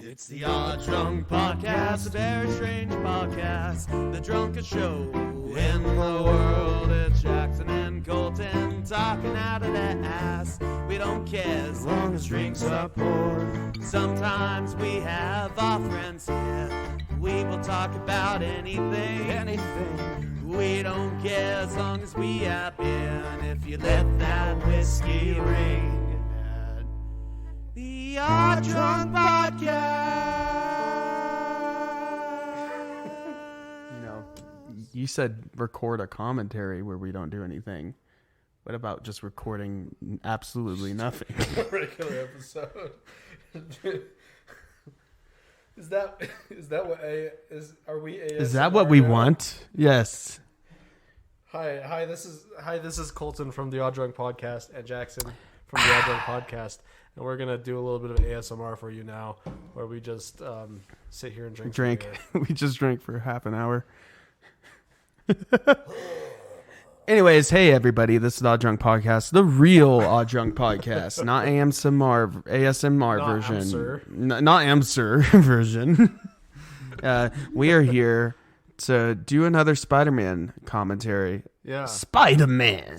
It's the Odd Drunk Podcast, a very strange podcast. The drunkest show in the world. It's Jackson and Colton talking out of their ass. We don't care as long as drinks are poured. Sometimes we have our friends here. We will talk about anything. We don't care as long as we have beer. And if you let that whiskey ring. The Odd Drunk Podcast. You know, you said record a commentary where we don't do anything. What about just recording absolutely nothing? A regular episode. Is that what are we ASMR Is that what we now? want? Yes. Hi, this is Colton from the Odd Drunk Podcast and Jackson from the Odd Drunk Podcast. And we're going to do a little bit of ASMR for you now, where we just sit here and drink. We just drank for half an hour. Anyways, hey everybody, this is the Odd Drunk Podcast, the real Odd Drunk Podcast, not ASMR version. Not AMSR version. We are here to do another Spider-Man commentary. Yeah. Spider-Man.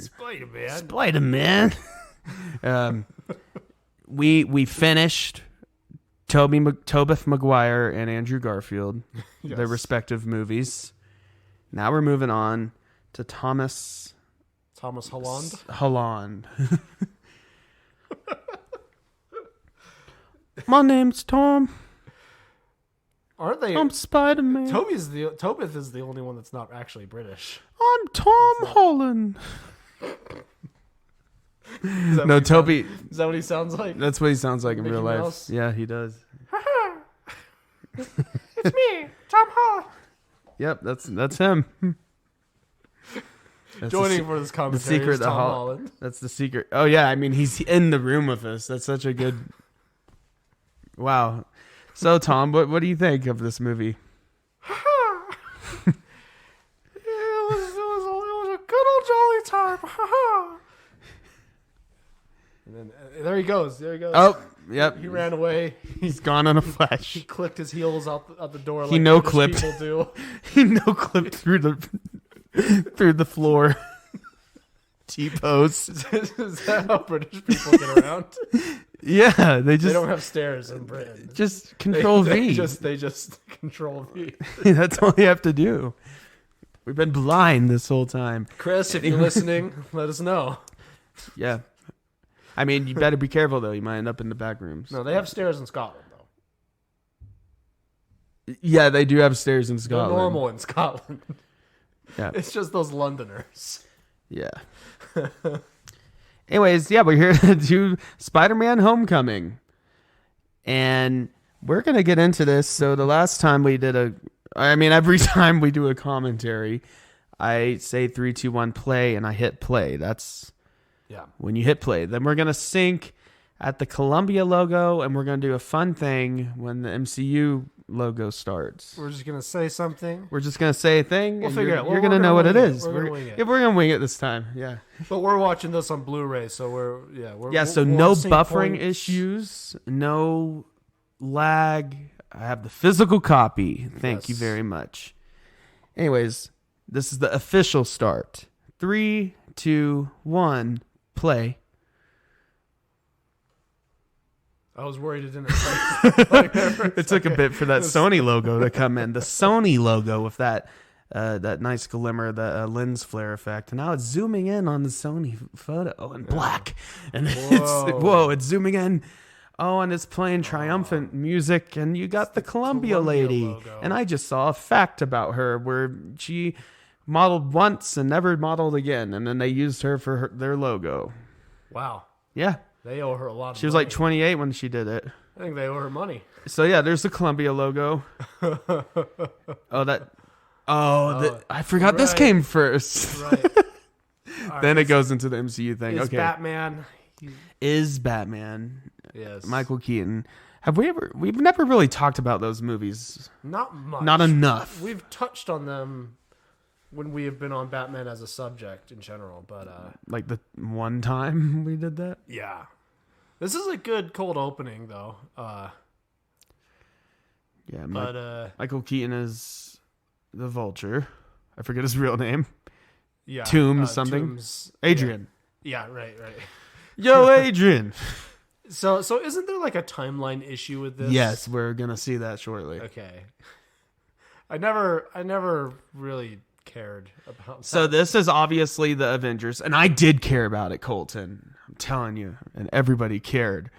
We finished Tobey Maguire and Andrew Garfield, Yes. their respective movies. Now we're moving on to Thomas Holland. My name's Tom. Aren't they? I'm Spider-Man. Tobith is the only one that's not actually British. I'm Tom Holland. No, Toby. Is that what he sounds like? That's what he sounds like in Mickey real life. Mouse? Yeah, he does. It's me, Tom Holland. Yep, that's him. That's Joining for this commentary secret is of Tom Hol- Holland. That's the secret. Oh yeah, I mean he's in the room with us. That's such a good. Wow. So Tom, what do you think of this movie? It was a good old jolly time. And then there he goes. Oh, yep. He ran away. He's gone in a He flash. clicked his heels out the door. He like no-clipped. British people do. He no-clipped through the floor. T-pose. Is that how British people get around? Yeah, they They don't have stairs in Britain. just control they V. just control V. That's all you have to do. We've been blind this whole time. Chris, if you're listening, let us know. Yeah. I mean, you better be careful, though. You might end up in the back rooms. No, they have stairs in Scotland, though. Yeah, they do have stairs in They're Scotland. normal in Scotland. Yeah. It's just those Londoners. Yeah. Anyways, yeah, we're here to do Spider-Man Homecoming. And we're going to get into this. So the last time we did every time we do a commentary, I say 3, 2, 1, play, and I hit play. That's when you hit play. Then we're going to sync at the Columbia logo, and we're going to do a fun thing when the MCU logo starts. We're just going to say something. We're just going to say a thing. We'll figure it out. You're going to know what it is. We're going to wing it. Yeah, we're going to wing it this time. Yeah. But we're watching this on Blu-ray, so So no buffering issues, no lag. I have the physical copy. Thank you very much. Anyways, this is the official start. 3, 2, 1, play. I was worried it didn't like It took a bit for that Sony logo to come in. The Sony logo with that nice glimmer, the lens flare effect. And now it's zooming in on the Sony photo in black. And it's zooming in. Oh, and it's playing triumphant music. And you got the Columbia lady. logo. And I just saw a fact about her where she modeled once and never modeled again. And then they used her for their logo. Wow. Yeah. They owe her a lot of She was money. like 28 when she did it. I think they owe her money. So yeah, there's the Columbia logo. I forgot this Right. came first. Right. Then it goes into the MCU thing. Is Okay. Batman. Is Batman. Yes. Michael Keaton. We've never really talked about those movies. Not much. Not enough. We've touched on them when we have been on Batman as a subject in general, but Like the one time we did that. yeah. This is a good cold opening though. Yeah, but Michael Keaton is the Vulture. I forget his real name. yeah, Toombs something. Toombs, Adrian. Yeah, right. Yo, Adrian. So isn't there like a timeline issue with this? Yes, we're gonna see that shortly. Okay. I never really cared about that. So this is obviously the Avengers, and I did care about it, Colton. I'm telling you, and everybody cared.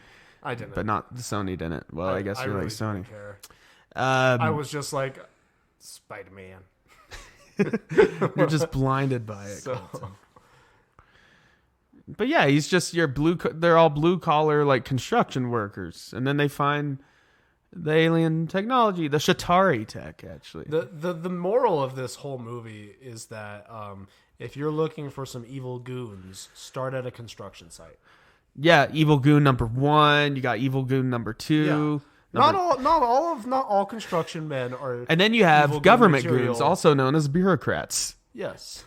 I didn't. But not Sony didn't. Well, I guess you're really like Sony. didn't care. I was just like, Spider-Man. You're just blinded by it. So, but yeah, he's just your they're all blue collar like construction workers, and then they find the alien technology, the Shatari tech. Actually, the moral of this whole movie is that if you're looking for some evil goons, start at a construction site. Yeah, evil goon number 1. You got evil goon number 2. Yeah. Not all construction men are. And then you have government material. goons, also known as bureaucrats. Yes.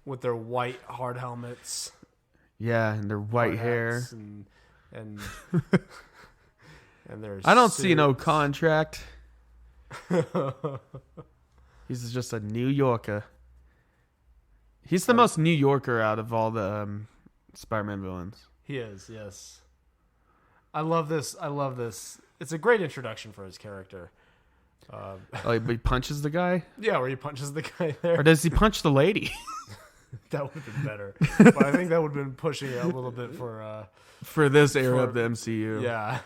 With their white hard helmets. Yeah, and their white hair. And and their I don't suits. see no contract. He's just a New Yorker. He's the most New Yorker out of all the Spider-Man villains. He is, yes. I love this. It's a great introduction for his character. Like he punches the guy? Yeah, where he punches the guy there. Or does he punch the lady? That would have been better. But I think that would have been pushing it a little bit for this era of the MCU. Yeah.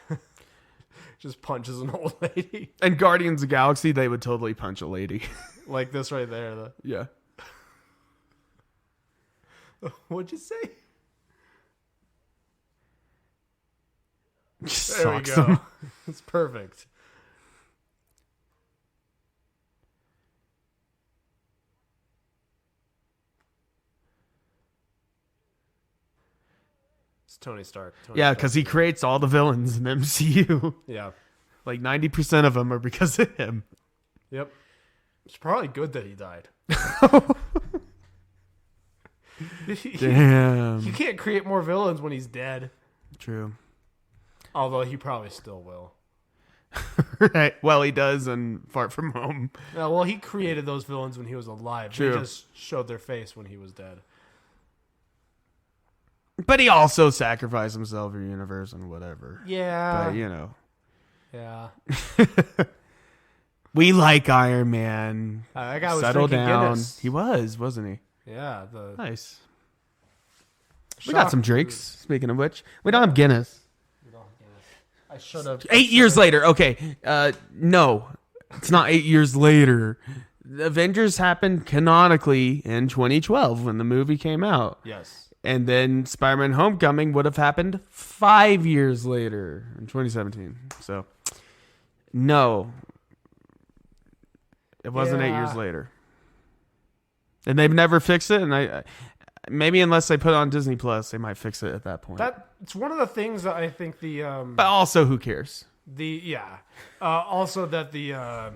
Just punches an old lady. And Guardians of the Galaxy, they would totally punch a lady. Like this right there. Yeah. What'd you say? Just There we socks go. him. It's perfect. It's Tony Stark. Yeah, because he creates all the villains in the MCU. Yeah. Like 90% of them are because of him. Yep. It's probably good that he died. Damn. You can't create more villains when he's dead. True. Although he probably still will. Right. Well, he does in Far From Home. Yeah, well, he created those villains when he was alive. True. They just showed their face when he was dead. But he also sacrificed himself for the universe and whatever. Yeah. But, you know. Yeah. We like Iron Man. That guy was Settle drinking down. Guinness. He was, wasn't he? Yeah. Nice. We got some drinks, speaking of which. We don't have Guinness. I should have. 8 years later. Okay. No. It's not 8 years later. The Avengers happened canonically in 2012 when the movie came out. Yes. And then Spider-Man Homecoming would have happened 5 years later in 2017. So, no. It wasn't 8 years later. And they've never fixed it. And I maybe unless they put it on Disney Plus, they might fix it at that point. It's one of the things that I think the but also, who cares? Also that the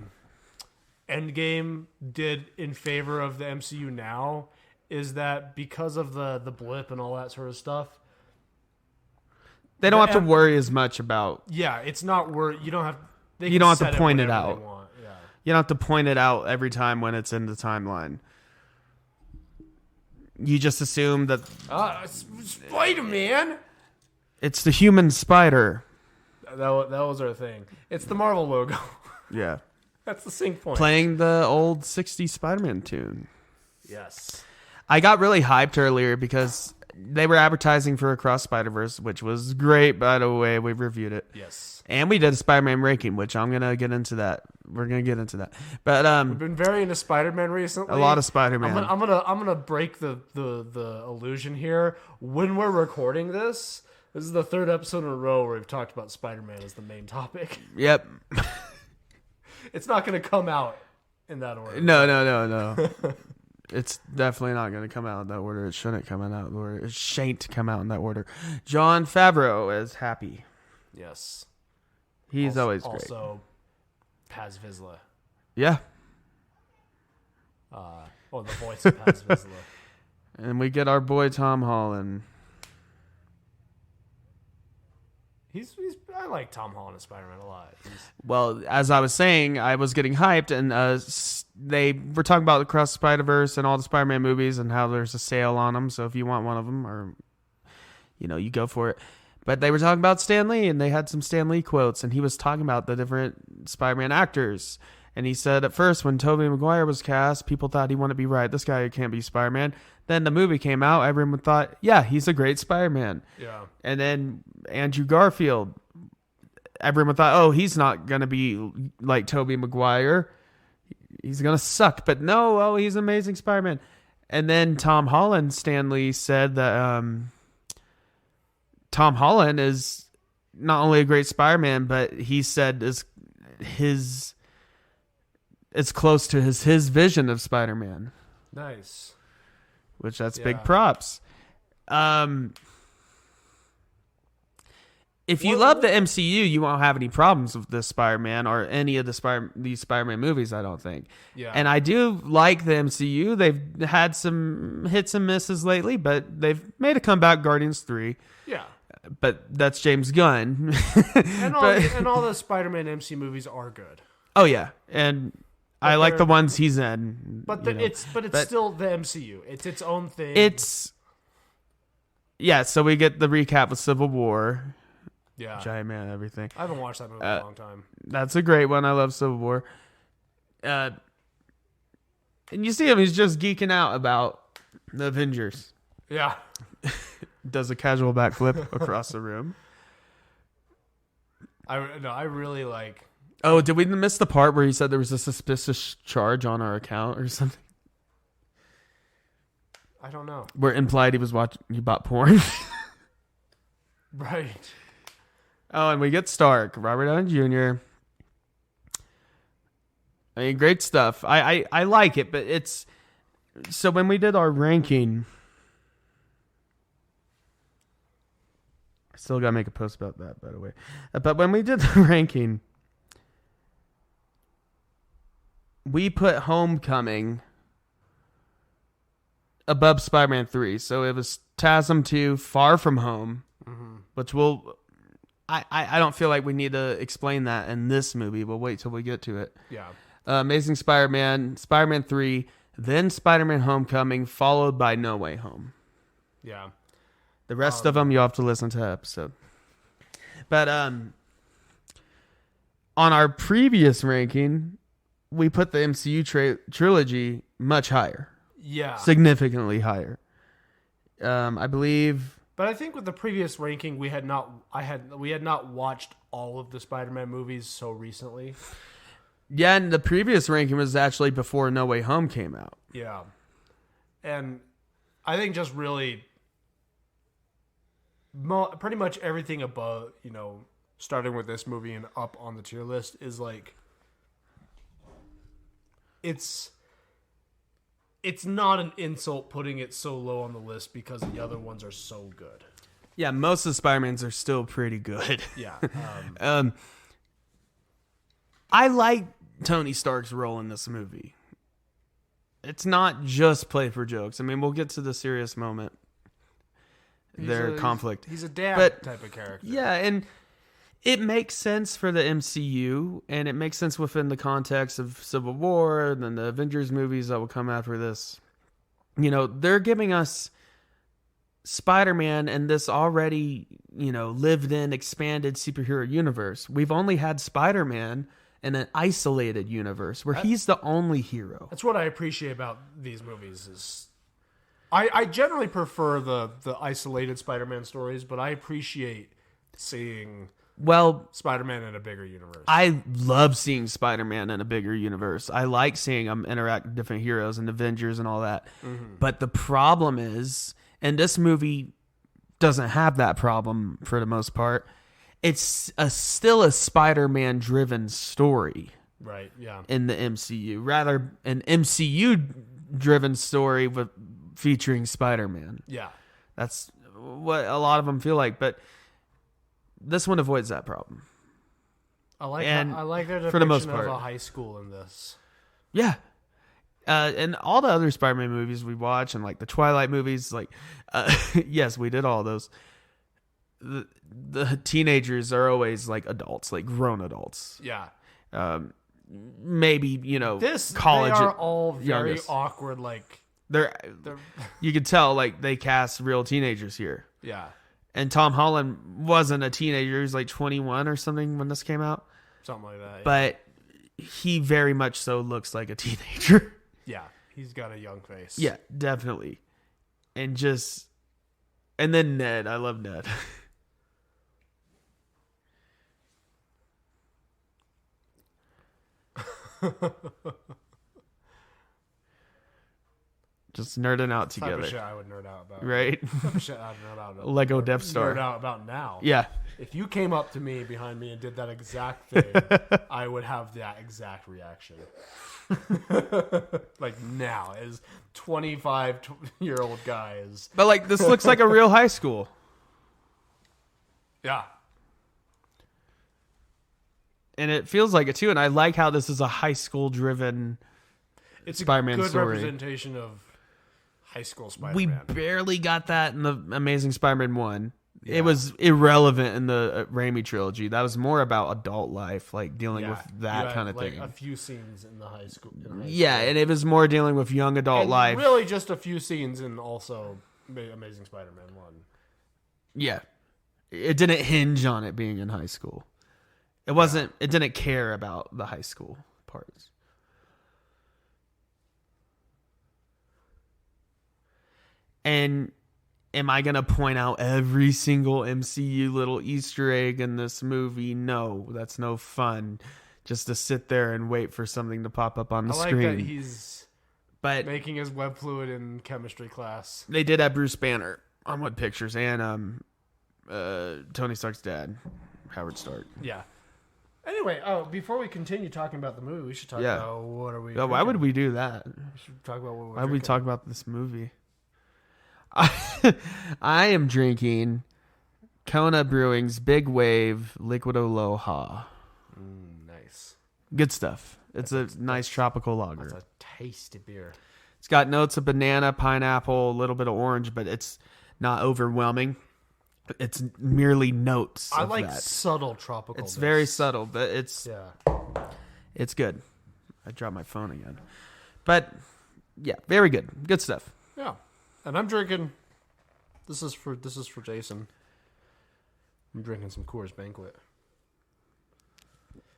Endgame did in favor of the MCU now is that because of the blip and all that sort of stuff, they don't have to worry as much about. Yeah, it's not you don't have. You don't have to point it whenever out. they want. Yeah. You don't have to point it out every time when it's in the timeline. You just assume that Spider-Man. it's the human spider. That was our thing. It's the Marvel logo. Yeah. That's the sync point. Playing the old 60s Spider-Man tune. Yes. I got really hyped earlier because they were advertising for Across Spider-Verse, which was great, by the way. We reviewed it. Yes. And we did a Spider-Man ranking, which I'm going to get into that. We're going to get into that. But We've been very into Spider-Man recently. a lot of Spider-Man. I'm gonna break the illusion here. When we're recording this is the third episode in a row where we've talked about Spider-Man as the main topic. Yep. It's not gonna come out in that order. No. It's definitely not going to come out in that order. It shouldn't come out in that order. It shan't come out in that order. Jon Favreau is happy. Yes. He's always great. Also, Paz Vizsla. Yeah. The voice of Paz Vizsla. And we get our boy Tom Holland. I like Tom Holland as Spider-Man a lot. Well, as I was saying, I was getting hyped, and they were talking about the Across the Spider-Verse and all the Spider-Man movies and how there's a sale on them. So if you want one of them, or you go for it. But they were talking about Stan Lee, and they had some Stan Lee quotes, and he was talking about the different Spider-Man actors. And he said at first when Tobey Maguire was cast, people thought he wouldn't be right. This guy can't be Spider-Man. Then the movie came out. Everyone thought, yeah, he's a great Spider-Man. Yeah. And then Andrew Garfield, everyone thought, oh, he's not going to be like Tobey Maguire. He's going to suck. But no, oh, he's an amazing Spider-Man. And then Tom Holland, Stan Lee said that Tom Holland is not only a great Spider-Man, but he said is it's close to his vision of Spider-Man. Nice. Which that's big props. If you love the MCU, you won't have any problems with this Spider-Man or any of these Spider-Man movies, I don't think. Yeah. And I do like the MCU. They've had some hits and misses lately, but they've made a comeback, Guardians 3. Yeah. But that's James Gunn. And all the Spider-Man MC movies are good. Oh yeah. And I like the ones he's in. But it's still the MCU. It's its own thing. So we get the recap of Civil War. Yeah. Giant Man, everything. I haven't watched that movie in a long time. That's a great one. I love Civil War. And you see him, he's just geeking out about the Avengers. Yeah. Does a casual backflip across the room. I really like... Oh, did we miss the part where he said there was a suspicious charge on our account or something? I don't know. Where it implied he bought porn. Right. Oh, and we get Stark, Robert Downey Jr. I mean, great stuff. I like it, but it's... So when we did our ranking... I still got to make a post about that, by the way. But when we did the ranking... We put Homecoming above Spider-Man 3. So it was TASM 2, Far From Home, which I don't feel like we need to explain that in this movie. We'll wait till we get to it. Yeah. Amazing Spider-Man, Spider-Man 3, then Spider-Man Homecoming, followed by No Way Home. Yeah. The rest of them, you'll have to listen to the episode. But on our previous ranking... We put the MCU trilogy much higher. Yeah. Significantly higher. I believe... But I think with the previous ranking, we had not watched all of the Spider-Man movies so recently. Yeah, and the previous ranking was actually before No Way Home came out. Yeah. And I think just really... pretty much everything above, starting with this movie and up on the tier list is like... It's not an insult putting it so low on the list because the other ones are so good. Yeah, most of the Spider-Mans are still pretty good. Yeah. I like Tony Stark's role in this movie. It's not just play for jokes. I mean, we'll get to the serious moment. Their conflict. He's a dad type of character. Yeah, and... It makes sense for the MCU, and it makes sense within the context of Civil War and then the Avengers movies that will come after this. They're giving us Spider-Man and this already, lived-in, expanded superhero universe. We've only had Spider-Man in an isolated universe where he's the only hero. That's what I appreciate about these movies is... I generally prefer the isolated Spider-Man stories, but I appreciate seeing... Well, Spider-Man in a bigger universe. I love seeing Spider-Man in a bigger universe. I like seeing him interact with different heroes and Avengers and all that. Mm-hmm. But the problem is, and this movie doesn't have that problem for the most part, it's still a Spider-Man driven story. Right, yeah. In the MCU. Rather, an MCU driven story featuring Spider-Man. Yeah. That's what a lot of them feel like, but this one avoids that problem. I like their depiction for the most part of a high school in this. Yeah. And all the other Spider-Man movies we watch and like the Twilight movies, like, yes, we did all those. the teenagers are always like adults, like grown adults. Yeah. Maybe college. They are all very youngest. awkward. Like They're you could tell like they cast real teenagers here. yeah, And Tom Holland wasn't a teenager; he was like 21 or something when this came out. something like that. But he very much so looks like a teenager. Yeah, he's got a young face. Yeah, definitely. And then Ned. I love Ned. Just nerding out Type of together. shit I would nerd out about. Right? Type of shit I'd nerd out about. Lego Death Star. Nerd out about now. Yeah. If you came up to me behind me and did that exact thing, I would have that exact reaction. Like now, as 25-year-old guys. But like this looks like a real high school. Yeah. And it feels like it too. And I like how this is a high school driven It's Spider-Man a good story. representation of high school We Spider-Man. barely got that in the Amazing Spider-Man 1. Yeah. It was irrelevant in the Raimi trilogy. That was more about adult life, like dealing with You that had, kind of like, thing. a few scenes in the high school. Yeah, and it was more dealing with young adult And life. really just a few scenes in also Amazing Spider-Man 1. Yeah. It didn't hinge on it being in high school. It wasn't. It didn't care about the high school parts. And am I going to point out every single MCU little Easter egg in this movie? No, that's no fun. Just to sit there and wait for something to pop up on the I like screen. that he's But making his web fluid in chemistry class. they did have Bruce Banner on What Pictures and Tony Stark's dad, Howard Stark. Yeah. Anyway, before we continue talking about the movie, we should talk about what are we Oh, why would we do that? We should talk about what we're Why would we drinking. talk about this movie? I am drinking Kona Brewing's Big Wave Liquid Aloha. Nice. Good stuff. It's a nice tropical lager. That's a tasty beer. It's got notes of banana, pineapple, a little bit of orange, but it's not overwhelming. It's merely notes. I of like that. subtle tropical. It's very subtle, but it's Yeah. it's good. I dropped my phone again. But yeah, very good. Good stuff. Yeah. And I'm drinking. This is for Jason. I'm drinking some Coors Banquet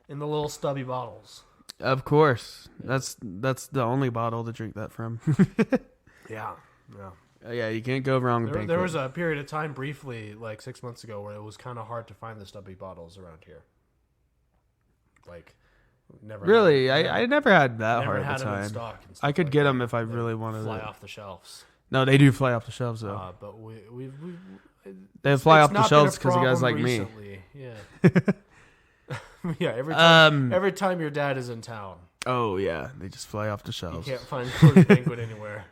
in the little stubby bottles. Of course. That's the only bottle to drink that from. Yeah. Yeah. Yeah, you can't go wrong with There Banquet. was a period of time briefly, like 6 months ago, where it was kind of hard to find the stubby bottles around here. Like, never. Really? had, I never had that never hard had of a them in time. stock. And stuff I could like get that. them if I They really wanted fly it. off the shelves. No, they do fly off the shelves though. But we They fly it's off the not shelves been a because of guys like problem me. recently. Yeah. Yeah. Every time your dad is in town, Oh yeah, they just fly off the you shelves. can't find Coors Banquet anywhere.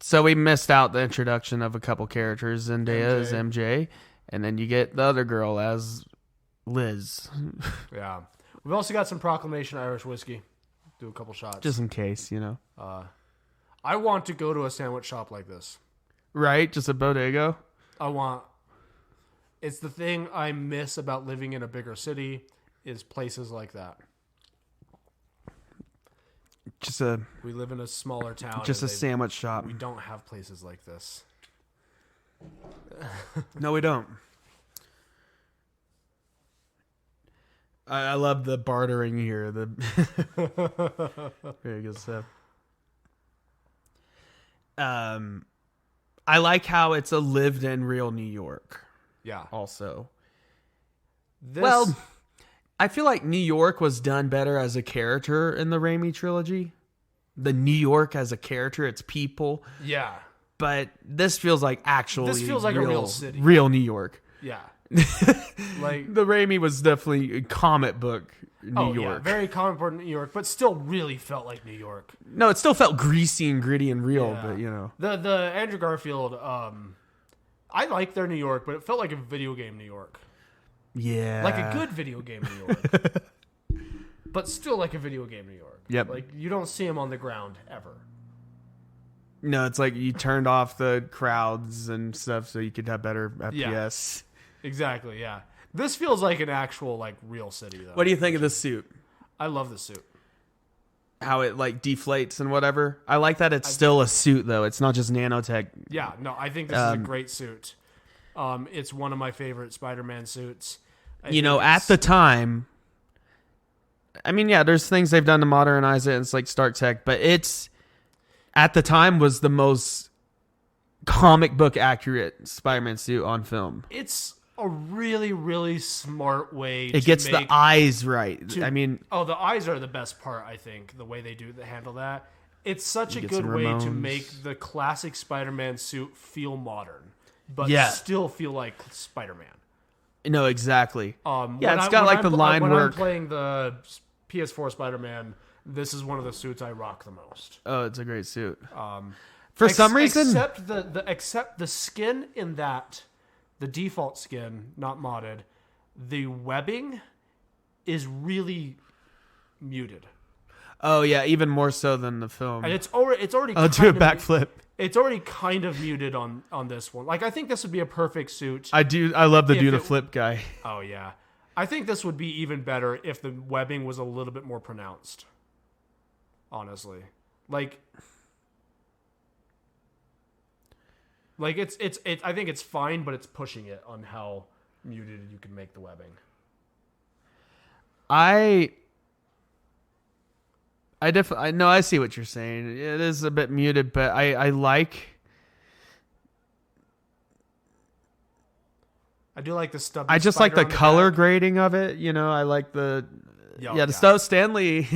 So we missed out the introduction of a couple characters. Zendaya as MJ, and then you get the other girl as Liz, Yeah. We've also got some Proclamation Irish whiskey. Do a couple shots. just in case, I want to go to a sandwich shop like this. Right? Just a bodega. It's the thing I miss about living in a bigger city is places like that. We live in a smaller town. Just a and sandwich shop. we don't have places like this. No, we don't. I love the bartering here. The very good stuff. I like how it's a lived-in real New York. Yeah. Also, This, well, I feel like New York was done better as a character in the Raimi trilogy. The New York as a character, it's people. yeah. But this feels like actually This feels like a real city. Real New York. Yeah. Like, The Raimi was definitely a comic book New yeah, York. very common part in New York, but still really felt like New York. No, it still felt greasy and gritty and real, Yeah. but The Andrew Garfield, I like their New York, but it felt like a video game New York. yeah. Like a good video game New York. But still like a video game New York. Yep. Like, you don't see him on the ground ever. No, it's like you turned off the crowds and stuff so you could have better FPS. Exactly, yeah. This feels like an actual, like, real city, though. What do you think of this suit? I love the suit. How it, like, deflates and whatever? I like that it's still a suit, though. It's not just nanotech. Yeah, no, I think this is a great suit. It's one of my favorite Spider-Man suits. At the time... I mean, yeah, there's things they've done to modernize it. And it's like Stark Tech, but it's at the time was the most comic book accurate Spider-Man suit on film. It's a really, really smart way. It gets the eyes right. The eyes are the best part. I think the way they handle that. It's such a good way to make the classic Spider-Man suit feel modern, but still feel like Spider-Man. No, exactly. It's got like the line work. When I'm playing the PS4 Spider-Man, this is one of the suits I rock the most. Oh, it's a great suit. For some reason, except the skin in that, the default skin, not modded, the webbing is really muted. Oh yeah, even more so than the film. And it's already. I'll do a backflip. It's already kind of muted on this one. Like, I think this would be a perfect suit. I love the do the flip guy. Oh, yeah. I think this would be even better if the webbing was a little bit more pronounced. Honestly. Like I think it's fine, but it's pushing it on how muted you can make the webbing. I see what you're saying. It is a bit muted, but I do like the stuff. I just like the color grading of it. I like the stuff. Stanley.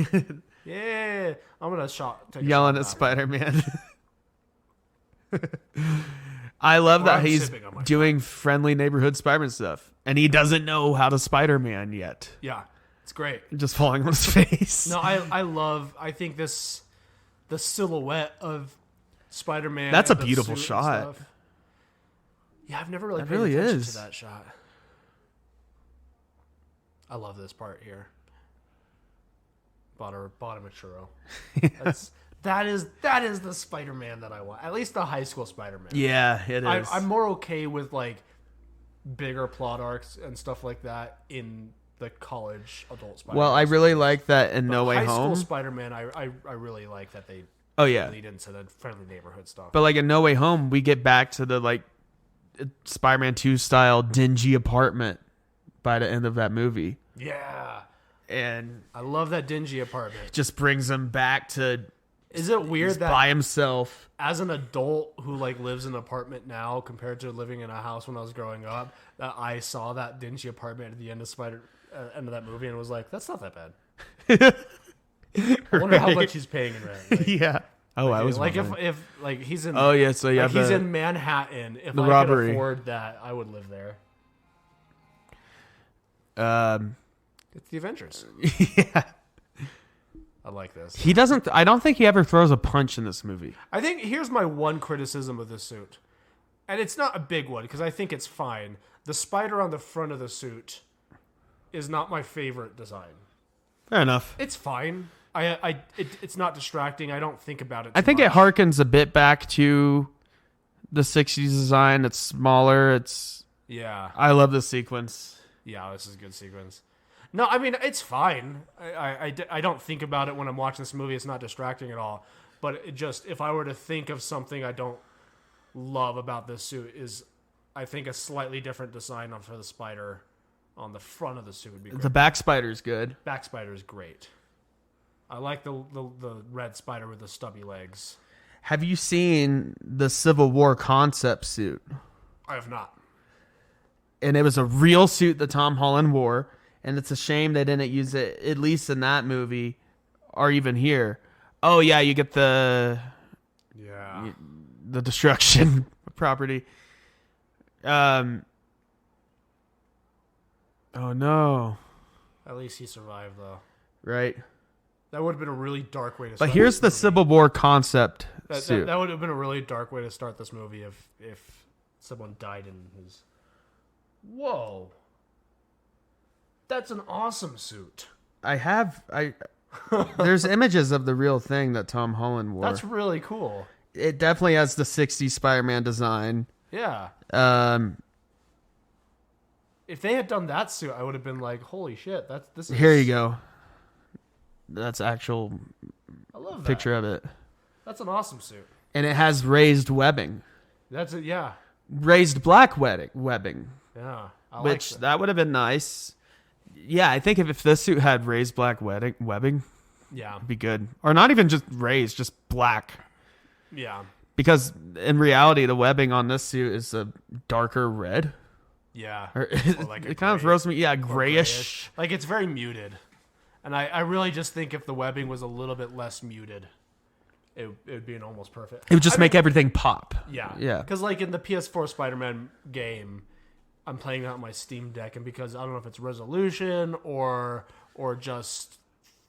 Yeah, I'm gonna yelling at Spider-Man. I love that he's doing friendly neighborhood Spider-Man stuff, and he doesn't know how to Spider-Man yet. Yeah. It's great. Just falling on his face. No, I think the silhouette of Spider-Man. That's a beautiful shot. Yeah, I've never really paid attention to that shot. I love this part here. Bottom of churro. That is the Spider-Man that I want. At least the high school Spider-Man. Yeah, it is. I'm more okay with like bigger plot arcs and stuff like that in the college adult Spider-Man. Well, I really like that in No Way Home. High school Spider-Man, I really like that they lead into the friendly neighborhood stuff. But like in No Way Home, we get back to the like Spider-Man 2 style dingy apartment by the end of that movie. Yeah. And I love that dingy apartment. It just brings him back to... Is it weird that by himself, as an adult who like lives in an apartment now compared to living in a house when I was growing up, that I saw that dingy apartment at the end of end of that movie and was like, that's not that bad. I wonder how much he's paying in rent. Like, yeah. Oh, I was like if like he's in. Oh yeah, so yeah, he's in Manhattan. If the I robbery. could afford that, I would live there. It's the Avengers. Yeah. I like this. He doesn't. I don't think he ever throws a punch in this movie. I think here's my one criticism of this suit, and it's not a big one because I think it's fine. The spider on the front of the suit is not my favorite design. Fair enough. It's fine. It's not distracting. I don't think about it. I think it harkens a bit back to the 60s design. It's smaller. Yeah. I love the sequence. Yeah, this is a good sequence. No, I mean, it's fine. I don't think about it when I'm watching this movie. It's not distracting at all. But it just, if I were to think of something I don't love about this suit is, I think a slightly different design for the spider on the front of the suit would be great. The back spider is good. Back spider is great. I like the red spider with the stubby legs. Have you seen the Civil War concept suit? I have not. And it was a real suit that Tom Holland wore. And it's a shame they didn't use it, at least in that movie, or even here. Oh, yeah, you get the destruction property. Oh, no. At least he survived, though. Right. That would have been a really dark way to start. But here's the Civil War concept suit. That would have been a really dark way to start this movie if someone died in his... Whoa. That's an awesome suit. There's images of the real thing that Tom Holland wore. That's really cool. it definitely has the 60s Spider-Man design. Yeah. If they had done that suit, I would have been like, "Holy shit, this is." Here you go. That's actual I love that. picture of it. That's an awesome suit. And it has raised webbing. That's it. Yeah. Raised black webbing. Yeah. I Which like that would have been nice. Yeah, I think if this suit had raised black webbing, Yeah. it'd be good. Or not even just raised, just black. Yeah. Because in reality, the webbing on this suit is a darker red. Yeah. Or like a it kind of gray- throws me, grayish. Like it's very muted. And I really just think if the webbing was a little bit less muted, it would be an almost perfect. It would just make everything pop. Yeah. Yeah. Because like in the PS4 Spider-Man game, I'm playing it on my Steam Deck, and because I don't know if it's resolution or just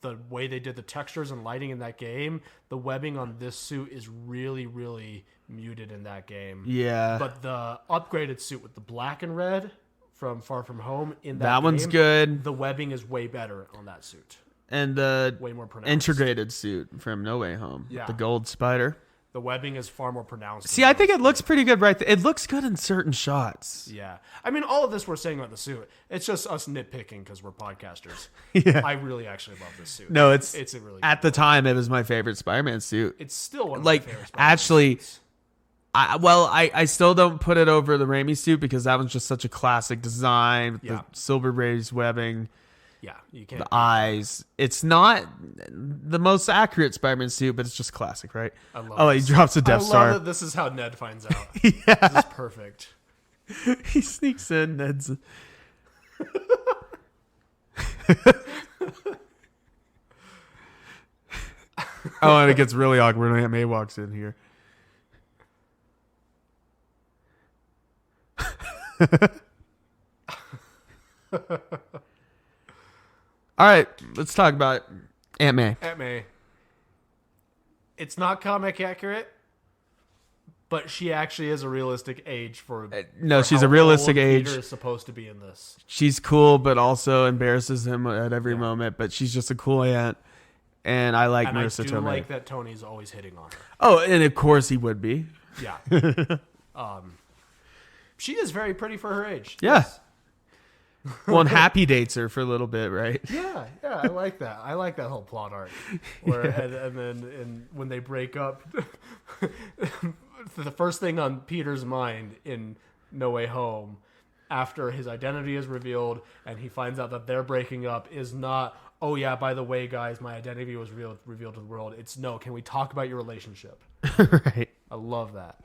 the way they did the textures and lighting in that game, the webbing on this suit is really, really muted in that game. Yeah. But the upgraded suit with the black and red from Far From Home in that game, one's good. The webbing is way better on that suit. And the Way more pronounced. integrated suit from No Way Home. Yeah. The gold spider. The webbing is far more pronounced. See, I think it looks pretty good right there. It looks good in certain shots. Yeah. I mean, all of this we're saying about the suit. It's just us nitpicking because we're podcasters. Yeah. I really actually love this suit. No, it's a really at the time it was my favorite Spider-Man suit. It's still one of Like, my favorite Spider-Man actually, suits. I still don't put it over the Raimi suit because that was just such a classic design with Yeah. the silver raised webbing, Yeah, you can't. the eyes. It's not the most accurate Spider-Man suit, but it's just classic, right? I love Oh, he this. drops a Death I Star. love that this is how Ned finds out. Yeah. This is perfect. He sneaks in. Ned's. Oh, and it gets really awkward when Aunt May walks in here. All right, let's talk about Aunt May. Aunt May. It's not comic accurate, but she actually is a realistic age for. No, for she's how a realistic old age. Peter is supposed to be in this. She's cool, but also embarrasses him at every moment. But she's just a cool aunt, and I like And Marissa I do Tomei. like that Tony's always hitting on her. Oh, and of course he would be. Yeah. She is very pretty for her age. Yeah. Well, and Happy dates her for a little bit, right? Yeah, I like that. I like that whole plot arc. Where and then when they break up, the first thing on Peter's mind in No Way Home, after his identity is revealed and he finds out that they're breaking up, is not, oh yeah, by the way, guys, my identity was revealed to the world. It's no, can we talk about your relationship? Right. I love that.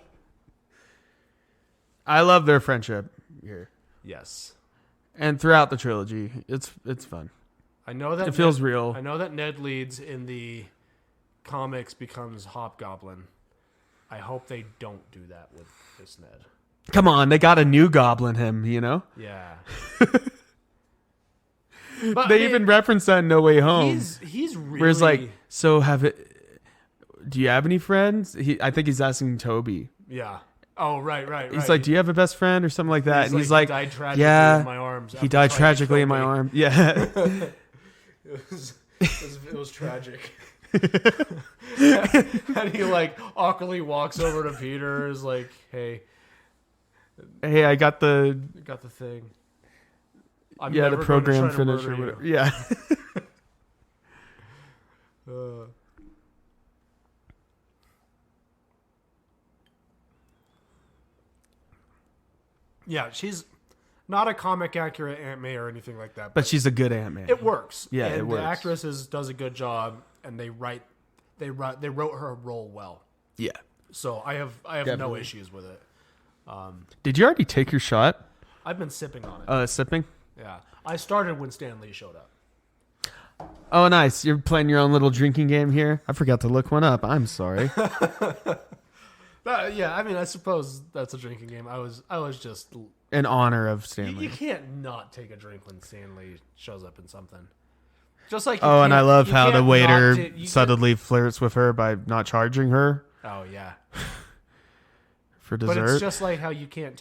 I love their friendship here, Yes. and throughout the trilogy, it's fun. I know that It feels real. I know that Ned Leeds in the comics becomes Hobgoblin. I hope they don't do that with this Ned. Come on, they got a new Goblin him, you know? Yeah. They even reference that in No Way Home. He's really. Where it's like, so do you have any friends? I think he's asking Toby. Yeah. Oh, right. He's like, do you have a best friend or something like that? And he's he like, died tragically yeah, in my arms. he after died trying to tragically kill in my me." arm. Yeah. It was tragic. And he like awkwardly walks over to Peter. Is like, hey, Hey, I got the you got the thing. I'm the never going to program try to finish or murder whatever. you. Yeah. Yeah, she's not a comic accurate Aunt May or anything like that. But she's a good Aunt May. It works. Yeah, and it works. The actress does a good job, and they wrote her role well. Yeah. So I have no Definitely. issues with it. Did you already take your shot? I've been sipping on it. Sipping? Yeah, I started when Stan Lee showed up. Oh, nice. You're playing your own little drinking game here? I forgot to look one up. I'm sorry. Yeah, I mean, I suppose that's a drinking game. I was just. In honor of You Stanley. can't not take a drink when Stan Lee shows up in something. Just like Oh, and I love how the waiter you subtly flirts with her by not charging her Oh yeah, for but dessert. it's just like how you can't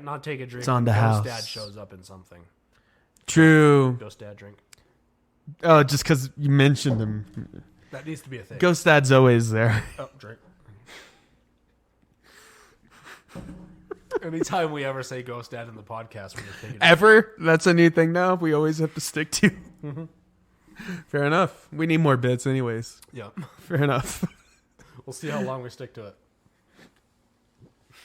not take a drink. It's on when the Ghost house. Dad shows up in something. True. Ghost Dad drink. Oh, just because you mentioned him. That needs to be a thing. Ghost Dad's always there. Oh, drink. Anytime we ever say Ghost Dad in the podcast, we're thinking Ever? That's a new thing now. We always have to stick to. Fair enough. We need more bits, anyways. Yeah. Fair enough. We'll see how long we stick to it.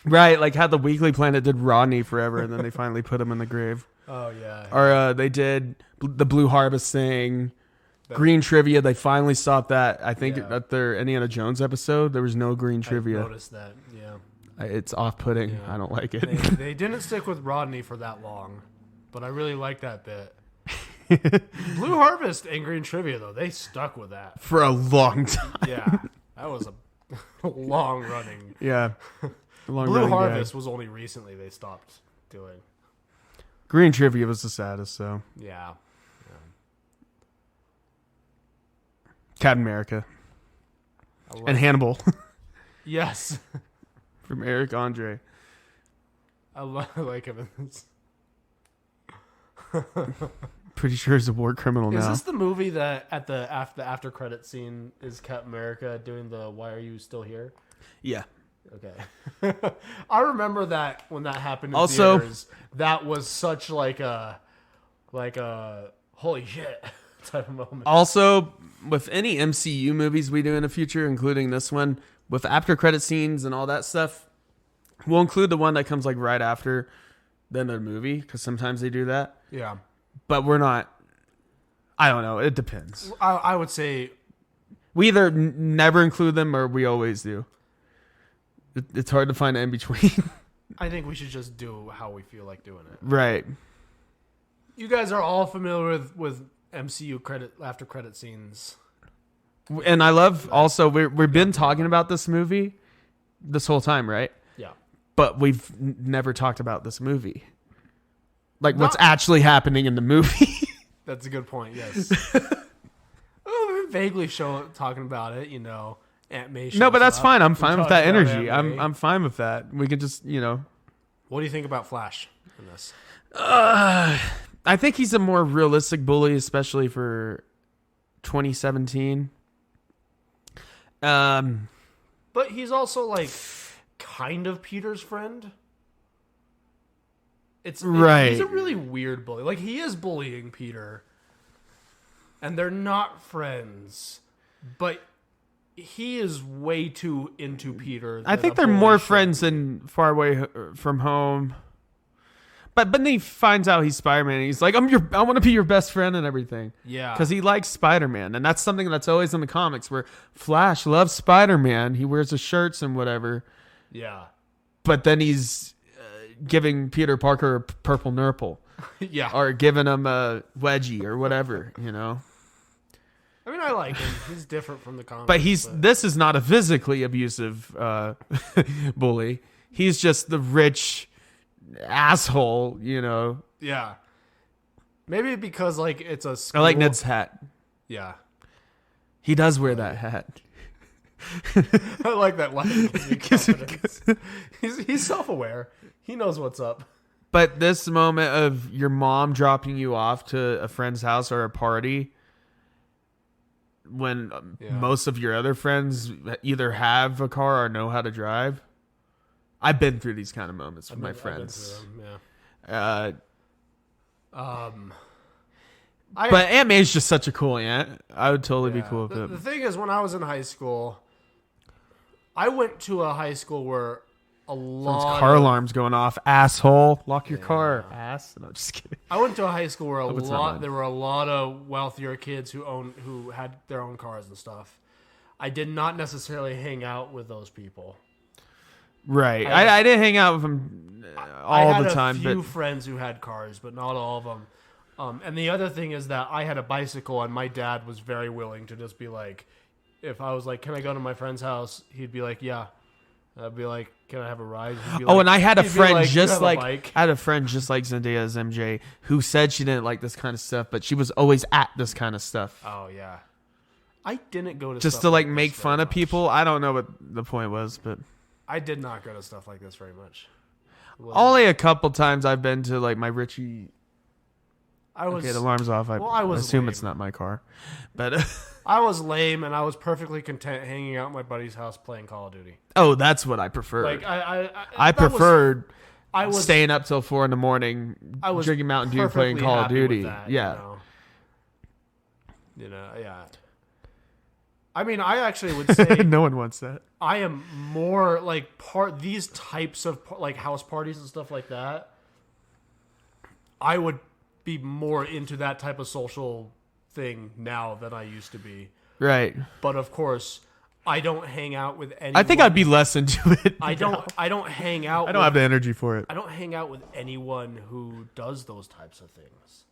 Right, like how the Weekly Planet did Rodney forever, and then they finally put him in the grave. Oh yeah. Or they did the Blue Harvest thing. Green trivia, they finally stopped that. I think at their Indiana Jones episode, there was no green trivia. I noticed that, yeah. It's off-putting. Yeah. I don't like it. They didn't stick with Rodney for that long, but I really like that bit. Blue Harvest and Green Trivia, though, they stuck with that. For a long time. Yeah, that was a long running. Yeah. Blue Harvest was only recently they stopped doing. Green Trivia was the saddest, so. Yeah. Captain America. And Hannibal. Yes. From Eric Andre. I like him in this. Pretty sure he's a war criminal now. Is this the movie that at the after credit scene is Captain America doing the "Why are you still here"? Yeah. Okay. I remember that when that happened in Also, theaters, that was such like a holy shit type of moment. Also, with any MCU movies we do in the future, including this one, with after credit scenes and all that stuff, we'll include the one that comes like right after the movie, because sometimes they do that. Yeah. But we're not. I don't know. It depends. I would say We either never include them or we always do. It's hard to find an in between. I think we should just do how we feel like doing it. Right. You guys are all familiar with MCU after credit scenes. And I love also we've been talking about this movie this whole time, right? Yeah. But we've never talked about this movie. Like what's actually happening in the movie. That's a good point, yes. We're vaguely talking about it, you know. Aunt May No, but that's up. fine. I'm fine with that talked about energy. Aunt May. I'm fine with that. We could just, you know. What do you think about Flash in this? I think he's a more realistic bully, especially for 2017. But he's also like kind of Peter's friend. Right. He's a really weird bully. Like he is bullying Peter, and they're not friends. But he is way too into Peter. I think they're more friends than Far Away from Home. But then he finds out he's Spider-Man, and he's like, I want to be your best friend and everything. Yeah. Because he likes Spider-Man, and that's something that's always in the comics, where Flash loves Spider-Man. He wears his shirts and whatever. Yeah. But then he's giving Peter Parker a purple nurple. Yeah. Or giving him a wedgie or whatever, you know. I mean, I like him. He's different from the comics. But this is not a physically abusive bully. He's just the rich asshole, you know. Yeah. Maybe because like it's a school. I like Ned's hat. Yeah. He does wear that hat. I like that line. Confidence. He's self-aware. He knows what's up. But this moment of your mom dropping you off to a friend's house or a party, when most of your other friends either have a car or know how to drive. I've been through these kind of moments with my friends. Yeah. But Aunt May's just such a cool aunt. I would totally be cool with it. The thing is, when I was in high school, I went to a high school where a lot car alarms going off. Asshole. Lock your car. Ass. No, just kidding. I went to a high school where mine. there were a lot of wealthier kids who had their own cars and stuff. I did not necessarily hang out with those people. Right. I didn't hang out with them all the time. I had a few friends who had cars, but not all of them. And the other thing is that I had a bicycle, and my dad was very willing to just be like, if I was like, can I go to my friend's house? He'd be like, yeah. I'd be like, can I have a ride? And I had a friend just like Zendaya's MJ who said she didn't like this kind of stuff, but she was always at this kind of stuff. Oh yeah, I didn't go to just stuff to like this make fun of much. people. I don't know what the point was, but I did not go to stuff like this very much. Only a couple times I've been to like my Richie Okay, the alarm's off. I assume it's not my car. But I was lame, and I was perfectly content hanging out at my buddy's house playing Call of Duty. oh, that's what I preferred. Like I preferred I was staying up till 4 a.m, I was drinking Mountain Dew, playing perfectly Call of happy with Duty. that, Yeah. Yeah. I mean, I actually would say No one wants that. I am more like these types of like house parties and stuff like that. I would be more into that type of social thing now than I used to be. Right. But of course, I don't hang out with anyone. I think I'd be less into it. I don't hang out. I don't have the energy for it. I don't hang out with anyone who does those types of things.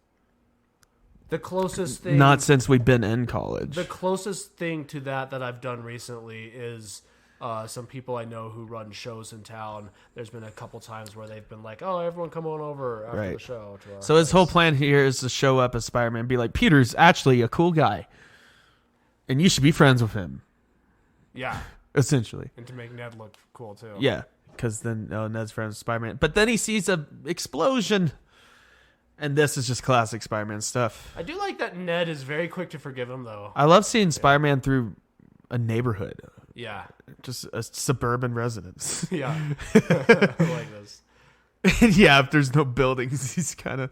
The closest thing, Not since we've been in college. the closest thing to that I've done recently is some people I know who run shows in town. There's been a couple times where they've been like, "Oh, everyone come on over after the show." To our So his house. whole plan here is to show up as Spider-Man and be like, Peter's actually a cool guy. And you should be friends with him. Yeah, Essentially. and to make Ned look cool too. Yeah. Because then Ned's friends with Spider-Man. But then he sees a explosion. And this is just classic Spider-Man stuff. I do like that Ned is very quick to forgive him, though. I love seeing Spider-Man through a neighborhood. Yeah, Just a suburban residence. yeah, I like this. And yeah, if there's no buildings, he's kind of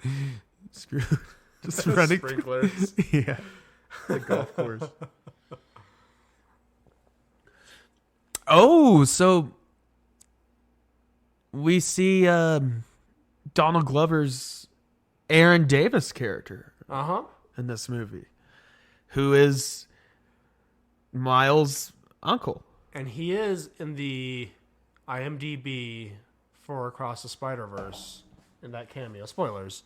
screwed. Just running through. Sprinklers. Yeah. The golf course. Oh, so we see Donald Glover's Aaron Davis character in this movie, who is Miles' uncle. And he is in the IMDb for Across the Spider-Verse in that cameo. Spoilers.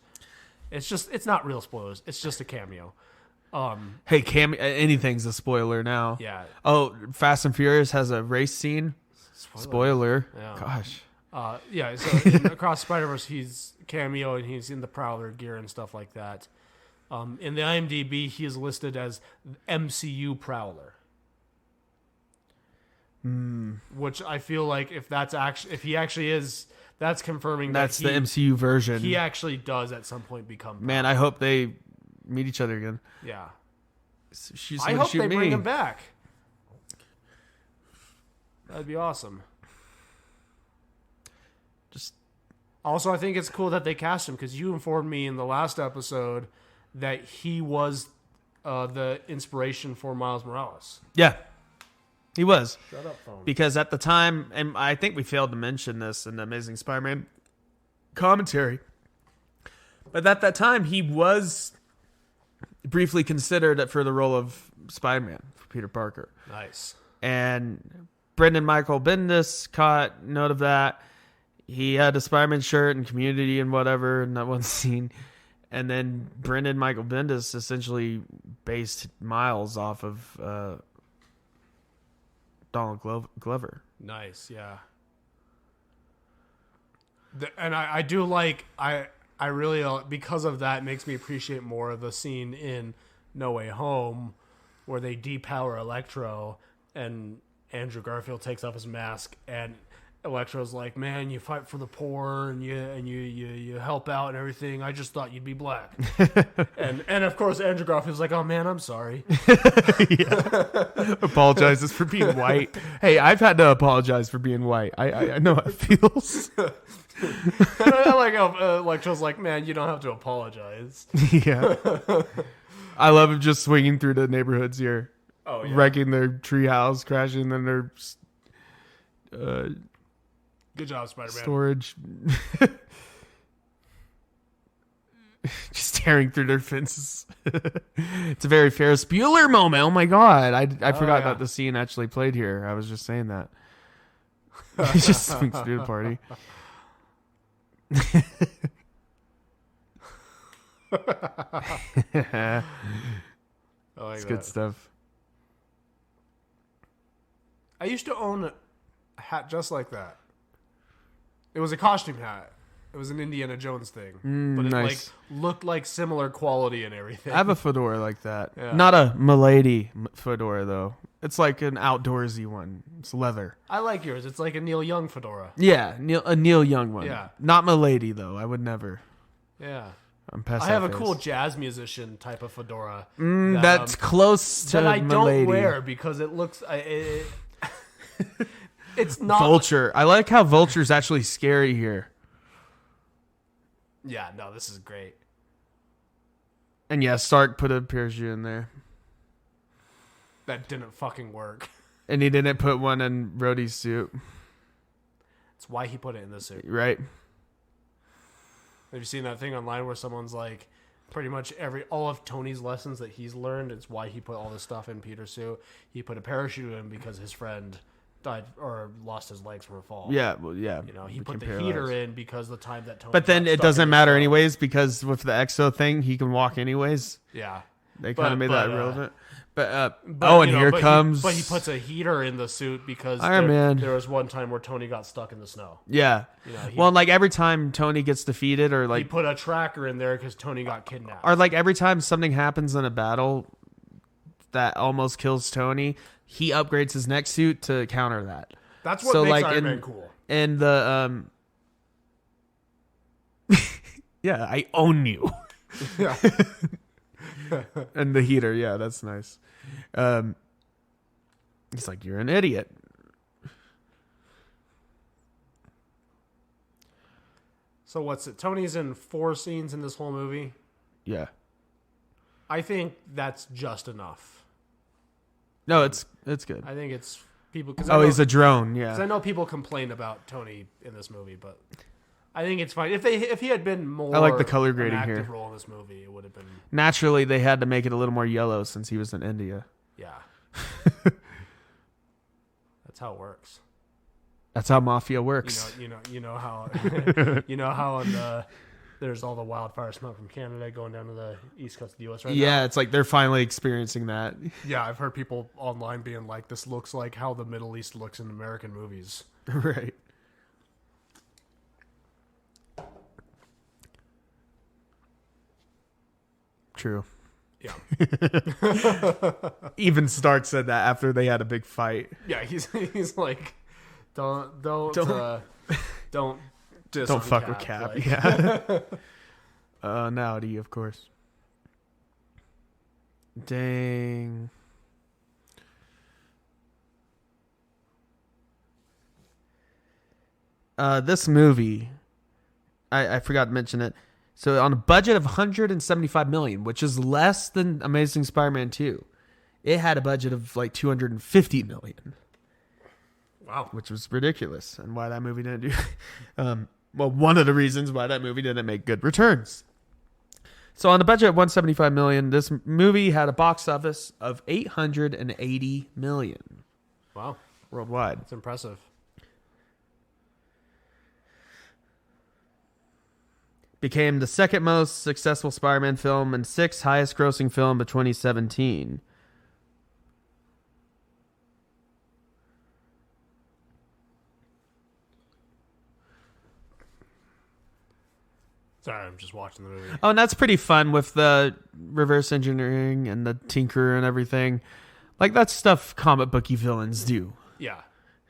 It's not real spoilers. It's just a cameo. Hey, anything's a spoiler now. Yeah. Oh, Fast and Furious has a race scene. Spoiler. Yeah. Gosh. Yeah, so in Across Spider-Verse, he's cameo and he's in the Prowler gear and stuff like that. In the IMDb, he is listed as MCU Prowler. Which I feel like if he actually is, that's confirming That's that the MCU version. he actually does at some point become Prowler. Man, I hope they meet each other again. Yeah. She's I gonna hope shoot they me. bring him back. That'd be awesome. Just Also, I think it's cool that they cast him because you informed me in the last episode that he was the inspiration for Miles Morales. yeah, he was. Shut up, phone. Because at the time, and I think we failed to mention this in the Amazing Spider-Man commentary, but at that time, he was briefly considered for the role of Spider-Man for Peter Parker. Nice. And Brendan Michael Bendis caught note of that. He had a Spider-Man shirt and Community and whatever in that one scene. And then Brendan Michael Bendis essentially based Miles off of Donald Glover. Nice, yeah. And I do like, I really, because of that, it makes me appreciate more of the scene in No Way Home where they depower Electro and Andrew Garfield takes off his mask and Electro's like, "Man, you fight for the poor and you help out and everything. I just thought you'd be black." and of course Andrew Garfield's like, "Oh man, I'm sorry." Apologizes for being white. Hey, I've had to apologize for being white. I know how it feels. And I like how Electro's like, "Man, you don't have to apologize." Yeah. I love him just swinging through the neighborhoods here. Oh yeah. Wrecking their treehouse, crashing in their Good job, Spider-Man. storage. Just tearing through their fences. It's a very Ferris Bueller moment. Oh my god. I forgot that the scene actually played here. I was just saying that. He just swings through the party. I like It's that. good stuff. I used to own a hat just like that. It was a costume hat. It was an Indiana Jones thing, but it nice. like looked like similar quality and everything. I have a fedora like that. Yeah. Not a milady fedora though. It's like an outdoorsy one. It's leather. I like yours. It's like a Neil Young fedora. Yeah, a Neil Young one. Yeah. Not milady though. I would never. Yeah. past I that have a phase. cool jazz musician type of fedora. That's close to that I Milady. don't wear because it looks. It's not Vulture. I like how Vulture's actually scary here. Yeah, no, this is great. And yeah, Stark put a parachute in there. That didn't fucking work. And he didn't put one in Rhodey's suit. That's why he put it in the suit. Right. Have you seen that thing online where someone's like, pretty much all of Tony's lessons that he's learned, it's why he put all this stuff in Peter's suit. He put a parachute in because his friend died or lost his legs from a fall. Yeah, well, yeah. You know, he put the Became heater paralyzed. in because the time that Tony But then got it stuck doesn't in the matter snow. anyways because with the EXO thing, he can walk anyways. Yeah. They kind of made that irrelevant. But But, and you know, here but comes... But he puts a heater in the suit because Iron Man. there was one time where Tony got stuck in the snow. Yeah. You know, Well, like every time Tony gets defeated or He like... put a tracker in there because Tony got kidnapped. Or like every time something happens in a battle that almost kills Tony, he upgrades his next suit to counter that. That's what So, makes like, Iron in- Man cool. And the... yeah, I own you. Yeah. And the heater, yeah, that's nice. He's like, you're an idiot. So what's it? Tony's in 4 scenes in this whole movie. Yeah. I think that's just enough. No, it's good. I think it's people because He's a drone, I yeah. know people complain about Tony in this movie, but I think it's fine. If he had been more, I like the color an grading active here. role in this movie, it would have been Naturally, they had to make it a little more yellow since he was in India. yeah. That's how it works. That's how mafia works. You know how you know how there's all the wildfire smoke from Canada going down to the east coast of the U.S. right now. Yeah, it's like they're finally experiencing that. Yeah, I've heard people online being like, "This looks like how the Middle East looks in American movies." Right. True. Yeah, Even Stark said that after they had a big fight. yeah. He's like, don't diss Don't on fuck with Cap. like- Yeah. Nowdy, of course. Dang. This movie, I forgot to mention it. So on a budget of 175 million, which is less than Amazing Spider-Man 2, it had a budget of like 250 million. Wow. Which was ridiculous, and why that movie didn't do. Well, one of the reasons why that movie didn't make good returns. So on a budget of 175 million, this movie had a box office of 880 million Wow. worldwide. That's impressive. Became the second most successful Spider-Man film and 6th highest grossing film of 2017. Sorry, I'm just watching the movie. Oh, and that's pretty fun with the reverse engineering and the tinker and everything. Like, that's stuff comic booky villains do. Yeah.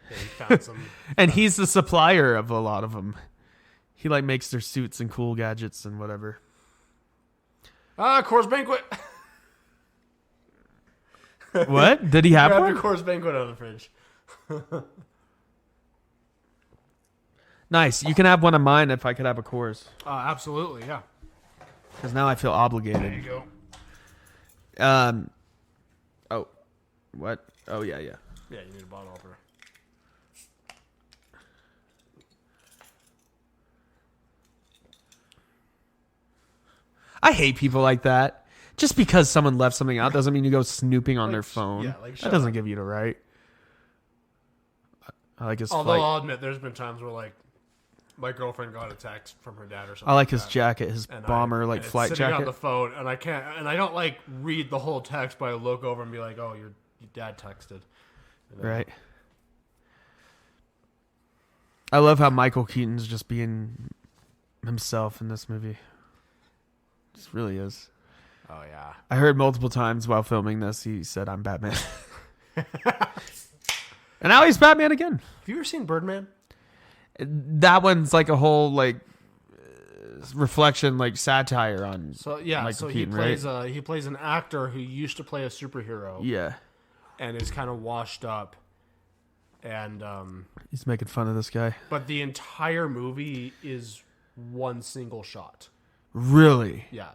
He found some. And he's the supplier of a lot of them. He like makes their suits and cool gadgets and whatever. Coors Banquet. What? Did he have Grab one? your Coors Banquet out of the fridge. Nice. You can have one of mine if I could have a Coors. Absolutely, yeah. Because now I feel There obligated. you go. Oh. What? Oh, yeah. Yeah, you need a bottle opener. I hate people like that. Just because someone left something out doesn't mean you go snooping on their phone. yeah, like, that shut doesn't up. give you the right. I like his Although flight. I'll admit, there's been times where like my girlfriend got a text from her dad or something. I like like his that, jacket, his and bomber and like it's flight sitting on jacket. the phone, and I can't, and I don't like read the whole text, but I look over and be like, "Oh, your dad texted." And then- Right. I love how Michael Keaton's just being himself in this movie. Just really is. Oh yeah. I heard multiple times while filming this, he said, "I'm Batman." And now he's Batman again. Have you ever seen Birdman? That one's like a whole like reflection, like satire on. So yeah, Michael so Keaton, he plays an actor who used to play a superhero. Yeah, and is kind of washed up, and he's making fun of this guy. but the entire movie is one single shot. Really? Yeah.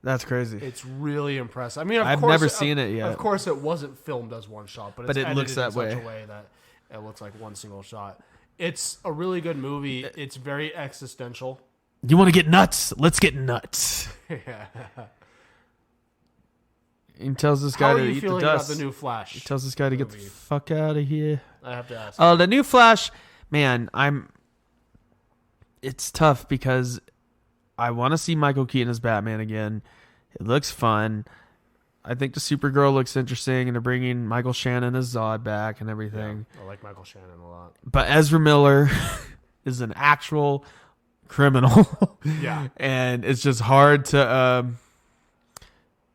That's crazy. It's really impressive. I mean, I've never seen it yet. Of course, it wasn't filmed as one shot, but it looks that in way. such a way that it looks like one single shot. It's a really good movie. It's very existential. You want to get nuts? Let's get nuts. He tells this guy How are to you eat the feeling about dust. the new Flash? He tells this guy to get the movie? fuck out of here. I have to ask. Oh, the new Flash, man, it's tough because I want to see Michael Keaton as Batman again. It looks fun. I think the Supergirl looks interesting, and they're bringing Michael Shannon as Zod back and everything. I like Michael Shannon a lot. But Ezra Miller is an actual criminal. Yeah. And it's just hard to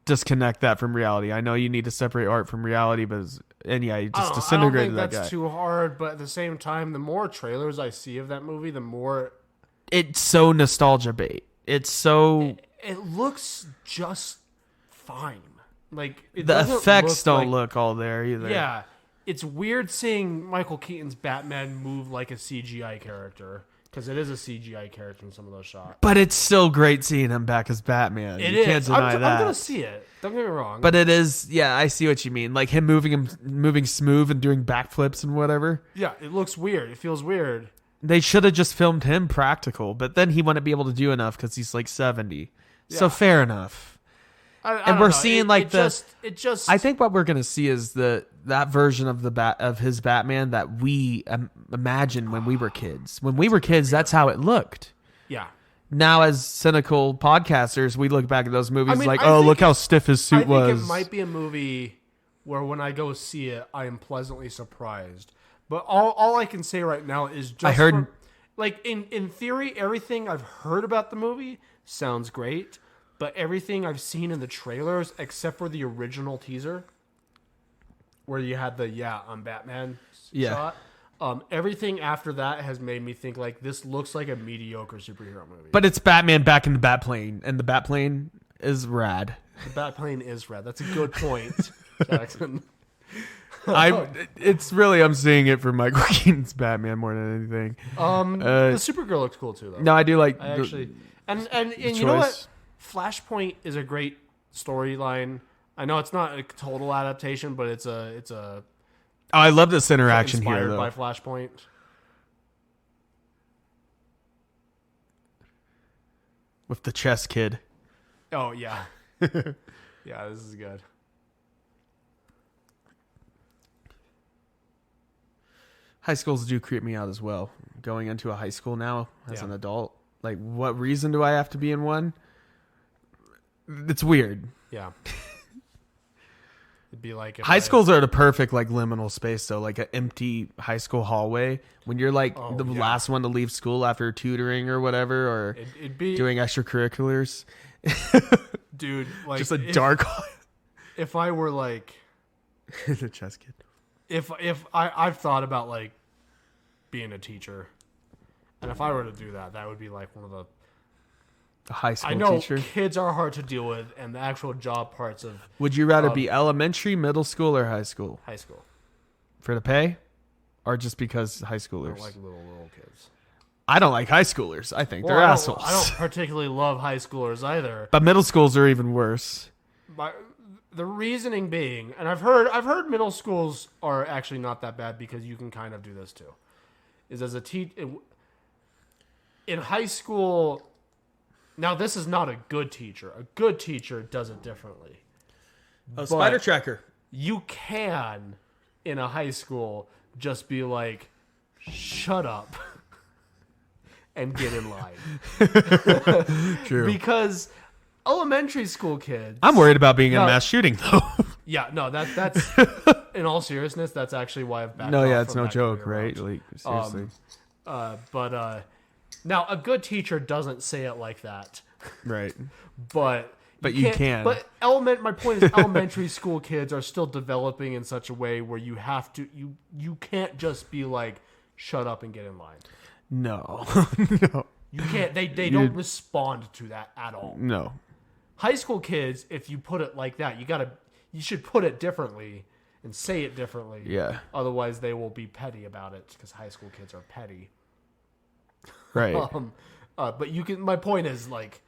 disconnect that from reality. I know you need to separate art from reality, but he just disintegrated that guy. I don't think that's too hard, but at the same time, the more trailers I see of that movie, the more it's so nostalgia bait. It's so it looks just fine. Like the doesn't effects don't like, look all there either. Yeah, it's weird seeing Michael Keaton's Batman move like a CGI character because it is a CGI character in some of those shots. But it's still great seeing him back as Batman. You can't deny that. I'm gonna see it. Don't get me wrong. But it is, yeah, I see what you mean. Like him moving smooth and doing backflips and whatever. Yeah, it looks weird. It feels weird. They should have just filmed him practical, but then he wouldn't be able to do enough because he's like 70. So Yeah. fair enough. And we're seeing I think what we're gonna see is that version of his Batman that we imagined when we were kids. When we were kids, that's how it looked. Yeah. Now, as cynical podcasters, we look back at those movies I oh, think look how stiff his suit was. I think it might be a movie where when I go see it, I am pleasantly surprised. But all I can say right now is just I heard in theory, everything I've heard about the movie sounds great, but everything I've seen in the trailers, except for the original teaser, where you had the I'm Batman shot. Everything after that has made me think like this looks like a mediocre superhero movie. But it's Batman back in the Batplane, and the Batplane is rad. The Batplane is rad. That's a good point, Jackson. I'm seeing it for Michael Keaton's Batman more than anything. The Supergirl looks cool too, though. No, I do like. I actually, and you know what? Flashpoint is a great storyline. I know it's not a total adaptation, but it's a. Oh, I love this interaction here, inspired though. by Flashpoint. With the chess kid. Oh yeah, yeah. This is good. High schools do creep me out as well. Going into a high school now as an adult, like, what reason do I have to be in one? It's weird. Yeah. It'd be like high schools are the perfect like liminal space, though, like an empty high school hallway when you're like last one to leave school after tutoring or whatever, or it'd be doing extracurriculars. Dude, like just a dark. If I were like the chess kid. If I've thought about like being a teacher, and if I were to do that, that would be like one of the high school I know teacher. Kids are hard to deal with, and the actual job parts of Would you rather be elementary, middle school, or high school? high school. For the pay, or just because high I schoolers? don't like little kids. I don't like high schoolers. I think they're I don't- assholes. I don't particularly love high schoolers either. But middle schools are even worse. The reasoning being, and I've heard middle schools are actually not that bad because you can kind of do this too. Is as a in high school. Now this is not a good teacher. A good teacher does it differently. Oh, Spider Tracker. You can, in a high school, just be like, "Shut up," and get in line. True. Because elementary school kids. I'm worried about being in a mass shooting, though. Yeah, no, that's in all seriousness, that's actually why I've backed No, off yeah, it's from no that joke, career right? route. Like, seriously. But now a good teacher doesn't say it like that. Right. But you can't- can. But my point is, elementary school kids are still developing in such a way where you have to you can't just be like, "Shut up and get in line." No. No. You can't. They don't respond to that at all. No. High school kids, if you put it like that, you should put it differently and say it differently. Yeah. Otherwise, they will be petty about it because high school kids are petty. Right. But you can. My point is, like,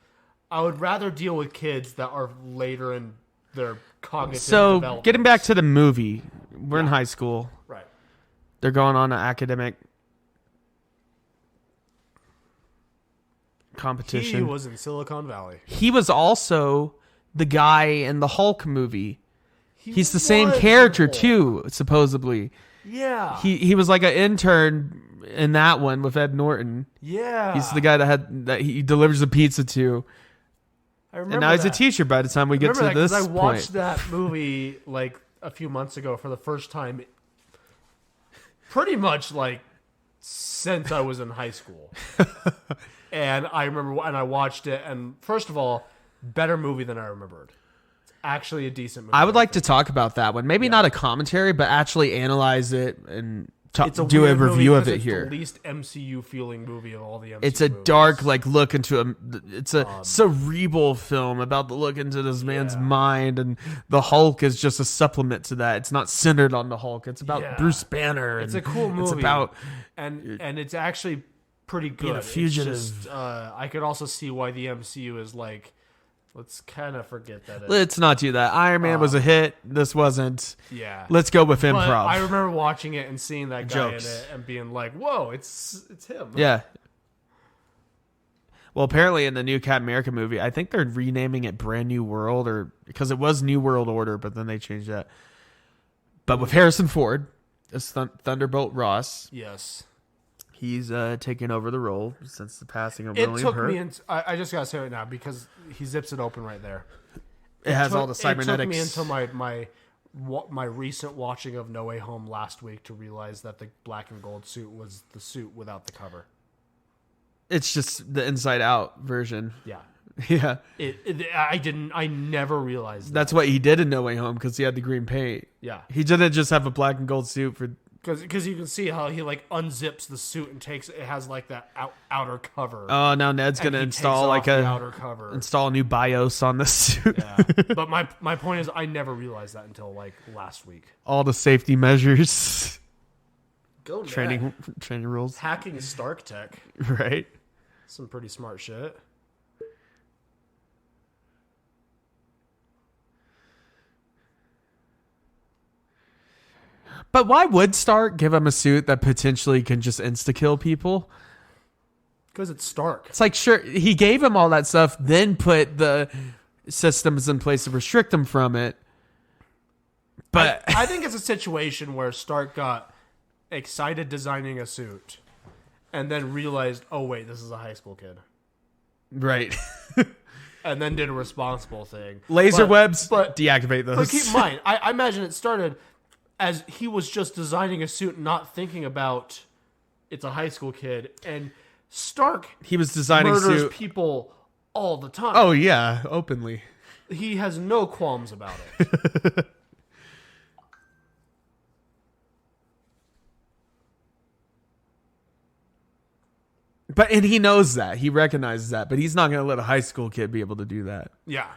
I would rather deal with kids that are later in their cognitive development. So, getting back to the movie, we're in high school. Right. They're going on an academic competition. He was in Silicon Valley. He was also the guy in the Hulk movie. He's the same character too, supposedly. Yeah. He was like an intern in that one with Ed Norton. Yeah. He's the guy that he delivers the pizza to. I remember And now he's a that. teacher by the time we get to this I point. watched that movie like a few months ago for the first time. Pretty much like since I was in high school. And I remember when I watched it, and first of all, better movie than I remembered. It's actually a decent movie. I would like to talk about that one. Maybe not a commentary, but actually analyze it and do a review of it here. It's the least MCU feeling movie of all the MCU It's a movies. dark, like, look into it's a cerebral film about the look into this man's mind, and the Hulk is just a supplement to that. It's not centered on the Hulk. It's about Bruce Banner. It's a cool movie. It's about and it's actually pretty good. a fugitive. It's just, I could also see why the MCU is like, let's kind of forget that. Let's not do that. Iron Man was a hit. This wasn't. Yeah. Let's go with But improv. I remember watching it and seeing that guy Jokes. in it and being like, whoa, it's him. Yeah. Well, apparently in the new Captain America movie, I think they're renaming it Brand New World, or because it was New World Order, but then they changed that. But with Harrison Ford as Thunderbolt Ross, Yes. he's taking over the role since the passing of It William took Hurt. me, I just got to say it now because he zips it open right there. It has all the It cybernetics. took me until my recent watching of No Way Home last week to realize that the black and gold suit was the suit without the cover. It's just the inside out version. Yeah. Yeah. I never realized that. That's what he did in No Way Home because he had the green paint. Yeah. He didn't just have a black and gold suit for. Because you can see how he like unzips the suit and takes it has like that outer cover. Oh, now Ned's And gonna he install takes like off the a outer cover. install a new BIOS on the suit. Yeah. But my point is I never realized that until like last week. All the safety measures, Go training rules, hacking Stark Tech. right? Some pretty smart shit. But why would Stark give him a suit that potentially can just insta-kill people? Because it's Stark. It's like, sure, he gave him all that stuff, then put the systems in place to restrict him from it. But I think it's a situation where Stark got excited designing a suit and then realized, oh, wait, this is a high school kid. right. And then did a responsible thing. Laser webs, but deactivate those. But keep in mind, I imagine it started as he was just designing a suit, not thinking about it's a high school kid. And Stark He was designing a murders suit. people all the time. Oh, yeah, openly. He has no qualms about it. And he knows that. He recognizes that. But he's not going to let a high school kid be able to do that. Yeah.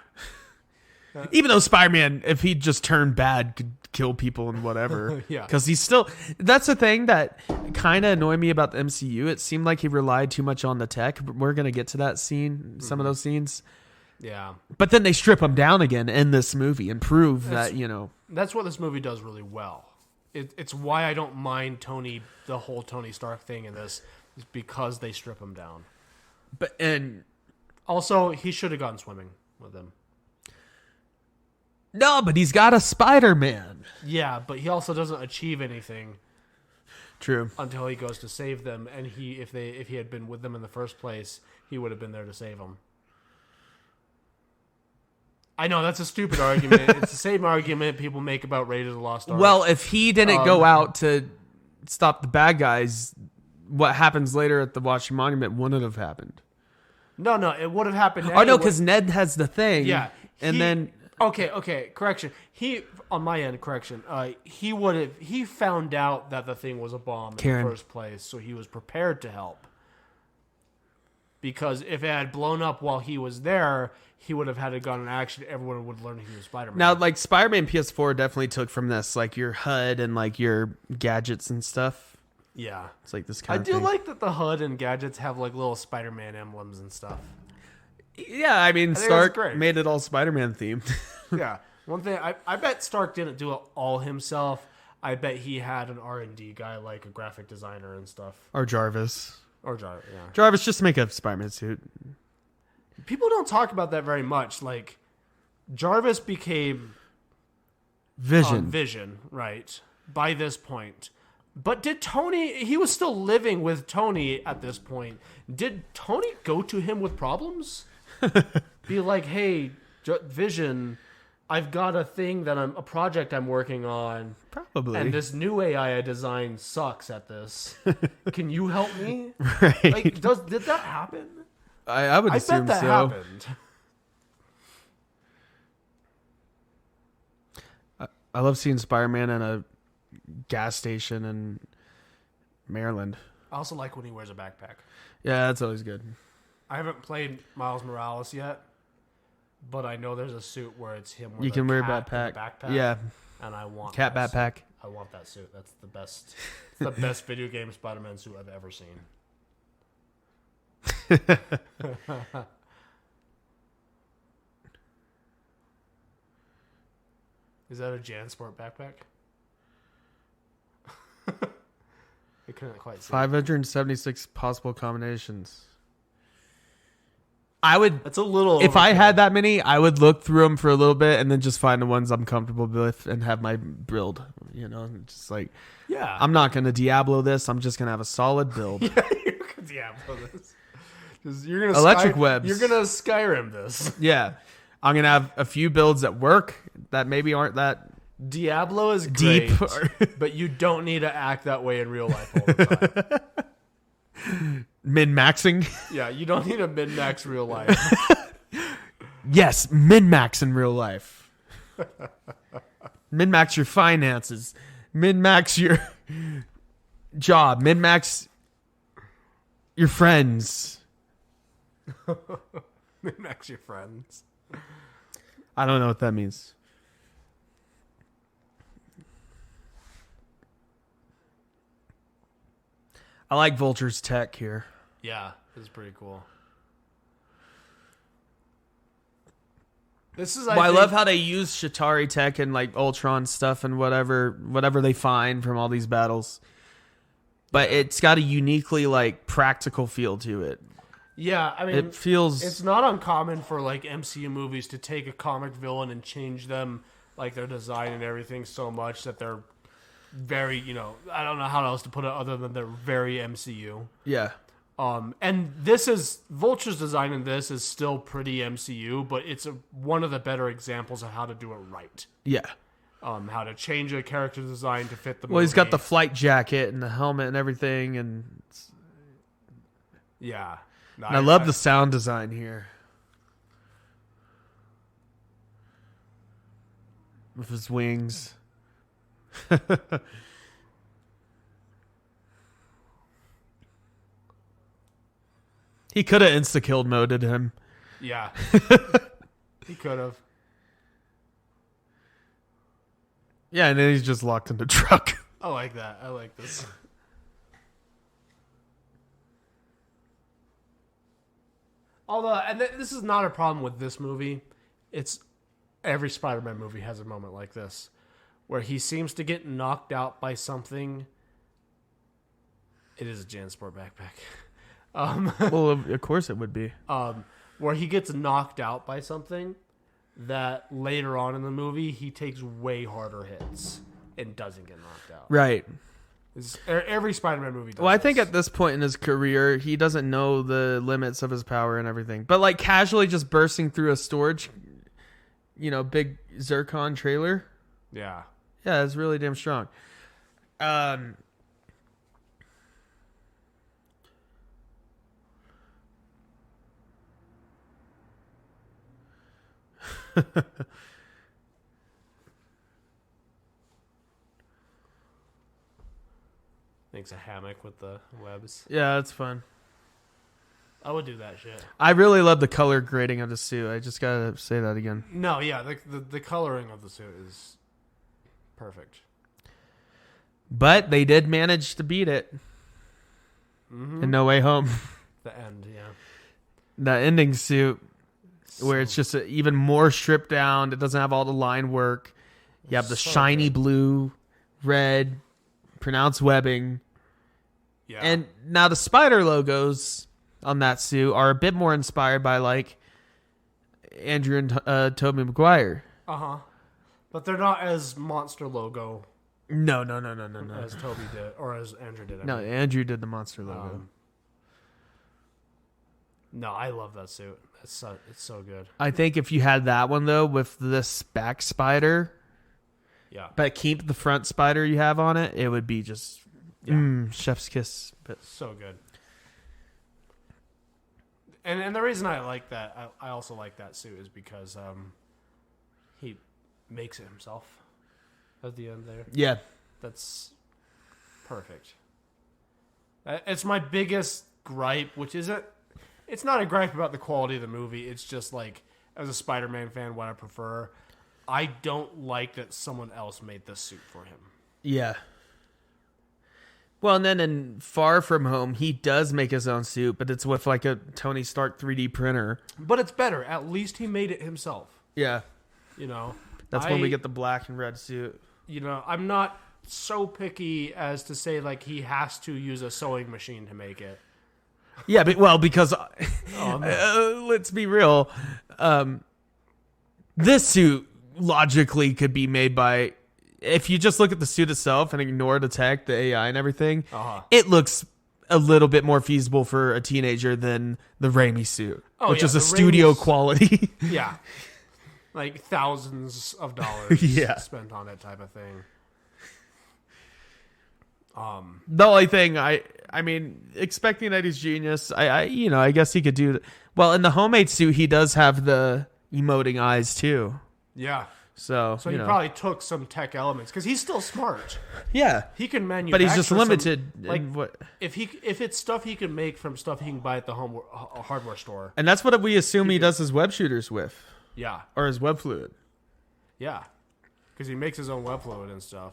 Even though Spider-Man, if he just turned bad, could kill people and whatever. Yeah. Because he's still... That's the thing that kind of annoyed me about the MCU. It seemed like he relied too much on the tech. We're going to get to that scene, some of those scenes. Yeah. But then they strip him down again in this movie and prove that, you know... That's what this movie does really well. It's why I don't mind the whole Tony Stark thing in this, is because they strip him down. And also, he should have gone swimming with him. no, but he's got a Spider-Man. Yeah, but he also doesn't achieve anything True. until he goes to save them. And if he had been with them in the first place, he would have been there to save them. I know that's a stupid argument. It's the same argument people make about Raiders of the Lost Ark. Well, if he didn't go out to stop the bad guys, what happens later at the Washington Monument wouldn't have happened. No, it would have happened. Oh, no, anyway. because Ned has the thing. Yeah, And then... Okay, correction. On my end, correction. He found out that the thing was a bomb in Karen. the first place, so he was prepared to help. because if it had blown up while he was there, he would have had a gun in action. Everyone would learn he was Spider-Man. Now, like Spider-Man PS4 definitely took from this, like your HUD and like your gadgets and stuff. Yeah, It's like this I kind of do thing. like that the HUD and gadgets have like little Spider-Man emblems and stuff. Yeah, I mean, think it's Stark great. made it all Spider-Man themed. Yeah, one thing I bet Stark didn't do it all himself. I bet he had an R&D guy, like a graphic designer and stuff. Or Jarvis. Or Jarvis, yeah. Jarvis, just make a Spider-Man suit. People don't talk about that very much. Like, Jarvis became Vision. Vision, right, by this point. But did Tony, he was still living with Tony at this point. Did Tony go to him with problems? Be like, hey, Vision, I've got a thing a project I'm working on. Probably. And this new AI I designed sucks at this. Can you help me? Right. Like, did that happen? I would I assume bet that so. happened. I love seeing Spider-Man in a gas station in Maryland. I also like when he wears a backpack. Yeah, that's always good. I haven't played Miles Morales yet, but I know there's a suit where it's him with You can a wear a cat and backpack. Yeah, and I want cat that backpack. suit. I want that suit. That's the best. It's the best video game Spider-Man suit I've ever seen. Is that a JanSport backpack? I couldn't quite see. 576 possible combinations. I would, That's a little. if I overkill. had that many, I would look through them for a little bit and then just find the ones I'm comfortable with and have my build. You know, just like, Yeah. I'm not going to Diablo this. I'm just going to have a solid build. Yeah, you could Diablo this. 'Cause you're gonna Electric webs. You're gonna Skyrim this. Yeah. I'm going to have a few builds at work that maybe aren't that Diablo is deep. great, but you don't need to act that way in real life all the time. Min-maxing. Yeah, you don't need a min-max real life. Yes, min-max in real life. Min-max your finances. Min-max your job. Min-max your friends. Min-max your friends. I don't know what that means. I like Vulture's tech here. Yeah, this is pretty cool. This is. I love how they use Shatari tech and like Ultron stuff and whatever they find from all these battles. But it's got a uniquely like practical feel to it. Yeah, I mean, It feels it's not uncommon for like MCU movies to take a comic villain and change them, like their design and everything, so much that they're very, I don't know how else to put it other than they're very MCU. yeah. And this is Vulture's design in this is still pretty MCU, but it's one of the better examples of how to do it right. Yeah. How to change a character design to fit the movie. Well, he's got the flight jacket and the helmet and everything, and Yeah. No, I love the sound design here. With his wings. He could have insta-killed moded him. Yeah. He could have. Yeah, and then he's just locked in the truck. I like that. I like this. Although, and this is not a problem with this movie. It's every Spider-Man movie has a moment like this, where he seems to get knocked out by something. It is a JanSport backpack. Well, of course it would be. Where he gets knocked out by something that later on in the movie he takes way harder hits and doesn't get knocked out. Right. Every Spider-Man movie does. Well, I think this. at this point in his career, he doesn't know the limits of his power and everything. But like casually just bursting through a storage, big Zircon trailer. Yeah. Yeah, it's really damn strong. Makes a hammock with the webs. Yeah, that's fun. I would do that shit. I really love the color grading of the suit. I just gotta say that again. No, yeah, the coloring of the suit is perfect. But they did manage to beat it in No Way Home. The end, yeah. The ending suit, where it's just even more stripped down. It doesn't have all the line work. You have the shiny blue, red, pronounced webbing. Yeah. And now the spider logos on that suit are a bit more inspired by like Andrew and Tobey Maguire. Uh-huh. But they're not as monster logo No. as Toby did, or as Andrew did. No, Andrew did the monster logo. No, I love that suit. It's so good. I think if you had that one though with this back spider, Yeah. but keep the front spider you have on it, it would be just chef's kiss. But So good. And the reason I like that, I also like that suit, is because he makes it himself at the end there. yeah, That's perfect. It's my biggest gripe, which isn't... It's not a gripe about the quality of the movie. It's just like, as a Spider-Man fan, what I prefer. I don't like that someone else made this suit for him. yeah. Well, and then in Far From Home, he does make his own suit, but it's with like a Tony Stark 3D printer. But it's better. At least he made it himself. Yeah. You know? That's when we get the black and red suit. You know, I'm not so picky as to say, like, he has to use a sewing machine to make it. Yeah, but well, because no. let's be real, this suit logically could be made by. If you just look at the suit itself and ignore the tech, the AI, and everything, it looks a little bit more feasible for a teenager than the Raimi suit, which is a studio quality. Yeah, like thousands of dollars spent on it, type of thing. The only thing I mean, expecting that he's genius, I guess he could do. Well, in the homemade suit, he does have the emoting eyes too. Yeah. So he probably took some tech elements, because he's still smart. Yeah, he can manufacture, but he's just limited. If it's stuff he can make from stuff he can buy at the hardware store, and that's what we assume he does his web shooters with. Yeah, or his web fluid. Yeah, because he makes his own web fluid and stuff.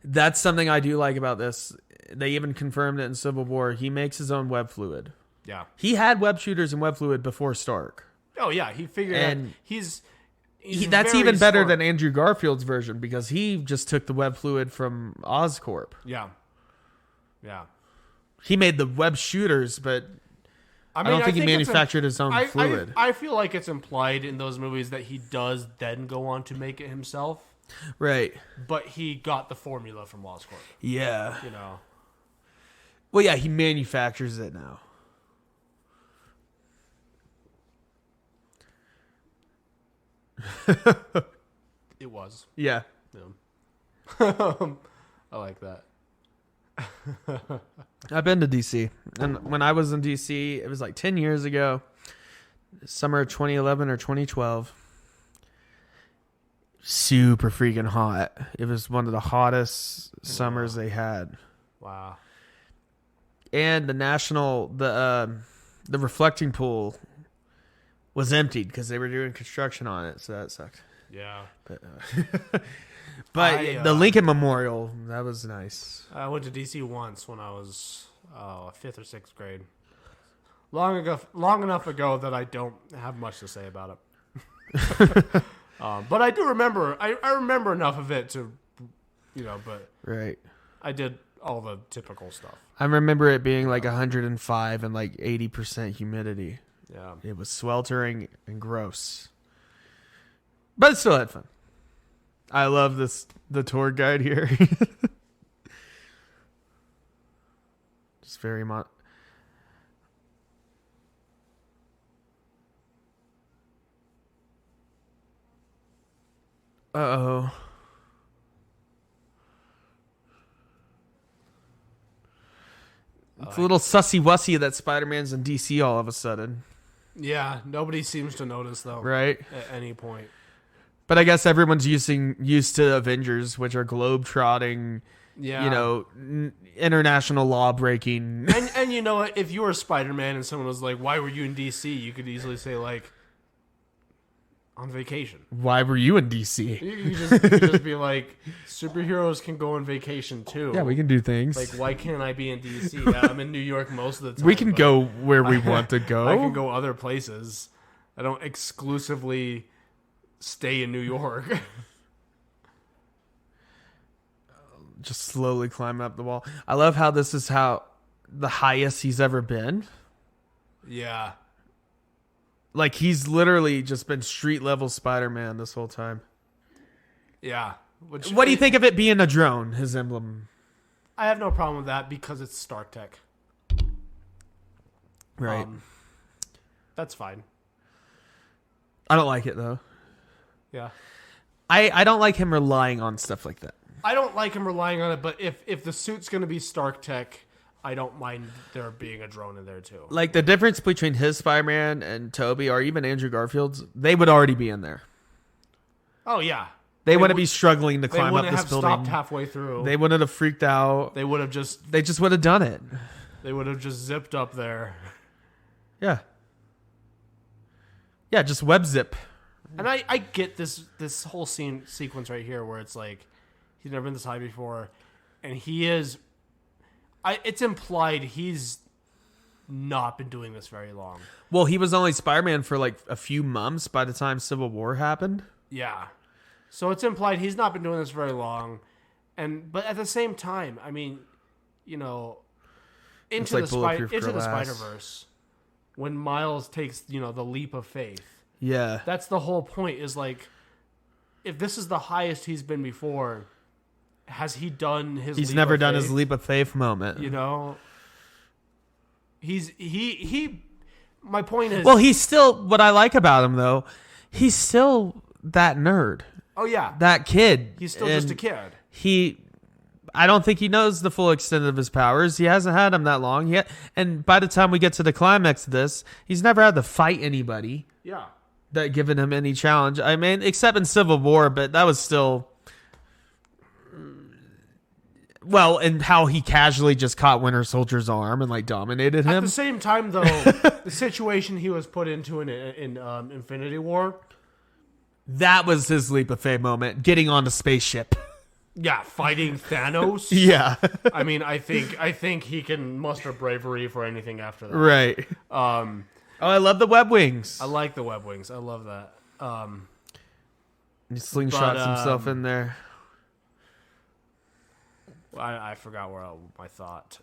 That's something I do like about this. They even confirmed it in Civil War. He makes his own web fluid. Yeah, he had web shooters and web fluid before Stark. Oh yeah, he figured out that's even better than Andrew Garfield's version, because he just took the web fluid from Oscorp. Yeah. He made the web shooters, but I don't think he manufactured his own fluid. I feel like it's implied in those movies that he does then go on to make it himself. Right. But he got the formula from Oscorp. Yeah. You know. Well, yeah, he manufactures it now. It was. Yeah. I like that. I've been to DC, and when I was in DC, it was like 10 years ago, summer of 2011 or 2012. Super freaking hot. It was one of the hottest summers they had. Wow. And the reflecting pool was emptied because they were doing construction on it, so that sucked. Yeah. But the Lincoln Memorial, that was nice. I went to DC once when I was 5th or 6th grade. Long enough ago that I don't have much to say about it. But I do remember. I remember enough of it to, But right. I did all the typical stuff. I remember it being like 105 and like 80% humidity. Yeah. It was sweltering and gross. But it still had fun. I love the tour guide here. Just very Uh-oh. It's a little sussy-wussy that Spider-Man's in DC all of a sudden. Yeah, nobody seems to notice, though. Right? At any point. But I guess everyone's used to Avengers, which are globe-trotting, Yeah. you know, international law breaking. And you know what? If you were Spider-Man and someone was like, "Why were you in DC?" You could easily say like, "On vacation." Why were you in DC? You just be like, "Superheroes can go on vacation too." Yeah, we can do things. Like, why can't I be in DC? Yeah, I'm in New York most of the time. We can but go where we want to go. I can go other places. I don't exclusively stay in New York. Just slowly climb up the wall. I love how this is how the highest he's ever been. Yeah. Like, he's literally just been street level Spider-Man this whole time. Yeah. What do you think of it being a drone, his emblem? I have no problem with that because it's Stark Tech. Right. That's fine. I don't like it, though. Yeah. I don't like him relying on stuff like that. I don't like him relying on it, but if the suit's going to be Stark Tech, I don't mind there being a drone in there, too. Like, the difference between his Spider-Man and Tobey, or even Andrew Garfield's, they would already be in there. Oh, yeah. They wouldn't be struggling to They climb up wouldn't this have building. stopped halfway through. They wouldn't have freaked out. They would have just... They just would have done it. They would have just zipped up there. Yeah. Yeah, just web zip. And I get this whole sequence right here where it's like he's never been this high before, and he is. It's implied he's not been doing this very long. Well, he was only Spider-Man for like a few months by the time Civil War happened. Yeah, so it's implied he's not been doing this very long, but at the same time, I mean, you know, into like the bulletproof glass. Spider-Verse, when Miles takes the leap of faith. Yeah. That's the whole point, is like, if this is the highest he's been before, has he done his He's leap never of done faith? his leap of faith moment. You know? My point is... Well, he's still, what I like about him, though, he's still that nerd. Oh, yeah. That kid. He's still just a kid. I don't think he knows the full extent of his powers. He hasn't had them that long yet. And by the time we get to the climax of this, he's never had to fight anybody. Yeah. That given him any challenge. I mean, except in Civil War, but that was still... Well, and how he casually just caught Winter Soldier's arm and like dominated him. At the same time, though, the situation he was put into in Infinity War... That was his leap of faith moment, getting on the spaceship. Yeah, fighting Thanos. Yeah. I mean, I think he can muster bravery for anything after that. Right. Oh, I love the web wings. I like the web wings. I love that. He slingshots himself in there. I forgot where my thought.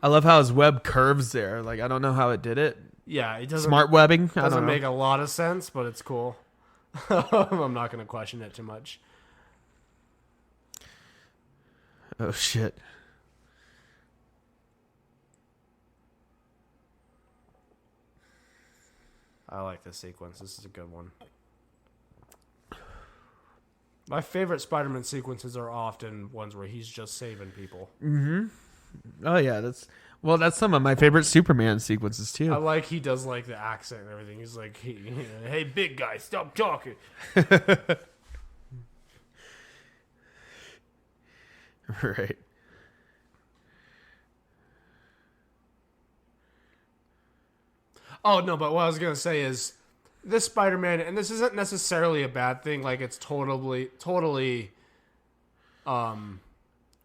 I love how his web curves there. Like, I don't know how it did it. Yeah, it doesn't. Smart webbing. I Doesn't don't know. make a lot of sense, but it's cool. I'm not going to question it too much. Oh shit. I like this sequence. This is a good one. My favorite Spider-Man sequences are often ones where he's just saving people. Mm-hmm. Oh yeah, that's some of my favorite Superman sequences too. I like he does like the accent and everything. He's like, hey big guy, stop talking. Right. Oh no, but what I was gonna say is this Spider-Man, and this isn't necessarily a bad thing. Like, it's totally.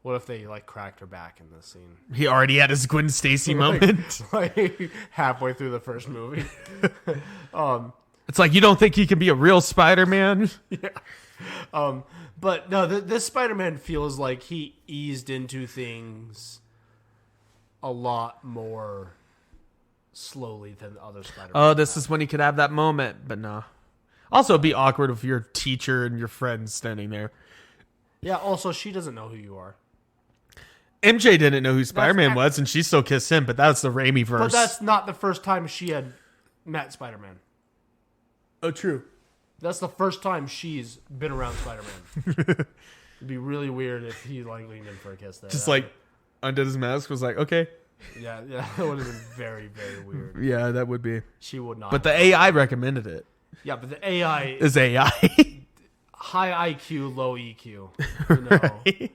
What if they like cracked her back in this scene? He already had his Gwen Stacy moment. like halfway through the first movie. It's like, you don't think he can be a real Spider-Man? Yeah. But no, this Spider-Man feels like he eased into things a lot more slowly than other Spider-Man. Oh, this is when he could have that moment, but no. Also, it'd be awkward if your teacher and your friends standing there. Yeah, also, she doesn't know who you are. MJ didn't know who Spider-Man was, and she still kissed him, but that's the Raimi verse. But that's not the first time she had met Spider-Man. Oh, true. That's the first time she's been around Spider-Man. It'd be really weird if he like leaned in for a kiss there. Just like undid his mask, was like, okay. Yeah, that would have been very, very weird. Yeah, that would be. She would not. But the AI recommended it. Yeah, but the AI is AI. High IQ, low EQ. You know. Right.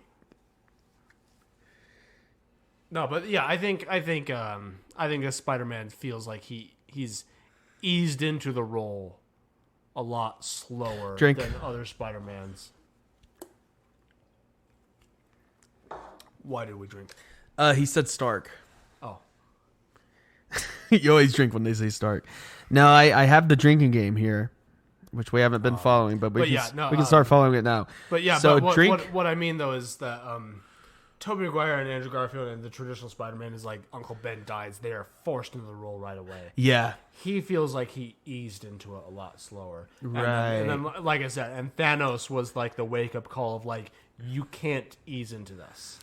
No, but yeah, I think this Spider-Man feels like he's eased into the role a lot slower Drink. than other Spider-Mans. Why did we drink? He said Stark. Oh, You always drink when they say Stark. No, I have the drinking game here, which we haven't been following, but we can start following it now. but yeah, So but drink. what I mean though is that Tobey Maguire and Andrew Garfield and the traditional Spider-Man is like Uncle Ben dies. They are forced into the role right away. Yeah. He feels like he eased into it a lot slower. Right. And then, like I said, and Thanos was like the wake-up call of like, you can't ease into this.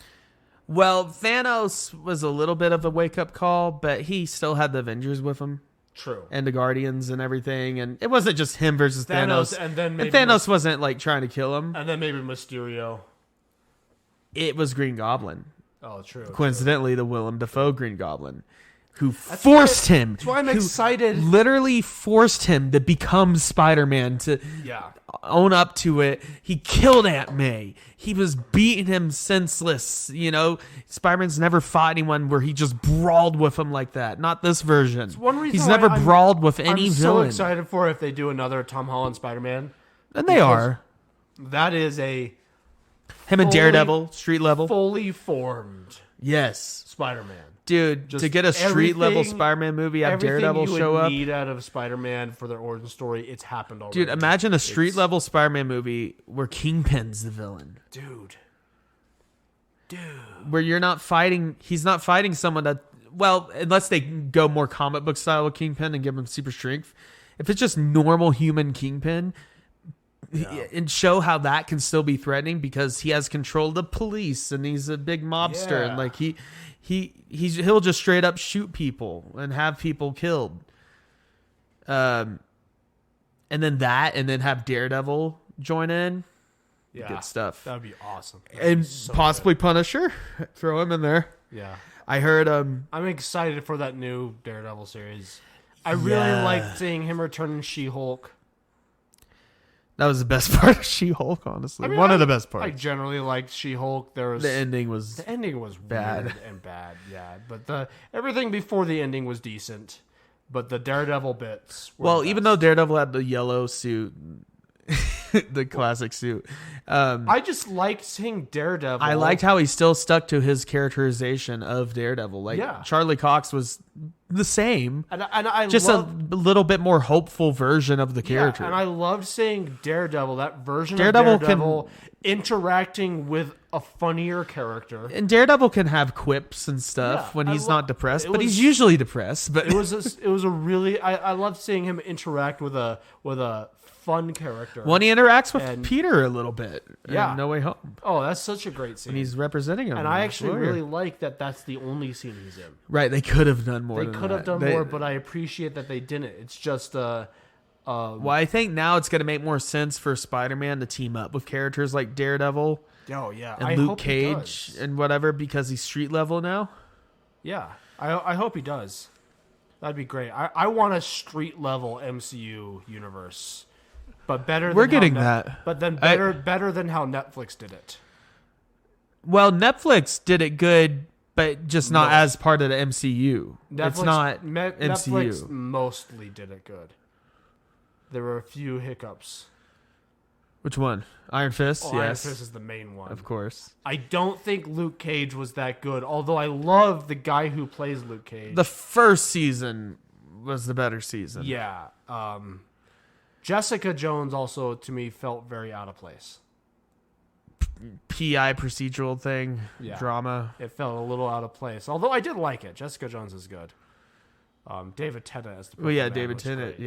Well, Thanos was a little bit of a wake-up call, but he still had the Avengers with him. True. And the Guardians and everything, and it wasn't just him versus Thanos. And then maybe Thanos wasn't like trying to kill him. And then maybe Mysterio. It was Green Goblin. Oh, true. Coincidentally, the Willem Dafoe Green Goblin, who forced him. That's why I'm excited. Literally forced him to become Spider-Man, to own up to it. He killed Aunt May. He was beating him senseless. You know, Spider-Man's never fought anyone where he just brawled with him like that. Not this version. It's one reason He's why never brawled with any I'm villain. so excited for if they do another Tom Holland Spider-Man. And they are. That is a Him and Daredevil, street level. fully formed Yes. Spider-Man. Dude, Just to get a street level everything- Spider-Man movie, have Everything Daredevil you show would up. need out of Spider-Man for their origin story, it's happened already. Dude, imagine a street level Spider-Man movie where Kingpin's the villain. Dude. Where you're not fighting, he's not fighting someone that, well, unless they go more comic book style with Kingpin and give him super strength. If it's just normal human Kingpin, and show how that can still be threatening because he has control of the police and he's a big mobster and like he'll just straight up shoot people and have people killed. And then have Daredevil join in. Yeah. Good stuff. That would be awesome. And possibly Punisher. Throw him in there. Yeah. I heard I'm excited for that new Daredevil series. I really liked seeing him return in She-Hulk. that was the best part of She-Hulk, honestly. I mean, One of the best I parts. generally liked She-Hulk. The ending was The ending was bad. weird and bad, yeah. But everything before the ending was decent. But the Daredevil bits were well, the even best. though Daredevil had the yellow suit, the classic suit. I just liked seeing Daredevil. I liked how he still stuck to his characterization of Daredevil. Like Charlie Cox was the same, and I just loved, a little bit more hopeful version of the character. and I loved seeing Daredevil, that version Daredevil of Daredevil interacting with a funnier character. And Daredevil can have quips and stuff when he's not depressed, but he's usually depressed. But it was a really I loved seeing him interact with a fun character. when he interacts with Peter a little bit, in No Way Home. Oh, that's such a great scene. And he's representing him. And I actually really like that that's the only scene he's in. Right, they could have done more. They could have done more, but I appreciate that they didn't. It's just well, I think now it's going to make more sense for Spider-Man to team up with characters like Daredevil oh yeah, and Luke Cage and whatever because he's street level now. Yeah, I hope he does. That'd be great. I want a street level MCU universe, but better. We're getting that. But then better than how Netflix did it. Well, Netflix did it good, but just not as part of the MCU. It's not MCU. Netflix mostly did it good. There were a few hiccups. Which one? Iron Fist? Oh, yes. Iron Fist is the main one. Of course. I don't think Luke Cage was that good, although I love the guy who plays Luke Cage. The first season was the better season. Yeah. Jessica Jones also, to me, felt very out of place. PI procedural thing, drama. It felt a little out of place, although I did like it. Jessica Jones is good. David Tennant as the David Tennant,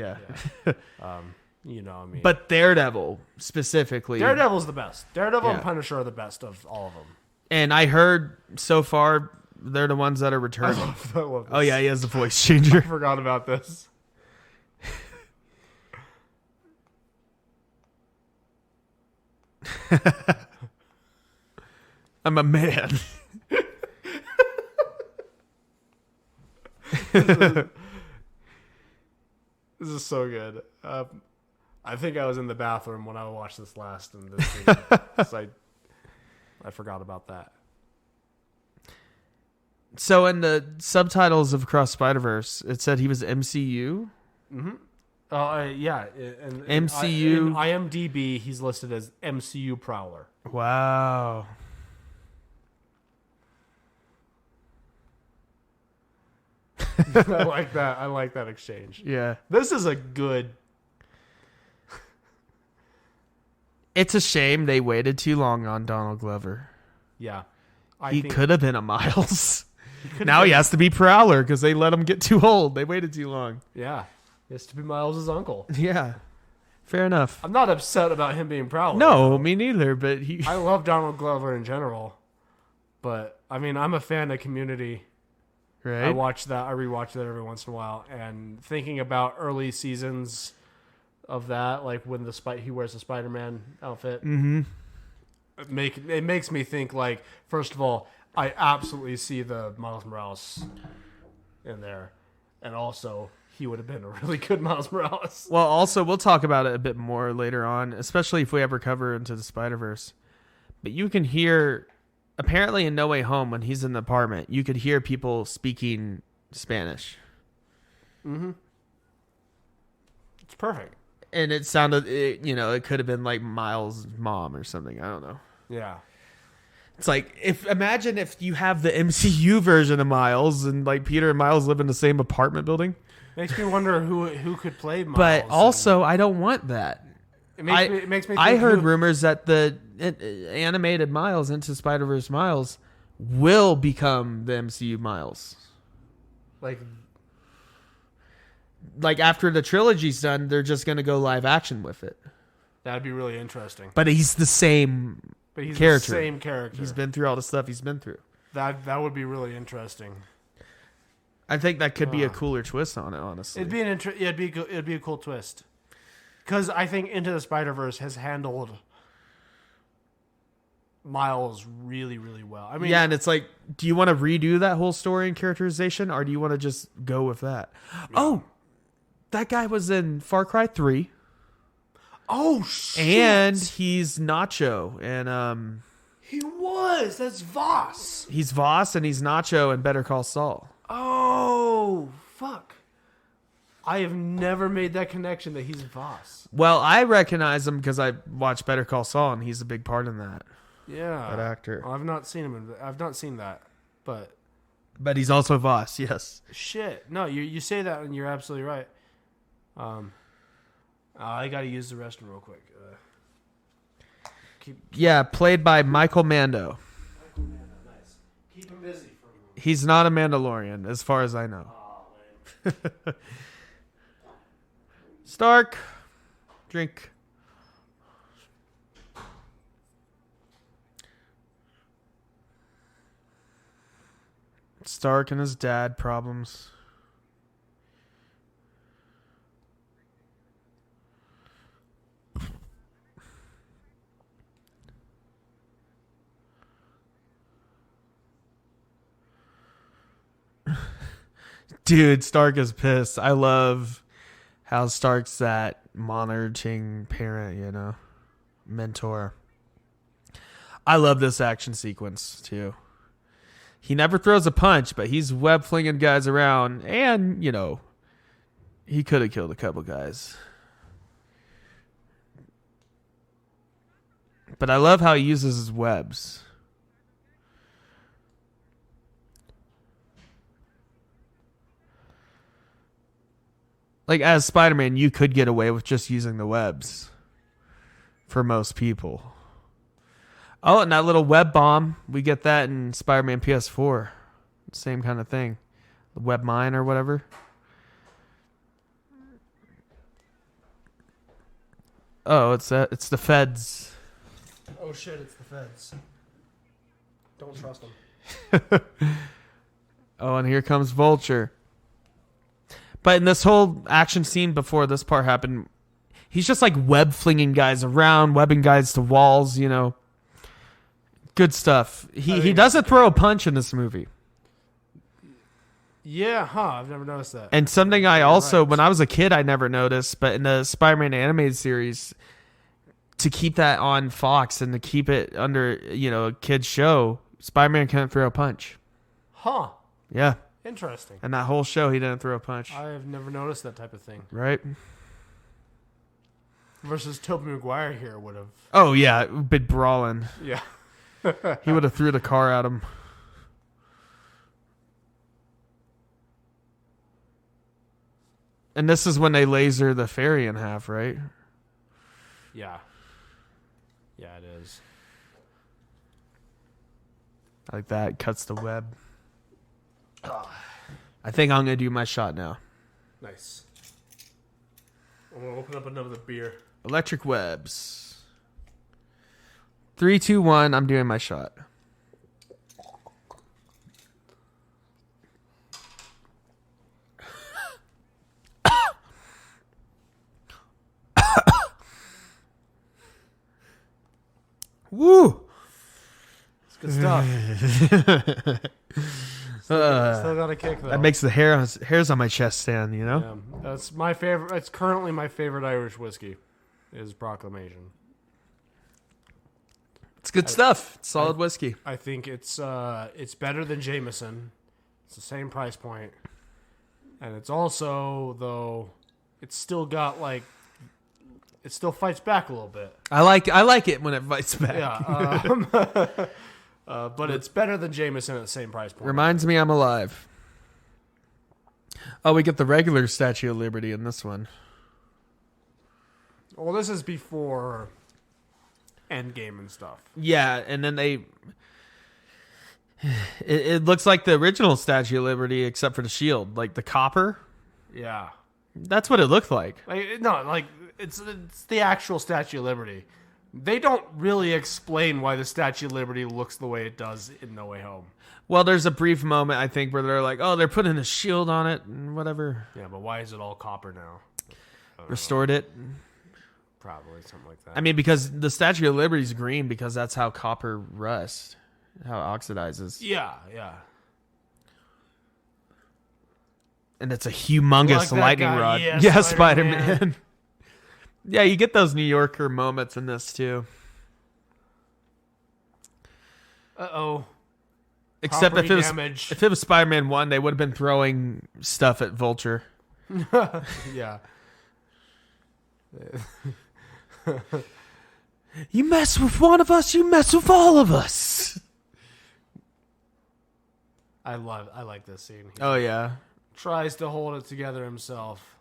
you know, I mean, but Daredevil specifically. Daredevil's the best. Daredevil and Punisher are the best of all of them. And I heard so far they're the ones that are returning. I love this. Oh yeah, he has the voice changer. I forgot about this. I'm a man. This is so good. I think I was in the bathroom when I watched this last, and this scene, so I forgot about that. So in the subtitles of Across Spider-Verse, it said he was MCU. Mm-hmm. Yeah. And MCU. In IMDb, he's listed as MCU Prowler. Wow. I like that. I like that exchange. Yeah. This is a good. It's a shame they waited too long on Donald Glover. Yeah. He could have been a Miles. Now he has to be Prowler because they let him get too old. They waited too long. Yeah. He has to be Miles' uncle. Yeah. Fair enough. I'm not upset about him being Prowler. No, me neither, but I love Donald Glover in general. But, I mean, I'm a fan of Community. Right. I rewatch that every once in a while. And thinking about early seasons of that, like when he wears the Spider-Man outfit, Mm-hmm. it makes me think, like, first of all, I absolutely see the Miles Morales in there. And also, he would have been a really good Miles Morales. Well, also, we'll talk about it a bit more later on, especially if we ever cover Into the Spider-Verse. But you can hear, apparently in No Way Home, when he's in the apartment, you could hear people speaking Spanish. Mm-hmm. It's perfect. And it sounded, it could have been like Miles' mom or something. I don't know. Yeah. It's like, imagine if you have the MCU version of Miles and like Peter and Miles live in the same apartment building. Makes me wonder who could play Miles. But also, I don't want that. It makes me think I heard rumors that the animated Miles, Into Spider-Verse Miles, will become the MCU Miles. Like after the trilogy's done, they're just going to go live action with it. That'd be really interesting. But he's the same character. The same character. He's been through all the stuff he's been through. That would be really interesting. I think that could be a cooler twist on it, honestly. It'd be a cool twist. Because I think Into the Spider-Verse has handled Miles really, really well. I mean, yeah, and it's like, do you want to redo that whole story and characterization, or do you want to just go with that? Yeah. Oh, that guy was in Far Cry 3. Oh, shit. And he's Nacho, and he was. That's Voss. He's Voss, and he's Nacho in Better Call Saul. Oh, fuck. I have never made that connection that he's Voss. Well, I recognize him because I watched Better Call Saul, and he's a big part in that. Yeah, that actor. I've not seen him. I've not seen that, but he's also Voss. Yes. Shit. No, you say that, and you're absolutely right. I got to use the restroom real quick. Yeah, played by Michael Mando. Michael Mando, nice. Keep him busy for a moment. He's not a Mandalorian, as far as I know. Oh, man. Stark, drink. Stark and his dad problems. Dude, Stark is pissed. I love how Stark's that monitoring parent, mentor. I love this action sequence, too. He never throws a punch, but he's web-flinging guys around, and, he could have killed a couple guys. But I love how he uses his webs. Like, as Spider-Man, you could get away with just using the webs for most people. Oh, and that little web bomb, we get that in Spider-Man PS4. Same kind of thing. The web mine or whatever. Oh, it's the feds. Oh, shit, it's the feds. Don't trust them. Oh, and here comes Vulture. But in this whole action scene before this part happened, he's just like web flinging guys around, webbing guys to walls, Good stuff. He doesn't throw a punch in this movie. Yeah, I've never noticed that. And something I also, when I was a kid, I never noticed, but in the Spider-Man animated series, to keep that on Fox and to keep it under, a kid's show, Spider-Man can't throw a punch. Huh. Yeah. Interesting. And that whole show, he didn't throw a punch. I have never noticed that type of thing. Right? Versus Tobey Maguire here would have. Oh, yeah. Been brawling. Yeah. He would have threw the car at him. And this is when they laser the fairy in half, right? Yeah. Yeah, it is. Like that. Cuts the web. I think I'm going to do my shot now. Nice. I'm going to open up another beer. Electric webs. 3, 2, 1. I'm doing my shot. Woo! It's good stuff. Still got a kick, though. That makes the hairs on my chest stand, you know? Yeah, that's my favorite. It's currently my favorite Irish whiskey is Proclamation. It's good stuff. It's solid whiskey. I think it's better than Jameson. It's the same price point. And it's also, though, it's still got like, it still fights back a little bit. I like it when it fights back. Yeah. But it's better than Jameson at the same price point. Reminds me I'm alive. Oh, we get the regular Statue of Liberty in this one. Well, this is before Endgame and stuff. Yeah, and then it looks like the original Statue of Liberty except for the shield, like the copper. Yeah. That's what it looked like. It's the actual Statue of Liberty. They don't really explain why the Statue of Liberty looks the way it does in No Way Home. Well, there's a brief moment, I think, where they're like, oh, they're putting a shield on it and whatever. Yeah, but why is it all copper now? Restored it. Probably something like that. I mean, because the Statue of Liberty is green because that's how copper rusts, how it oxidizes. Yeah. And it's a humongous Like lightning guy, rod. yeah, Yeah, Spider-Man. Spider-Man. Yeah, you get those New Yorker moments in this too. Uh-oh. Except if damage. it was Spider-Man 1, they would have been throwing stuff at Vulture. Yeah. You mess with one of us, you mess with all of us. I like this scene. He Oh, yeah. tries to hold it together himself.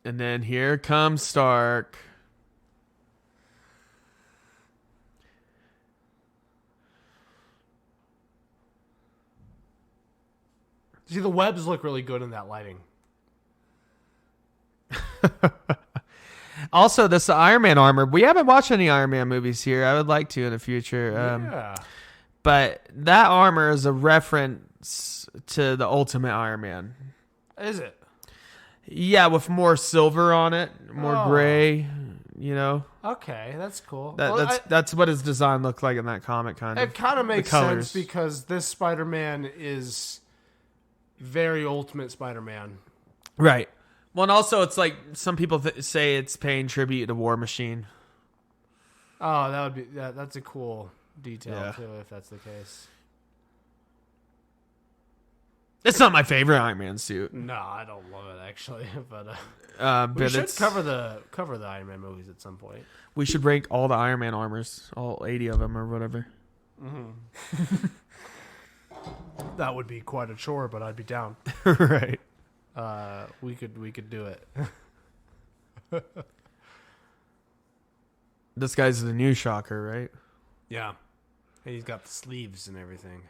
And then here comes Stark. See, the webs look really good in that lighting. Also, this Iron Man armor. We haven't watched any Iron Man movies here. I would like to in the future. Yeah. But that armor is a reference to the Ultimate Iron Man. Is it? Yeah, with more silver on it, more gray, you know. Okay, that's cool. That's what his design looked like in that comic, kind of. It kind of makes colors. sense because this Spider-Man is very Ultimate Spider-Man. Right. Well, and also it's like some people say it's paying tribute to War Machine. Oh, that would be that's a cool detail Yeah. too, if that's the case. It's not my favorite Iron Man suit. No, I don't love it actually, but we but should cover the Iron Man movies at some point. we should rank all the Iron Man armors, all 80 of them or whatever. That would be quite a chore, but I'd be down. Right. We could do it. This guy's the new Shocker, right? Yeah, and he's got the sleeves and everything.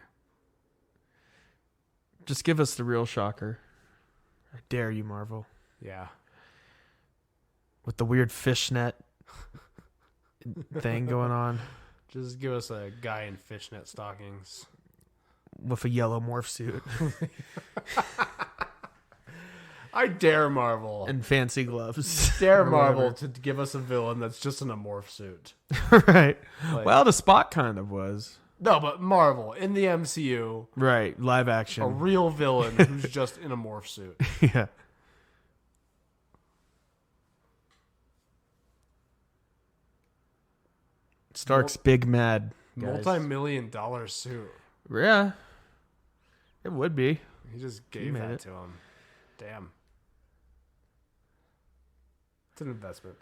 Just give us the real Shocker. I dare you, Marvel. Yeah. With the weird fishnet thing going on. Just give us a guy in fishnet stockings. With a yellow morph suit. I dare Marvel. And fancy gloves. Dare Or Marvel whatever. to give us a villain that's just in a morph suit. Right. Like- Well, the Spot kind of was. No, but Marvel in the MCU, Right. Live action. a real villain who's just in a morph suit. Yeah. Stark's big mad guys. $multi-million suit. Yeah. It would be. He just gave made that it. to him. Damn. It's an investment.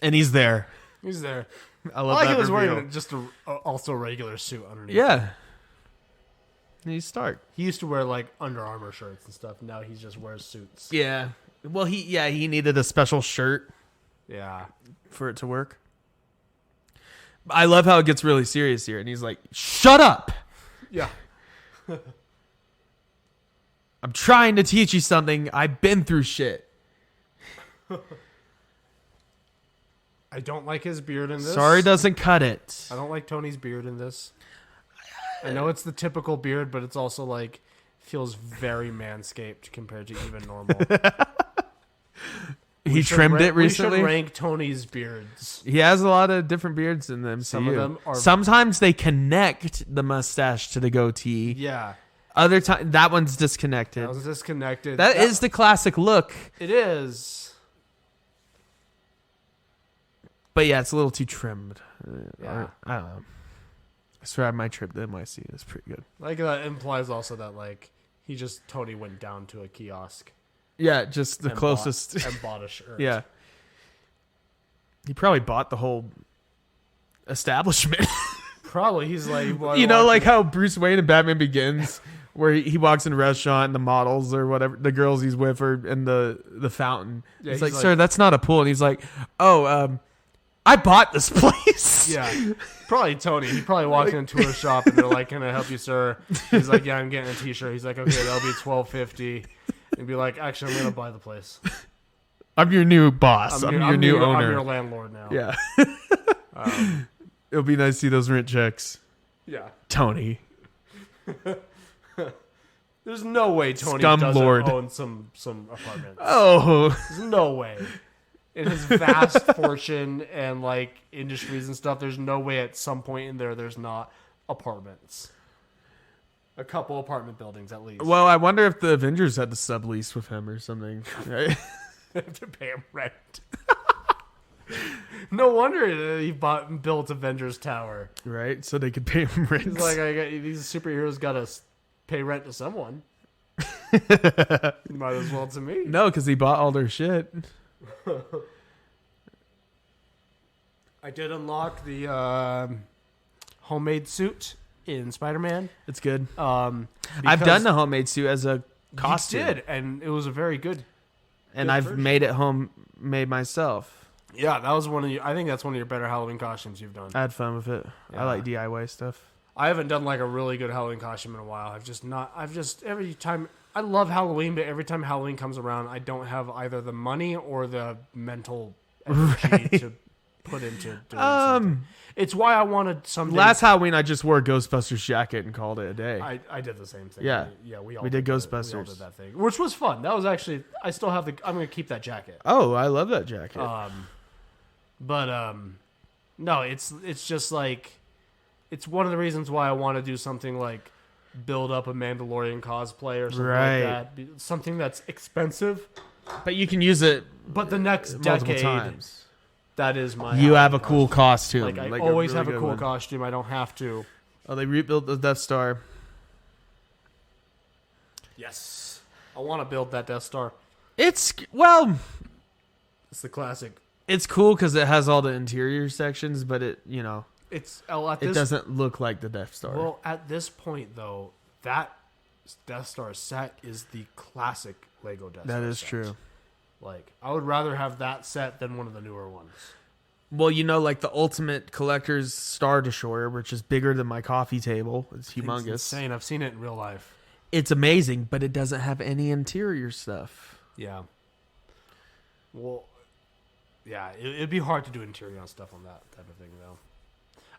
And he's there. He's there. I love like that he was reveal. wearing just also a regular suit underneath. Yeah. He's Stark. He used to wear like Under Armour shirts and stuff. Now he just wears suits. Yeah. Well, he needed a special shirt Yeah. for it to work. I love how it gets really serious here, and he's like, "Shut up! Yeah. I'm trying to teach you something. I've been through shit." I don't like his beard in this. Sorry doesn't cut it. I don't like Tony's beard in this. I know it's the typical beard, but it's also like feels very manscaped compared to even normal. He trimmed it recently. We should rank Tony's beards. He has a lot of different beards in them. Some of them are. Sometimes they connect the mustache to the goatee. Yeah. Other time, that one's disconnected. That was disconnected. That is the classic look. It is. But yeah, it's a little too trimmed. Yeah. I don't know. I swear my trip to NYC is pretty good. Like that implies also that like Tony went down to a kiosk. Yeah, just the closest. And bought a shirt. Yeah. He probably bought the whole establishment. Probably. He's like, well, You know, like how Bruce Wayne in Batman Begins, where he walks in a restaurant and the models or whatever, the girls he's with are in the fountain. Yeah, He's he's like, sir, that's not a pool. And he's like, oh, I bought this place. yeah, probably Tony. He probably walked into a shop and they're like, "Can I help you, sir?" He's like, "Yeah, I'm getting a T-shirt." He's like, "Okay, that'll be $12.50." And be like, "Actually, I'm gonna buy the place. I'm your new boss. I'm your new owner. I'm your landlord now." Yeah. It'll be nice to see those rent checks. Yeah. Tony. There's no way Tony Scum doesn't lord. own some apartments. Oh. There's no way. In his vast fortune and like industries and stuff, there's no way at some point in there's not apartments. A couple apartment buildings at least. Well, I wonder if the Avengers had to sublease with him or something. Right? To pay him rent. No wonder he built Avengers Tower. Right? So they could pay him rent. He's like, these superheroes gotta pay rent to someone. Might as well to me. No, because he bought all their shit. I did unlock the homemade suit in Spider-Man. It's good. I've I've done the homemade suit as a costume. You did, and it was a very good. And I've made it homemade myself. Yeah, that was one of I think that's one of your better Halloween costumes you've done. I had fun with it. Yeah. I like DIY stuff. I haven't done like a really good Halloween costume in a while. Every time I love Halloween, but every time Halloween comes around, I don't have either the money or the mental energy to put into doing something. It's why I wanted someday. Last Halloween, I just wore a Ghostbusters jacket and called it a day. I did the same thing. Yeah. We did We all Ghostbusters. did that thing, which was fun. That was actually. I still have I'm going to keep that jacket. Oh, I love that jacket. No, it's just like, it's one of the reasons why I want to do something like build up a Mandalorian cosplay or something Right. like that. Something that's expensive, But you can use it but the next multiple decade, times. that is my. You have a Halloween cool costume. Like I a always really have a good cool one. costume. I don't have to. Oh, they rebuilt the Death Star. Yes, I want to build that Death Star. It's It's the classic. it's cool because it has all the interior sections, but it It's at it this. doesn't look like the Death Star. Well, at this point though, that Death Star set is the classic Lego Death Star. That is set. true. Like, I would rather have that set than one of the newer ones. Well, like the Ultimate Collector's Star Destroyer, which is bigger than my coffee table. It's humongous. It's insane. I've seen it in real life. It's amazing, but it doesn't have any interior stuff. Yeah. Well, yeah, it'd be hard to do interior on stuff on that type of thing, though.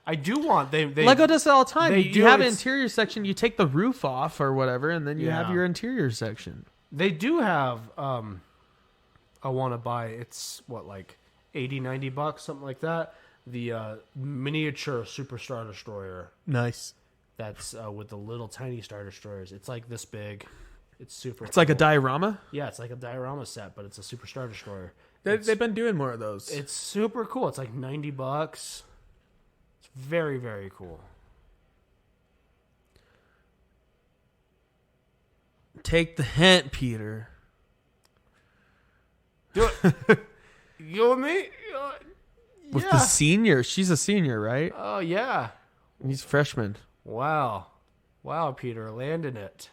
I do want they Lego does it all the time. they You do, have an it's- interior section, you take the roof off or whatever, and then you have Yeah. your interior section. They do have I want to buy, it's what, like $80-$90, something like that, the miniature Super Star Destroyer Nice. that's with the little tiny Star Destroyers. It's like this big. It's super. It's like a diorama. Yeah, it's like a diorama set, but it's a Super Star Destroyer. They've been doing more of those. It's super cool. It's like $90. It's very, very cool. Take the hint, Peter. Do it. You and me? With the senior. She's a senior, right? Oh, yeah. He's a freshman. Wow, Peter, landing it.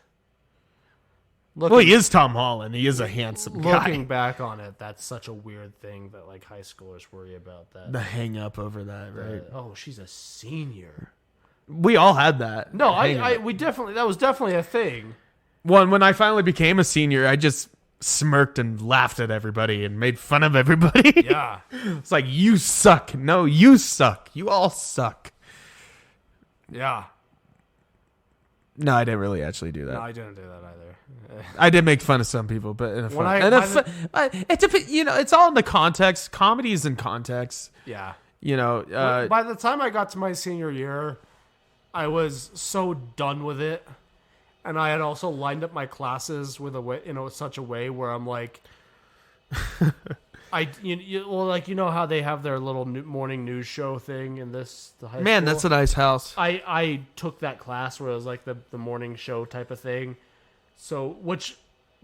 Well, he is Tom Holland. He is a handsome guy. Looking back on it, that's such a weird thing that like high schoolers worry about. That the hang up over that, right? Oh, she's a senior. We all had that. No, we definitely, that was definitely a thing. When I finally became a senior, I just smirked and laughed at everybody and made fun of everybody. Yeah. It's like, you suck. No, you suck. You all suck. Yeah. No, I didn't really actually do that. No, I didn't do that either. I did make fun of some people, but in a fun. It's all in the context. Comedy is in context. Yeah. You know. By the time I got to my senior year, I was so done with it, and I had also lined up my classes with such a way where I'm like, you know how they have their little morning news show thing in the high school? Man, that's a nice house. I took that class where it was like the morning show type of thing. So,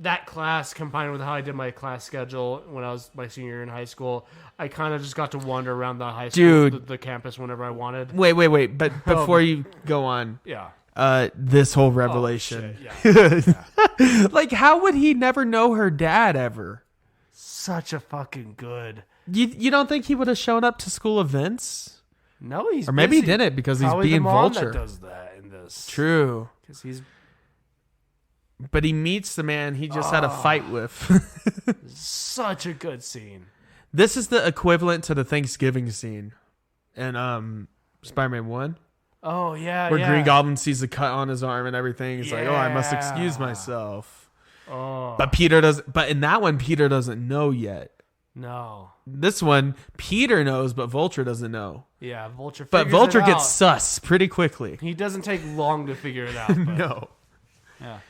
that class combined with how I did my class schedule when I was my senior year in high school, I kind of just got to wander around the high school, the campus whenever I wanted. Wait. But before you go on, yeah, this whole revelation, yeah. like, how would he never know her dad ever? Such a fucking good. You don't think he would have shown up to school events? No, he's or maybe busy. he didn't because he's Probably being the mom Vulture. That does that in this. True, because he's. But he meets the man he just had a fight with. Such a good scene. This is the equivalent to the Thanksgiving scene in Spider-Man 1. Oh, yeah, Where Green Goblin sees the cut on his arm and everything. He's like, oh, I must excuse myself. Oh. But in that one, Peter doesn't know yet. No. This one, Peter knows, but Vulture doesn't know. Yeah, Vulture But Vulture gets sus pretty quickly. He doesn't take long to figure it out. But. No. Yeah.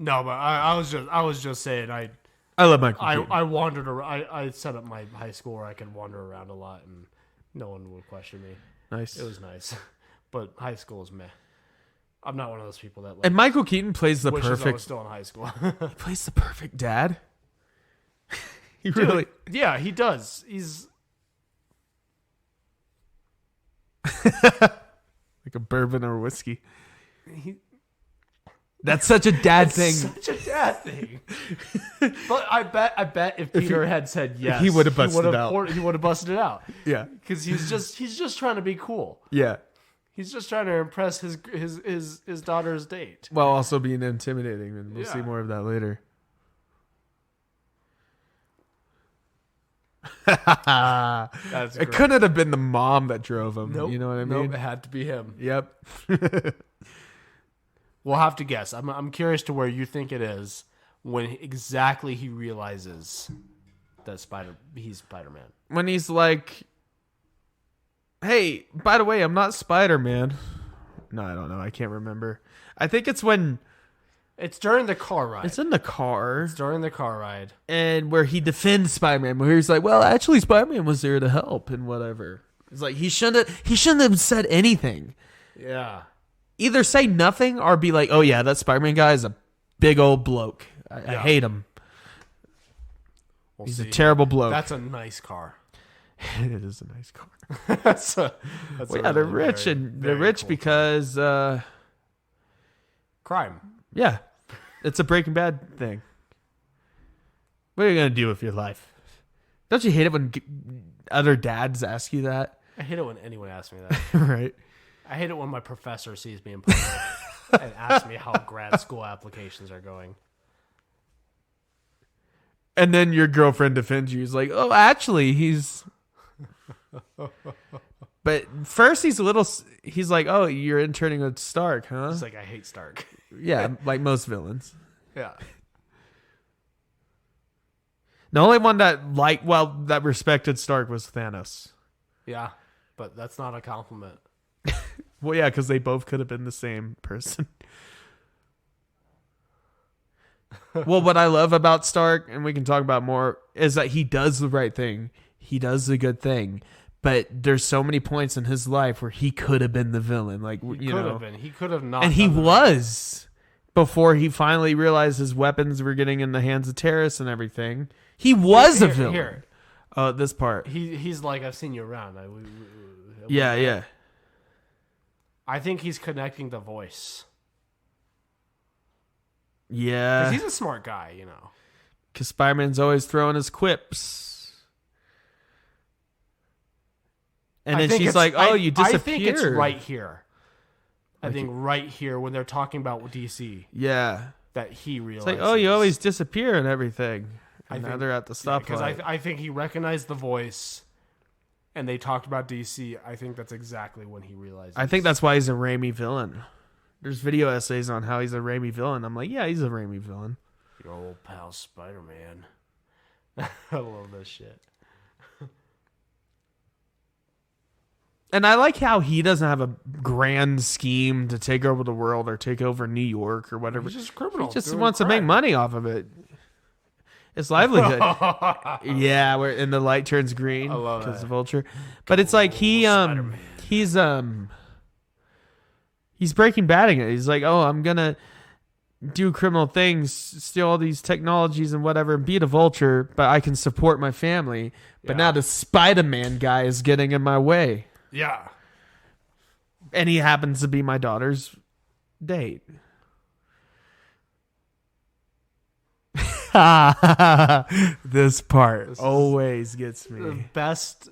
No, but I was just saying I love Michael Keaton. I wandered around. I set up my high school where I could wander around a lot and no one would question me. Nice. It was nice, but high school is meh. I'm not one of those people that. And Michael Keaton plays the wishes perfect. I was still in high school. He plays the perfect dad. He Dude, really. Yeah, he does. He's like a bourbon or whiskey. That's such a dad thing. Such a dad thing. But I bet if Peter had said yes, he would have busted it out. He would have busted it out. Yeah, because he's just trying to be cool. Yeah, he's just trying to impress his daughter's date while also being intimidating, and we'll see more of that later. That's it couldn't have been the mom that drove him. Nope. You know what I mean? Nope, it had to be him. Yep. We'll have to guess. I'm curious to where you think it is when exactly he realizes that he's Spider-Man. When he's like, "Hey, by the way, I'm not Spider-Man." No, I don't know. I can't remember. I think it's when it's during the car ride. It's in the car. It's during the car ride, and where he defends Spider-Man, where he's like, "Well, actually, Spider-Man was there to help and whatever." It's like he shouldn't have said anything. Yeah. Either say nothing or be like, "Oh yeah, that Spider-Man guy is a big old bloke. I hate him. He's a terrible bloke." That's a nice car. It is a nice car. They're rich they're rich cool because crime. Yeah, it's a Breaking Bad thing. What are you gonna do with your life? Don't you hate it when other dads ask you that? I hate it when anyone asks me that. Right. I hate it when my professor sees me in public and asks me how grad school applications are going. And then your girlfriend defends you. He's like, "Oh, actually, he's..." But first he's like, "Oh, you're interning with Stark, huh?" He's like, "I hate Stark." Yeah, like most villains. Yeah. The only one that respected Stark was Thanos. Yeah, but that's not a compliment. Well, yeah, because they both could have been the same person. Well, what I love about Stark, and we can talk about more, is that he does the right thing. He does the good thing. But there's so many points in his life where he could have been the villain. Like, He could have been. He could have not. And he done that. was. Before he finally realized his weapons were getting in the hands of terrorists and everything. He was a villain. Here. Oh, this part. He's like, I've seen you around. Yeah. I think he's connecting the voice. Yeah. 'Cause he's a smart guy, you know. Because Spider-Man's always throwing his quips. And then she's like, oh, you disappeared. I think it's right here. I think right here when they're talking about DC. Yeah. That he realizes. It's like, oh, you always disappear and everything. And now they're at the stoplight. Because I think he recognized the voice and they talked about DC. I think that's exactly when he realized. I think that's why he's a Raimi villain. There's video essays on how he's a Raimi villain. I'm like, yeah, he's a Raimi villain. Your old pal Spider-Man. I love this shit. And I like how he doesn't have a grand scheme to take over the world or take over New York or whatever. He's just a criminal. He just wants to make money off of it. It's livelihood. Yeah, where and the light turns green because of Vulture. But it's like he's Breaking Bading it. He's like, oh, I'm gonna do criminal things, steal all these technologies and whatever, and beat a Vulture, but I can support my family. But now the Spider-Man guy is getting in my way. Yeah. And he happens to be my daughter's date. This part always gets me. The best.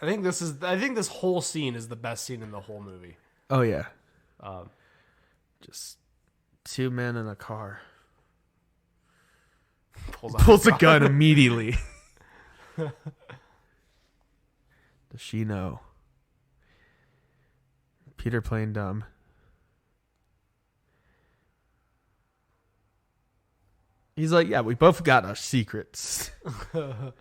I think this whole scene is the best scene in the whole movie. Oh yeah. Just two men in a car. Pulls a gun immediately. Does she know? Peter playing dumb. He's like, yeah, we both got our secrets. Of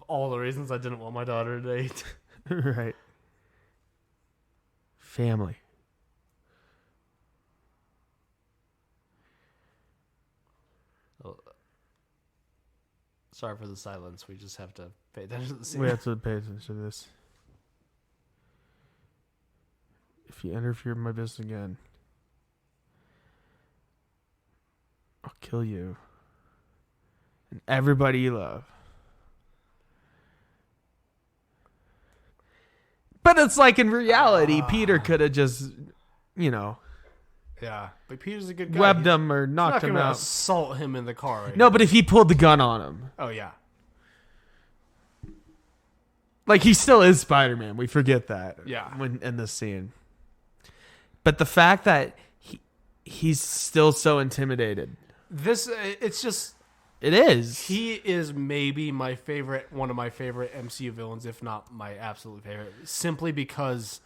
all the reasons I didn't want my daughter to date. Right. Family. Sorry for the silence. We just have to pay attention to the scene. We have to pay attention to this. If you interfere in my business again, I'll kill you. And everybody you love. But it's like in reality, Peter could have just, Yeah, but Peter's a good guy. webbed him or knocked him out. Assault him in the car. Right No, but if he pulled the gun on him. Oh, yeah. Like, he still is Spider-Man. We forget that. Yeah. When in this scene. But the fact that he's still so intimidated. It's just... It is. He is maybe one of my favorite MCU villains, if not my absolute favorite. Simply because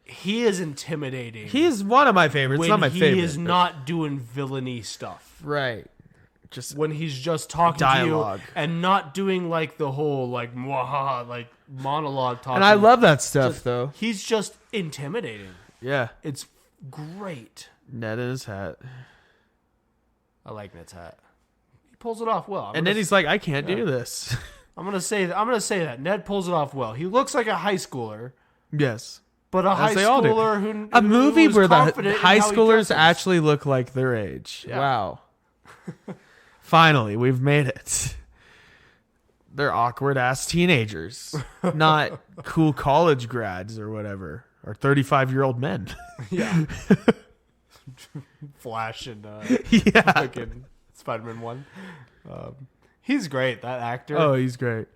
he is intimidating. He's one of my favorites. When not my favorite. He is not doing villainy stuff. Right. Just when he's just talking dialogue. To you and not doing like the whole like mwahaha, like monologue talking. And I love that stuff though. He's just intimidating. Yeah. It's great. Ned in his hat. I like Ned's hat. He pulls it off well. And then he's like, I can't do this. I'm gonna say that. Ned pulls it off well. He looks like a high schooler. Yes. But a high schooler who a movie where the high schoolers actually actually look like their age. Yeah. Wow. Finally, we've made it. They're awkward ass teenagers, not cool college grads or whatever, or 35-year-old men. Yeah. Flash and fucking Spider-Man 1. He's great, that actor. Oh, he's great.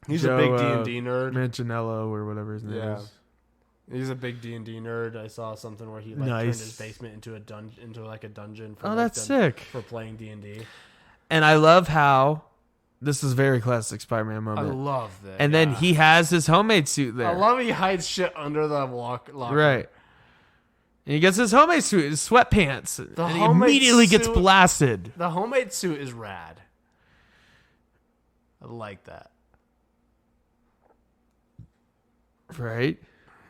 He's a big D&D nerd. Manganiello or whatever his name is. He's a big D&D nerd. I saw something where he turned his basement into a dungeon. For, that's sick. For playing D&D. And I love how this is very classic Spider-Man moment. I love that. And then he has his homemade suit there. I love he hides shit under the locker. Right. And he gets his homemade suit, his sweatpants, and he immediately gets blasted. The homemade suit is rad. I like that. Right?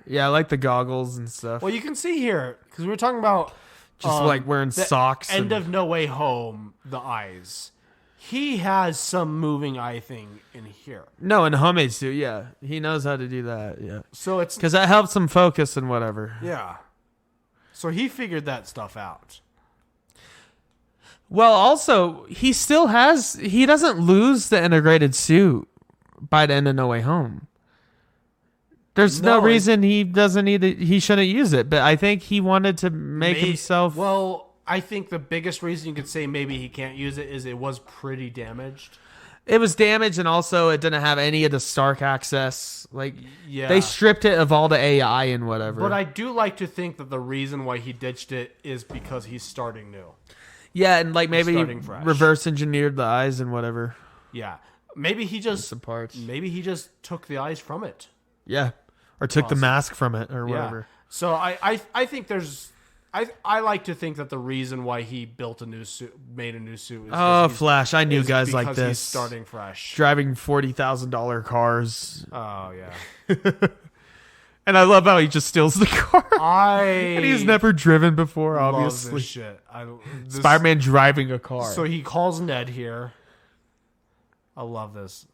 Yeah, I like the goggles and stuff. Well, you can see here because we were talking about Just like wearing the socks. End of No Way Home, the eyes. He has some moving eye thing in here. No, in homemade suit, yeah. He knows how to do that, yeah. So it's because that helps him focus and whatever. Yeah. So he figured that stuff out. Well, also, he doesn't lose the integrated suit by the end of No Way Home. There's no reason he shouldn't use it, but I think he wanted to make himself. Well, I think the biggest reason you could say maybe he can't use it is it was pretty damaged. It was damaged, and also it didn't have any of the Stark access. Like, yeah. They stripped it of all the AI and whatever. But I do like to think that the reason why he ditched it is because he's starting new. Yeah, and like maybe reverse engineered the eyes and whatever. Yeah, maybe he just some parts. Maybe he just took the eyes from it. Yeah, or took the mask from it or whatever. So I think there's I like to think that the reason why he built a new suit, made a new suit. Is Flash! I knew guys like this. He's starting fresh, driving $40,000 cars. Oh yeah. And I love how he just steals the car. And he's never driven before, obviously. Love this shit. Spider-Man driving a car. So he calls Ned here. I love this.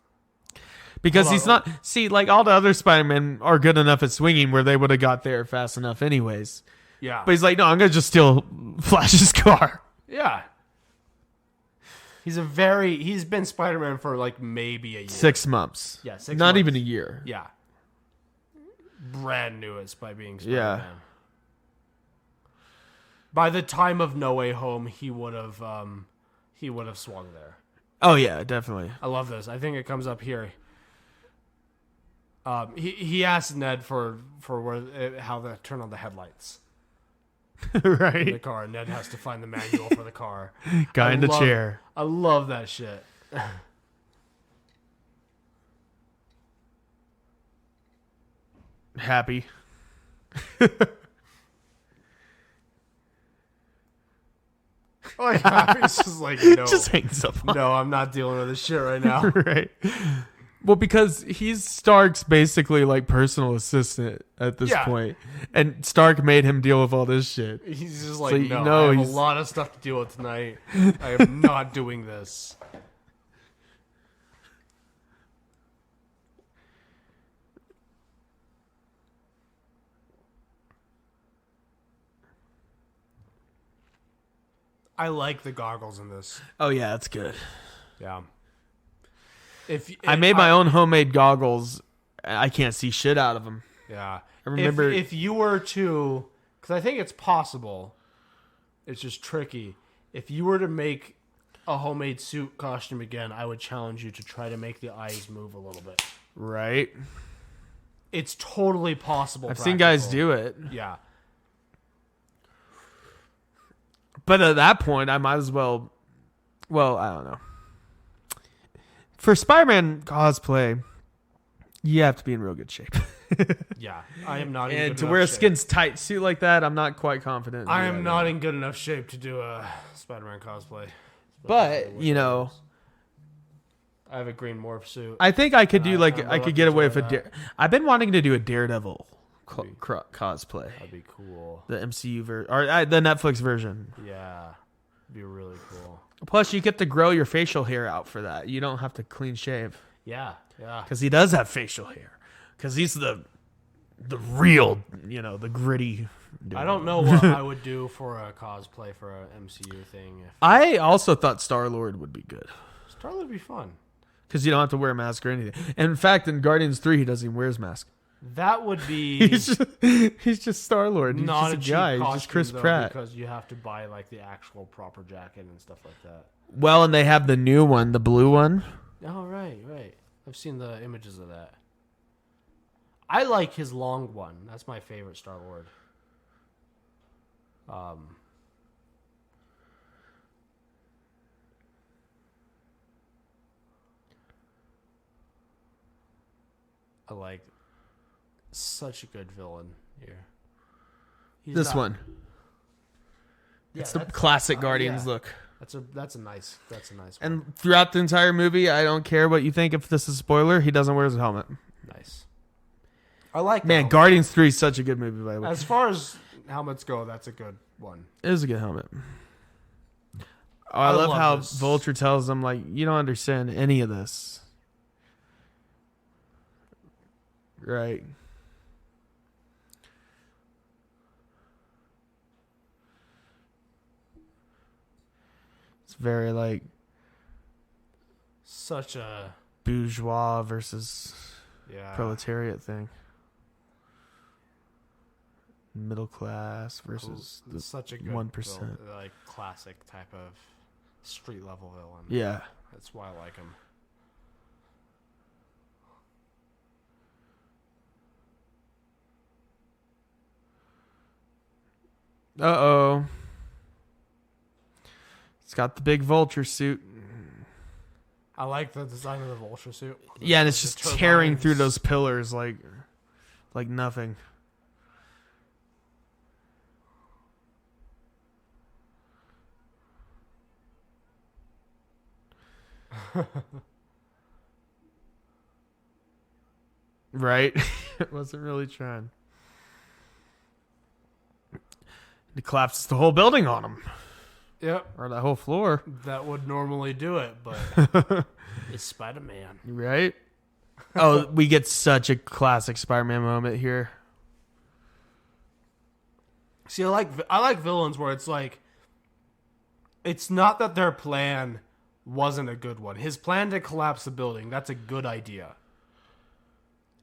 Because he's not... See, like, all the other Spider-Men are good enough at swinging where they would have got there fast enough anyways. Yeah. But he's like, no, I'm going to just steal Flash's car. Yeah. He's been Spider-Man for, like, maybe a year. 6 months. Yeah, 6 months. Not even a year. Yeah. Brand new by being Spider-Man. Yeah. By the time of No Way Home, he would have swung there. Oh yeah, definitely. I love this. I think it comes up here. He asked Ned for how to turn on the headlights. Right. In the car. Ned has to find the manual for the car. Guy in the chair. I love that shit. Happy. Oh yeah, he's just like, no. Just hangs up on. No, I'm not dealing with this shit right now. Right. Well, because he's Stark's basically like personal assistant at this point. And Stark made him deal with all this shit. He's just like, so, no, I have a lot of stuff to deal with tonight. I am not doing this. I like the goggles in this. Oh yeah, that's good. Yeah. I made my own homemade goggles. I can't see shit out of them. Yeah. I remember if you were to, because I think it's possible, it's just tricky. If you were to make a homemade suit costume again, I would challenge you to try to make the eyes move a little bit. Right. It's totally possible. I've seen guys do it. Yeah. But at that point, I might as well. Well, I don't know. For Spider-Man cosplay, you have to be in real good shape. Yeah, I am not. And to wear a skin's tight suit like that, I'm not quite confident. I am not in good enough shape to do a Spider-Man cosplay. But I have a green morph suit. I think I could do I could get away with a. I've been wanting to do a Daredevil cosplay. That'd be cool. The MCU version or the Netflix version. Yeah, it'd be really cool. Plus, you get to grow your facial hair out for that. You don't have to clean shave. Yeah. Because he does have facial hair. Because he's the real, the gritty dude. I don't know what I would do for a cosplay for a MCU thing. I also thought Star-Lord would be good. Star-Lord would be fun. Because you don't have to wear a mask or anything. And in fact, in Guardians 3, he doesn't even wear his mask. That would be... he's just Star-Lord. He's not just a guy. cheap He's just Chris Pratt. Because you have to buy like the actual proper jacket and stuff like that. Well, and they have the new one, the blue one. Oh, right. I've seen the images of that. I like his long one. That's my favorite Star-Lord. I like such a good villain here. This one. Yeah, it's the classic Guardians look. That's a nice one. And throughout the entire movie, I don't care what you think if this is a spoiler, he doesn't wear his helmet. Nice. I like that. Man, Guardians 3 is such a good movie, by the way. As far as helmets go, that's a good one. It is a good helmet. Oh, I love how this. Vulture tells them, like, you don't understand any of this. Right. It's very, like, Such a bourgeois versus proletariat thing. Middle class versus the such a good 1%. like classic type of street level villain. Yeah. That's why I like him. Uh-oh. It's got the big Vulture suit. I like the design of the Vulture suit. Yeah, and it's just tearing through those pillars like nothing. Right? It wasn't really trying. It collapses the whole building on him. Yep. Or the whole floor. That would normally do it, but it's Spider-Man. Right? Oh, we get such a classic Spider-Man moment here. See, I like villains where it's like, it's not that their plan wasn't a good one. His plan to collapse the building, that's a good idea.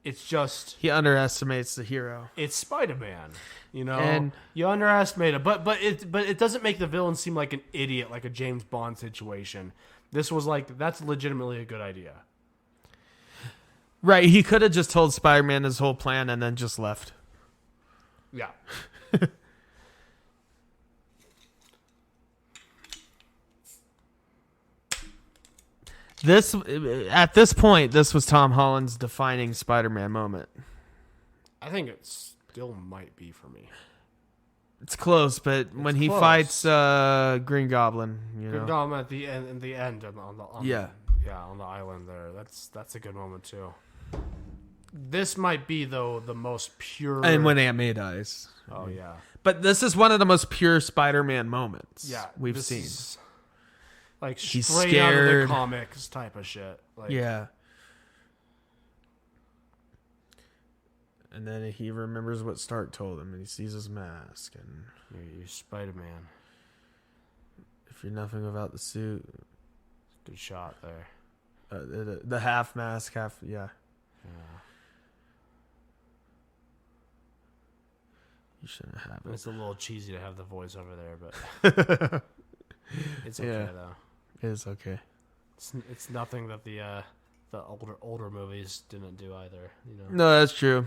It's just He underestimates the hero. it's Spider-Man, you know. And- you underestimate it, but it doesn't make the villain seem like an idiot, like a James Bond situation. This was like, that's legitimately a good idea. Right, he could have just told Spider-Man his whole plan and then just left. Yeah. At this point, this was Tom Holland's defining Spider-Man moment. I think it still might be for me. It's close, but when he close. fights Green Goblin, you know. Good Dom at the end. In the end, on the on the island there. That's a good moment too. This might be though the most pure. And when Aunt May dies. Oh yeah. But this is one of the most pure Spider-Man moments we've this seen. is like He's straight out of the scared. comics type of shit. Like, Yeah. And then he remembers what Stark told him, and he sees his mask. And you're Spider-Man. if you're nothing without the suit, Good shot there. the half mask, yeah. You shouldn't have it. It's a little cheesy to have the voice over there, but it's okay Yeah. though. It is okay. It's nothing that the older movies didn't do either. You know. No, that's true.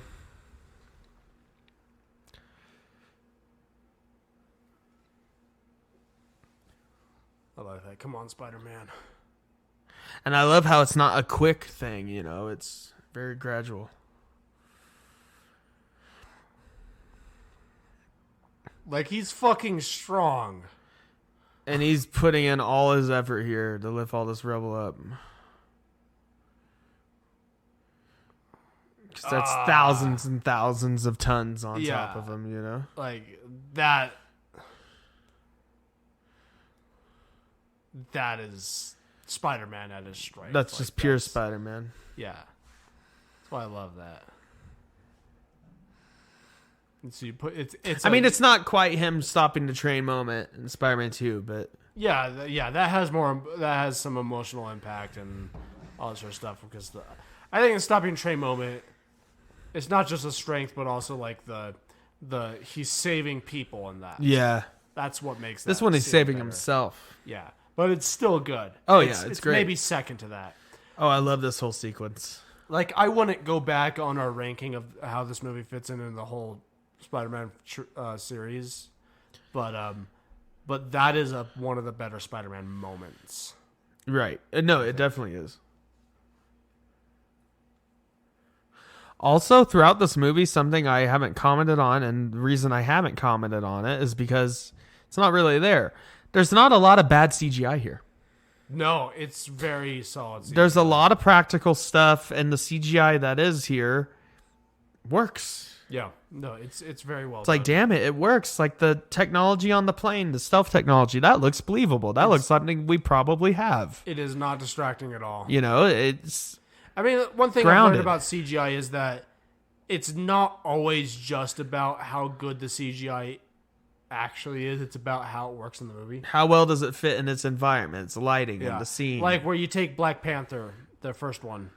I like that. Come on, Spider-Man. And I love how it's not a quick thing, you know. It's very gradual. Like, he's fucking strong. And he's putting in all his effort here to lift all this rubble up. 'Cause that's thousands and thousands of tons on top of him, you know? Like, that is Spider-Man at his strength. That's Like, just pure Spider-Man. Yeah. That's why I love that. And so you put I mean, it's not quite him stopping the train moment in Spider-Man 2, but yeah, that has some emotional impact and all this sort of stuff because I think the stopping train moment, it's not just a strength but also like the he's saving people in that. yeah. That's what makes This that one he's scene saving better. himself. Yeah, but it's still good. Oh, yeah, it's great. Maybe second to that. Oh, I love this whole sequence. Like, I wouldn't go back on our ranking of how this movie fits into the whole Spider-Man series, but that is one of the better Spider-Man moments. Right. No, it definitely is. Also, throughout this movie, something I haven't commented on, and the reason I haven't commented on it is because it's not really there. There's not a lot of bad CGI here. No, it's very solid CGI. There's a lot of practical stuff, and the CGI that is here works. Yeah, no, it's very well. It's like, damn it, it works. Like the technology on the plane, the stealth technology, that looks believable. That looks something we probably have. It is not distracting at all. You know, it's. I mean, one thing grounded. I've learned about CGI is that it's not always just about how good the CGI actually is. It's about how it works in the movie. How well does it fit in its environment, its lighting, and the scene? Like where you take Black Panther, the first one.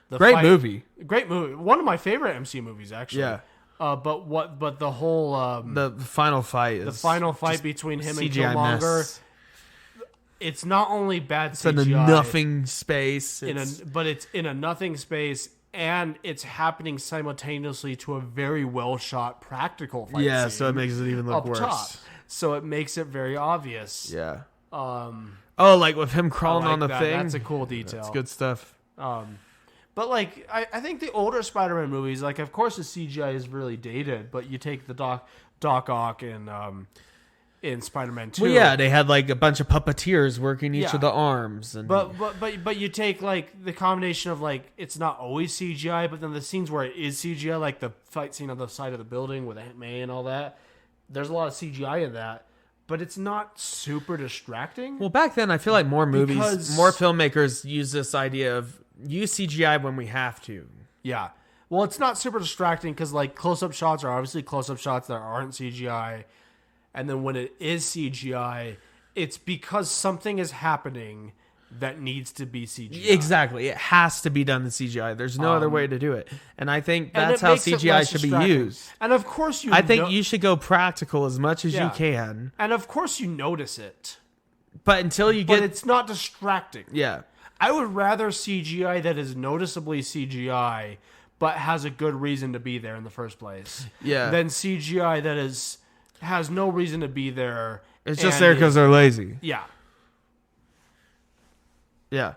Great movie. Great movie. One of my favorite MC movies, actually. Yeah. But the whole the final fight is the final fight between him and CGI Killmonger. mess. It's not only bad It's CGI, in a nothing space. but it's in a nothing space, and it's happening simultaneously to a very well shot practical fight. Yeah, scene so it makes it even look up worse. top. So it makes it very obvious. Yeah. Oh, Like with him crawling like on the that. thing. That's a cool detail. That's good stuff. But like, I think the older Spider-Man movies, like, of course the CGI is really dated, but you take the Doc Ock and in Spider-Man 2. Well, yeah, they had like a bunch of puppeteers working each Yeah. of the arms, and But you take like the combination of like it's not always CGI, but then the scenes where it is CGI, like the fight scene on the side of the building with Aunt May and all that. There's a lot of CGI in that, but it's not super distracting. well, back then I feel like more movies, Because- more filmmakers use this idea of use CGI when we have to. Yeah. Well, it's not super distracting because like close-up shots are obviously close-up shots that aren't CGI. And then when it is CGI, it's because something is happening that needs to be CGI. Exactly. It has to be done in CGI. There's no other way to do it. And I think And that's it how makes it CGI less should be distracting. used. And of course I think you should go practical as much as you Yeah. can. And of course you notice it. But until you But get... it's not distracting. Yeah. I would rather CGI that is noticeably CGI but has a good reason to be there in the first place. Yeah. Than CGI that has no reason to be there. It's just and there because they're lazy. Yeah. Yeah.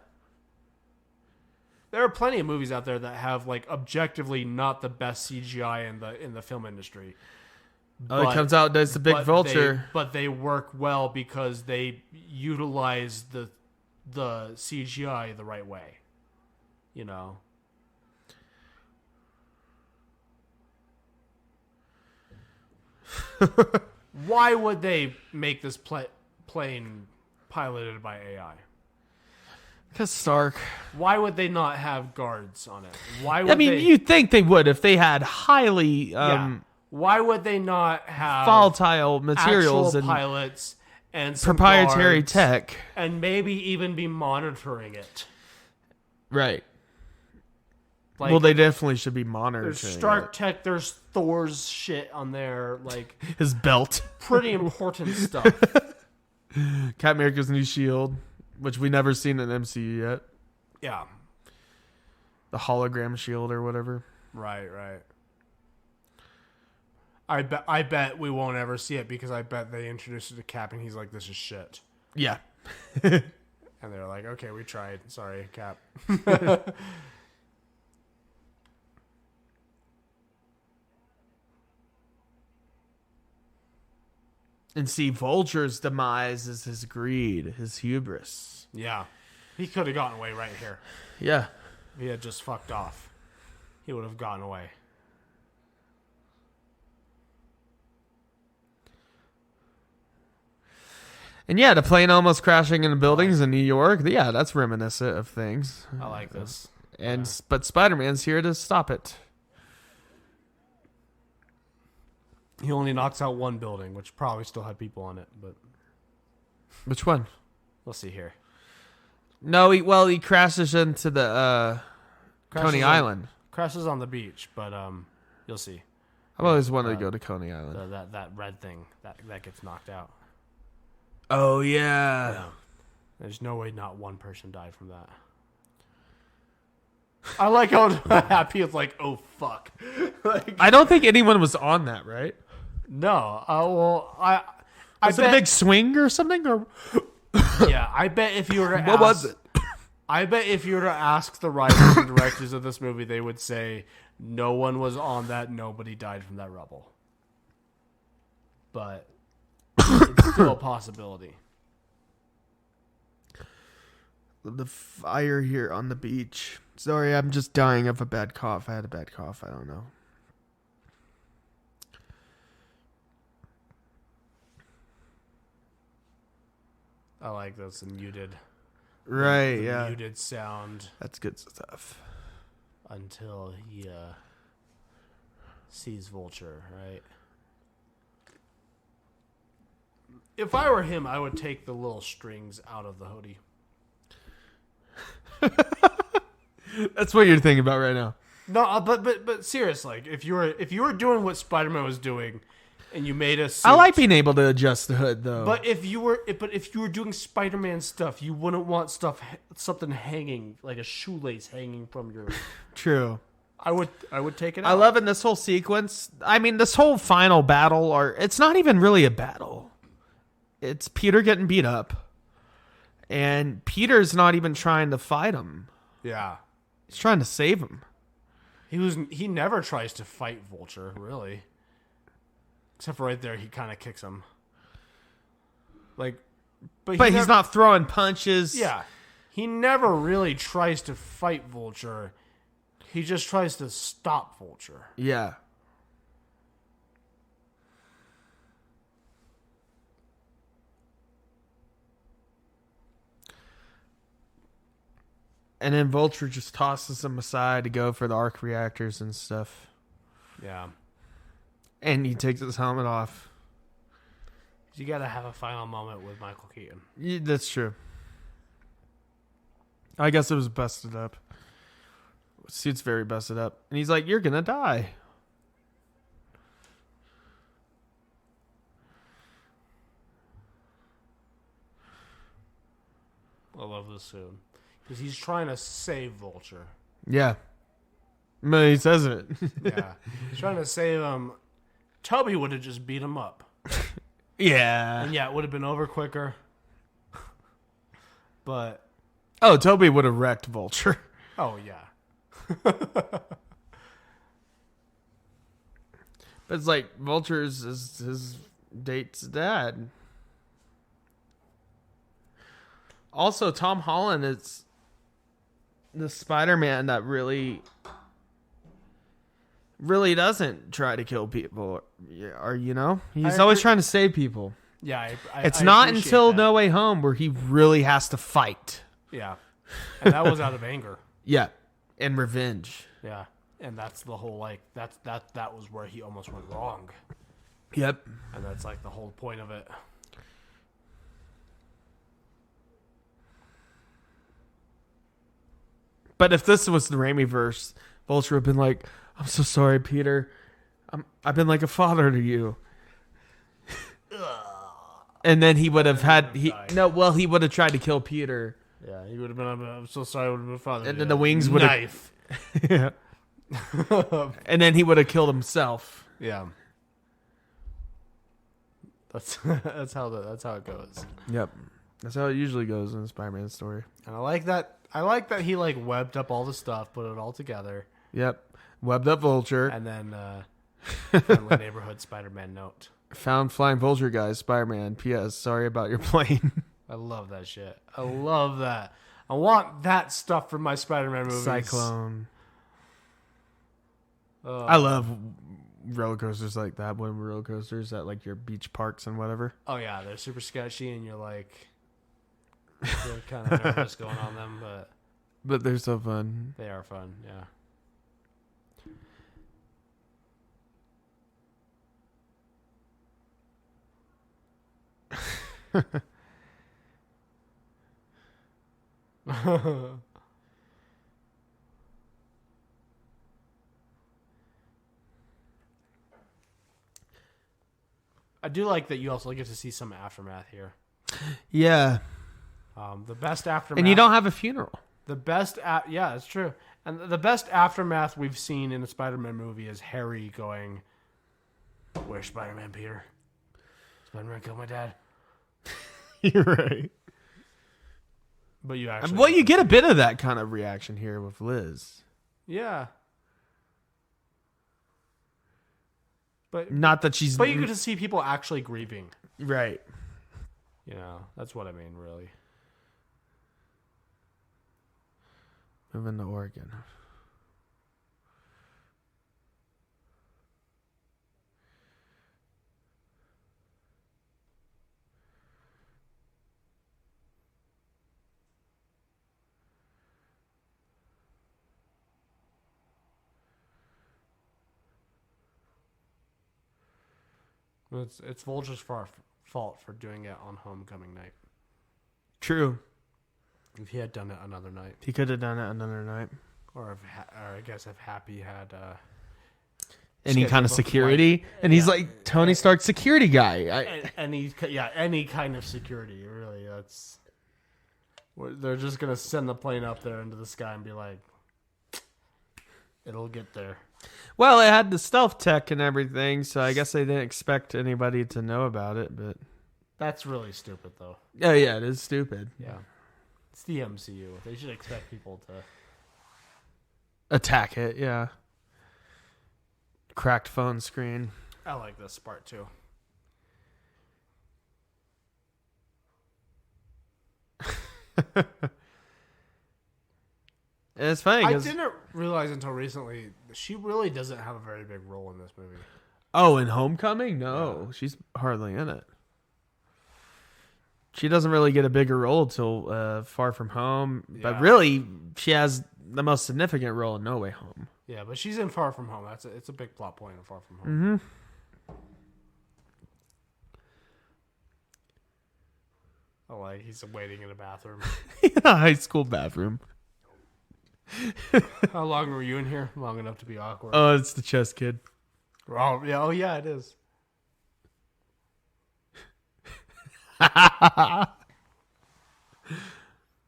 There are plenty of movies out there that have like objectively not the best CGI in the film industry. Oh, it comes out, does the big vulture. But they work well because they utilize the CGI the right way. You know. Why would they make this plane piloted by AI? Because Stark. Why would they not have guards on it? Why would you'd think they would if they had highly Why would they not have volatile materials actual and pilots and some proprietary guards tech. and maybe even be monitoring it? Right. Like, Well, they definitely should be monitoring there's Stark it. Tech, there's Thor's shit on there, like His belt. pretty important stuff. Captain America's new shield, which we never seen in MCU yet. Yeah. The hologram shield or whatever. Right. I bet we won't ever see it because I bet they introduced it to Cap and he's like, this is shit. Yeah. And they're like, okay, we tried. Sorry, Cap. And see, Vulture's demise is his greed, his hubris. Yeah. He could have gotten away right here. Yeah. If he had just fucked off, he would have gotten away. And yeah, the plane almost crashing into buildings in New York. Yeah, that's reminiscent of things. I like this. But Spider-Man's here to stop it. He only knocks out one building, which probably still had people on it, but Which one? we'll see here. No, he crashes into the Coney Island. Crashes on the beach, but you'll see. I've always wanted to go to Coney Island. That red thing that gets knocked out. Oh, yeah. There's no way not one person died from that. I like how happy it's like, oh fuck. Like, I don't think anyone was on that, right? no, well, I Was it a big swing or something? Or yeah, I bet if you were to what ask, was it? I bet if you were to ask the writers and directors of this movie, they would say no one was on that, nobody died from that rubble. But it's still a possibility. the fire here on the beach. Sorry, I'm just dying of a bad cough. I had a bad cough. I don't know. I like this muted. Right, the yeah. Muted sound That's good stuff. until he sees Vulture, right? If I were him, I would take the little strings out of the hoodie. That's what you're thinking about right now. No, but seriously, like, if you were doing what Spider-Man was doing, and you made a suit, I like being able to adjust the hood, though. But if you were doing Spider-Man stuff, you wouldn't want something hanging, like a shoelace hanging from your. True. I would take it out. I love in this whole sequence. I mean, this whole final battle, it's not even really a battle. It's Peter getting beat up, and Peter's not even trying to fight him. Yeah, he's trying to save him. He never tries to fight Vulture, really. Except for right there, he kind of kicks him. Like, but he's not throwing punches. Yeah, he never really tries to fight Vulture. He just tries to stop Vulture. Yeah. And then Vulture just tosses him aside to go for the arc reactors and stuff. Yeah. And he takes his helmet off. You got to have a final moment with Michael Keaton. Yeah, that's true. I guess it was busted up. Suit's very busted up. And he's like, you're going to die. I love this suit. Because he's trying to save Vulture. Yeah. No, he says it. Yeah. He's trying to save him. Toby would have just beat him up. Yeah. And yeah, it would have been over quicker. But. Oh, Toby would have wrecked Vulture. Oh, yeah. But it's like Vulture's his date's dad. Also, Tom Holland is the Spider-Man that really doesn't try to kill people. Or, he's always trying to save people. Yeah, it's I not appreciate until that. No Way Home where he really has to fight. Yeah. And that was out of anger. Yeah, and revenge. Yeah. And that's the whole, that was where he almost went wrong. Yep. And that's, the whole point of it. But if this was the Raimi verse, Vulture would have been like, I'm so sorry, Peter. I've been like a father to you. And then he would have he would have tried to kill Peter. Yeah, he would have been, I'm so sorry, I would have been father. And then the wings would have. Knife. Yeah. And then he would have killed himself. Yeah. That's how it goes. Yep. That's how it usually goes in a Spider-Man story. And I like that he webbed up all the stuff, put it all together. Yep. Webbed up Vulture. And then friendly neighborhood Spider-Man note. Found flying Vulture guys, Spider-Man. P.S. Sorry about your plane. I love that shit. I love that. I want that stuff from my Spider-Man movies. Cyclone. I love roller coasters like that. Wooden roller coasters at your beach parks and whatever. Oh yeah, they're super sketchy and you're kind of nervous going on them, but they're so fun. They are fun, yeah. I do like that you also get to see some aftermath here. Yeah. The best aftermath. And you don't have a funeral. The best, yeah, it's true. And the best aftermath we've seen in a Spider-Man movie is Harry going, "Where's Spider-Man, Peter? Spider-Man killed my dad." You're right. But you actually... Well, you get a bit of that kind of reaction here with Liz. Yeah. But not that she's... But you get to see people actually grieving. Right. That's what I mean, really. Moving to Oregon. It's Vulture's fault for doing it on homecoming night. True. If he had done it another night, He could have done it another night. or I guess if Happy had Any kind of scheduled a security. flight. And he's like Tony Stark's security guy. any kind of security. Really, they're just gonna send the plane up there into the sky and be like, it'll get there. Well, it had the stealth tech and everything, so I guess they didn't expect anybody to know about it, but... That's really stupid, though. Oh, yeah, it is stupid. Yeah. It's the MCU. They should expect people to... Attack it, yeah. Cracked phone screen. I like this part, too. It's funny I 'cause- didn't realize until recently she really doesn't have a very big role in this movie. Oh, in Homecoming? No, she's hardly in it. She doesn't really get a bigger role till Far From Home, but Yeah. really, she has the most significant role in No Way Home. Yeah, but she's in Far From Home. It's a big plot point in Far From Home. Mm-hmm. Oh, like he's waiting in a bathroom. A high school bathroom. How long were you in here? Long enough to be awkward. Oh, it's the chess kid. Oh yeah, it is.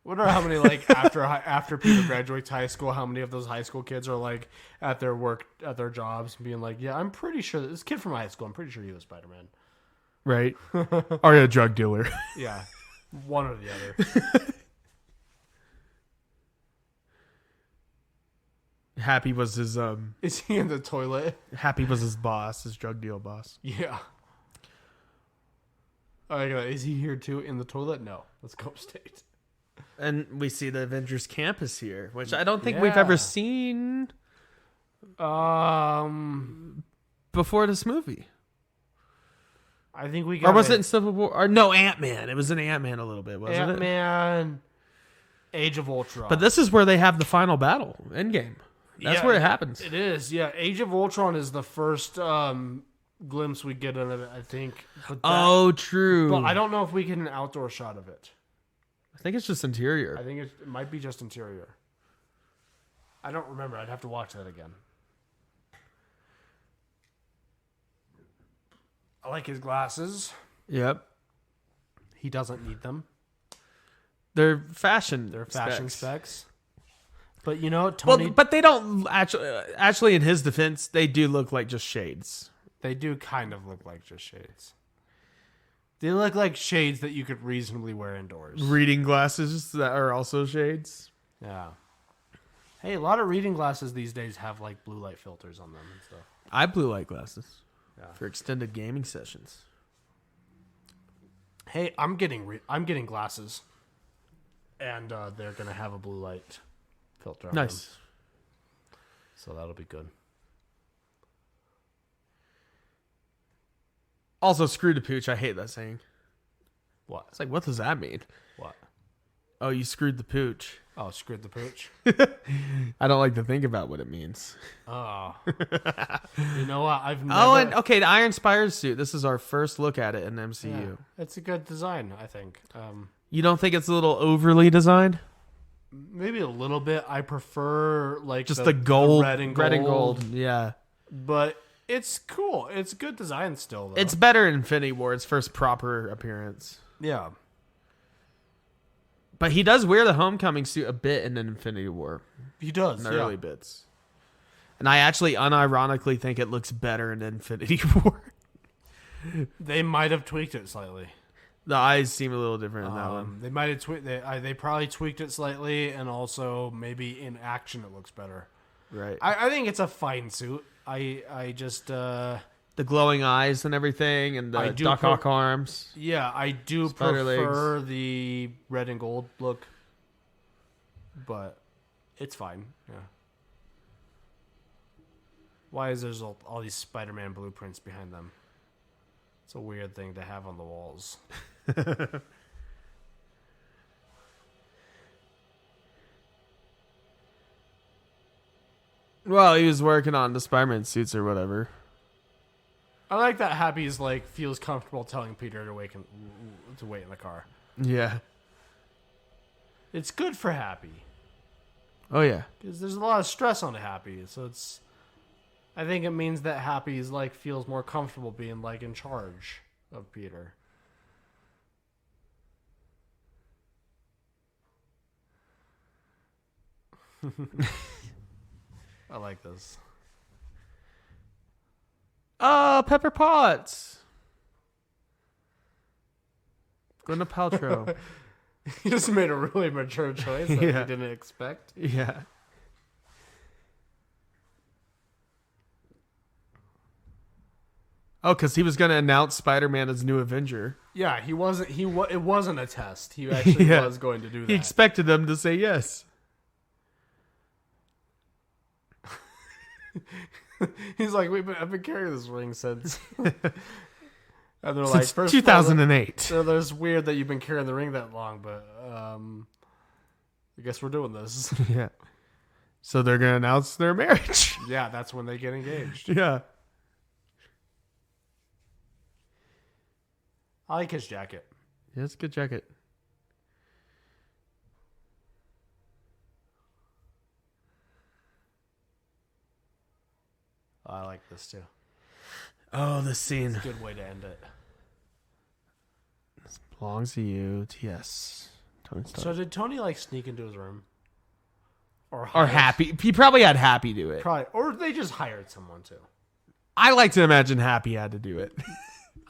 Wonder how many after Peter graduates high school, how many of those high school kids are like at their jobs, being like, yeah, I'm pretty sure this kid from high school. I'm pretty sure he was Spider-Man. Right? Or a drug dealer. Yeah, one or the other. Happy was his Is he in the toilet? Happy was his boss, his drug deal boss. Yeah. Is he here too in the toilet? No. Let's go upstate. And we see the Avengers campus here, which I don't think we've ever seen before this movie. I think we got Or was it in Civil War? Or no, Ant-Man. It was in Ant-Man a little bit, wasn't it? Ant-Man, Age of Ultron. But this is where they have the final battle, Endgame. That's where it happens. It is, yeah. Age of Ultron is the first glimpse we get of it, I think. But True. But I don't know if we get an outdoor shot of it. I think it's just interior. I think it might be just interior. I don't remember. I'd have to watch that again. I like his glasses. Yep. He doesn't need them. They're fashion. They're fashion specs. But you know, Tony... Well, but they don't actually, in his defense, they do look like just shades. They do kind of look like just shades. They look like shades that you could reasonably wear indoors. Reading glasses that are also shades. Yeah. Hey, a lot of reading glasses these days have like blue light filters on them and stuff. I have blue light glasses for Yeah. extended gaming sessions. Hey, I'm getting glasses, and they're gonna have a blue light filter on them. Nice. So that'll be good. Also, screw the pooch. I hate that saying. What? It's like, what does that mean? What? Oh, you screwed the pooch. Oh, screwed the pooch. I don't like to think about what it means. Oh. You know what? I've never... Oh, and okay, the Iron Spider suit. This is our first look at it in the MCU. Yeah, it's a good design, I think. You don't think it's a little overly designed? Maybe a little bit. I prefer like Just the gold, red and gold. Yeah, But it's cool. It's good design still, though. it's better in Infinity War. Its first proper appearance. yeah. But he does wear the Homecoming suit a bit in Infinity War, He does. in the early bits. And I actually unironically think it looks better in Infinity War. They might have tweaked it slightly. The eyes seem a little different in that one. They might have tweaked. They probably tweaked it slightly, and also maybe in action it looks better. Right. I think it's a fine suit. I just The glowing eyes and everything, and I the do Doc Ock arms. yeah, I do Spider prefer the red and gold look, but It's fine. Yeah. Why is there all these Spider-Man blueprints behind them? It's a weird thing to have on the walls. Well, he was working on the Spider-Man suits or whatever. I like that Happy's like feels comfortable telling Peter to wait in the car. Yeah. It's good for Happy Oh, yeah. because there's a lot of stress on Happy. So I think it means that Happy's like feels more comfortable being like in charge of Peter. I like this. Oh, Pepper Potts. Gwyneth Paltrow. He just made a really mature choice that Yeah. we didn't expect. Yeah. Oh, because he was going to announce Spider-Man as new Avenger. Yeah, he wasn't. It wasn't a test. He actually Yeah. was going to do that. He expected them to say yes. He's like, I've been carrying this ring since. And they're like, Since first of all, 2008. so there's weird that you've been carrying the ring that long, but I guess we're doing this. Yeah. So they're going to announce their marriage. Yeah, that's when they get engaged. Yeah. I like his jacket. Yeah, it's a good jacket. I like this too. Oh, the scene. Good way to end it. This belongs to you. T.S. Tony Stark. So did Tony like sneak into his room? Or hire- Happy. He probably had Happy do it. Probably, or they just hired someone to. I like to imagine Happy had to do it.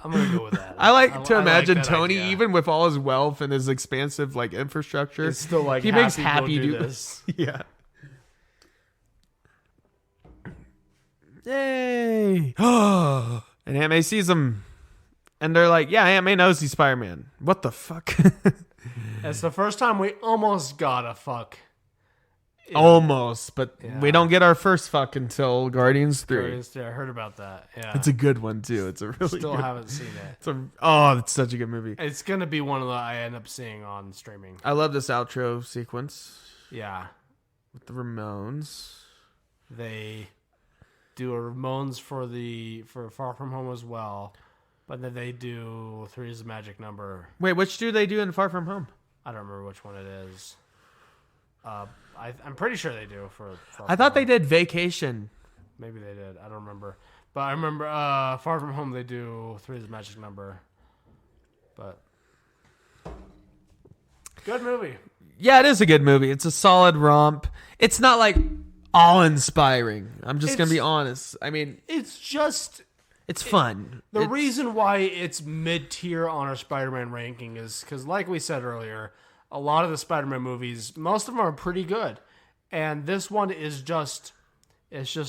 I'm gonna go with that. I like to imagine that Tony, idea. even with all his wealth and his expansive like infrastructure, It's still like he makes Happy Happy go do this. Yeah. Yay! And Aunt May sees him, and they're like, "Yeah, Aunt May knows he's Spider-Man." What the fuck? It's the first time we almost got a fuck. Almost, but Yeah. we don't get our first fuck until Guardians 3. Yeah, I heard about that. Yeah, It's a good one too. It's a really still good. haven't seen it. It's such a good movie. It's gonna be one of the I end up seeing on streaming. I love this outro sequence Yeah, with the Ramones. they do a Ramones for Far From Home as well, but then they do Three's a Magic Number. Wait, which do they do in Far From Home? I don't remember which one it is. I'm pretty sure they do for. Far I From thought they Home. did Vacation. Maybe they did. I don't remember. But I remember Far From Home they do Three's a Magic Number. But good movie. Yeah, it is a good movie. It's a solid romp. It's not like awe-inspiring. I'm just going to be honest. I mean, It's just it's fun. the It's- reason why it's mid-tier on our Spider-Man ranking is because, like we said earlier, a lot of the Spider-Man movies, most of them are pretty good, and this one is just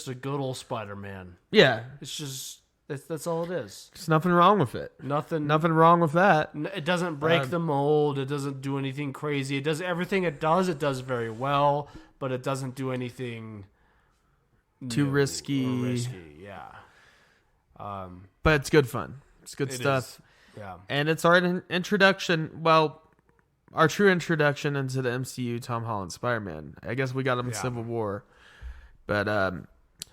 a good old Spider-Man. Yeah, It's just that's all it is. there's nothing wrong with it. Nothing. Nothing wrong with that. It doesn't break the mold. It doesn't do anything crazy. It does everything it does. It does very well, but it doesn't do anything Too new risky. or risky. Yeah. But it's good fun. It's good It stuff. is. Yeah. And it's our introduction. Well, our true introduction into the MCU, Tom Holland Spider-Man. I guess we got him in Yeah. Civil War. But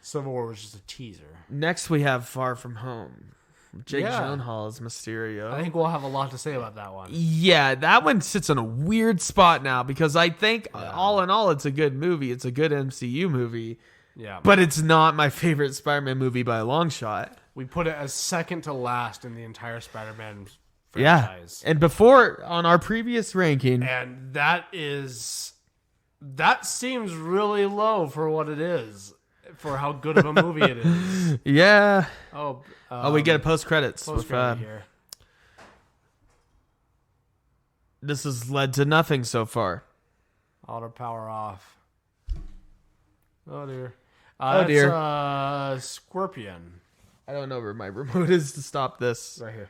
Civil War was just a teaser. next we have Far From Home. Jake Yeah. Gyllenhaal as Mysterio. I think we'll have a lot to say about that one. Yeah, that one sits in a weird spot now because I think all in all, it's a good movie. It's a good MCU movie, Yeah. but it's not my favorite Spider-Man movie by a long shot. We put it as second to last in the entire Spider-Man Yeah. franchise. And before, on our previous ranking, And that seems really low for what it is, for how good of a movie it is. yeah. Oh, We get a post-credits. post-credit with, here. this has led to nothing so far. Auto power off. Oh dear. Oh, dear. That's Scorpion. I don't know where my remote is to stop this. Right here.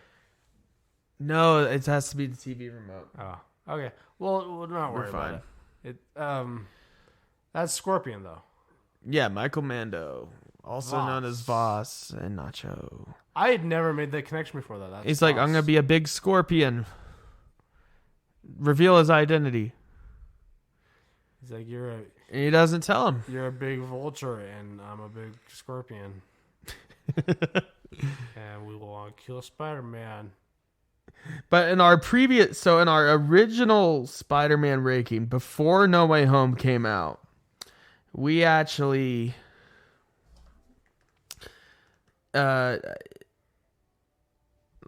No, it has to be the TV remote. Oh, okay. Well, we'll not We're worry fine. about it. That's Scorpion, though. Yeah, Michael Mando, also known as Voss and Nacho. I had never made that connection before, though. That's He's like, I'm going to be a big scorpion. Reveal his identity. He's like, And he doesn't tell him. You're a big vulture, and I'm a big scorpion. And we will kill Spider-Man. But in our original Spider-Man ranking, before No Way Home came out, we actually let's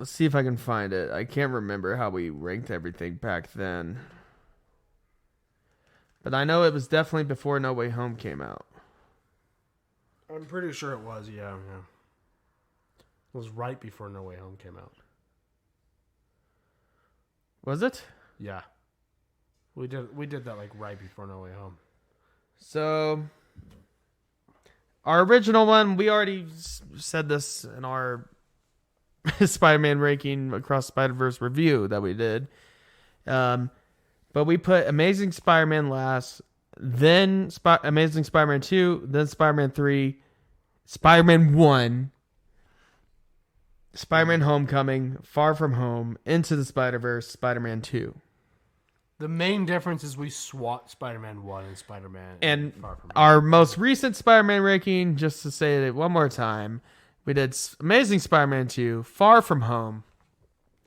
see if I can find it. I can't remember how we ranked everything back then. But I know it was definitely before No Way Home came out. I'm pretty sure it was, yeah. It was right before No Way Home came out. Was it? Yeah. We did that like right before No Way Home. So our original one, we already said this in our Spider-Man ranking across Spider-Verse review that we did. But we put Amazing Spider-Man last, then Amazing Spider-Man 2, then Spider-Man 3, Spider-Man 1, Spider-Man Homecoming, Far From Home, Into the Spider-Verse, Spider-Man 2. The main difference is we swap Spider-Man 1 and Spider-Man and Far From Home. Our most recent Spider-Man ranking, just to say it one more time, we did Amazing Spider-Man 2, Far From Home,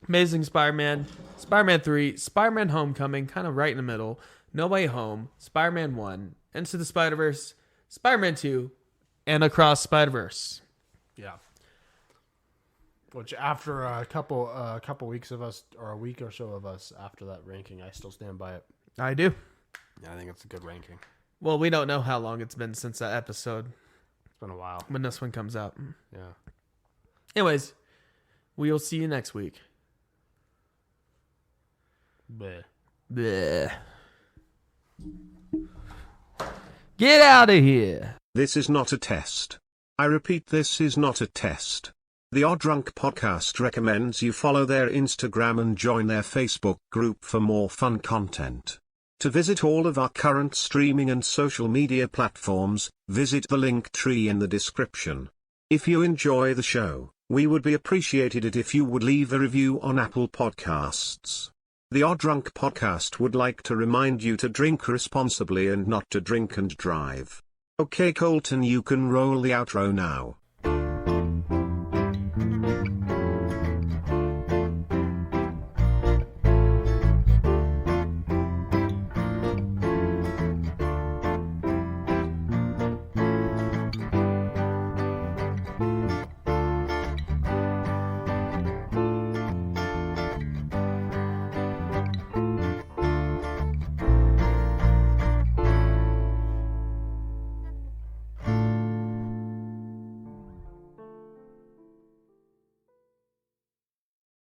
Amazing Spider-Man, Spider-Man 3, Spider-Man Homecoming, kind of right in the middle, No Way Home, Spider-Man 1, Into the Spider-Verse, Spider-Man 2, and Across Spider-Verse. Yeah. Which after a couple weeks of us, or a week or so of us after that ranking, I still stand by it. I do. Yeah, I think it's a good ranking. Well, we don't know how long it's been since that episode. It's been a while. When this one comes out. Yeah. Anyways, we will see you next week. Bleh. Bleh. Get out of here. This is not a test. I repeat, this is not a test. The Odd Drunk Podcast recommends you follow their Instagram and join their Facebook group for more fun content. To visit all of our current streaming and social media platforms, visit the link tree in the description. If you enjoy the show, we would be appreciated it if you would leave a review on Apple Podcasts. The Odd Drunk Podcast would like to remind you to drink responsibly and not to drink and drive. Okay, Colton, you can roll the outro now.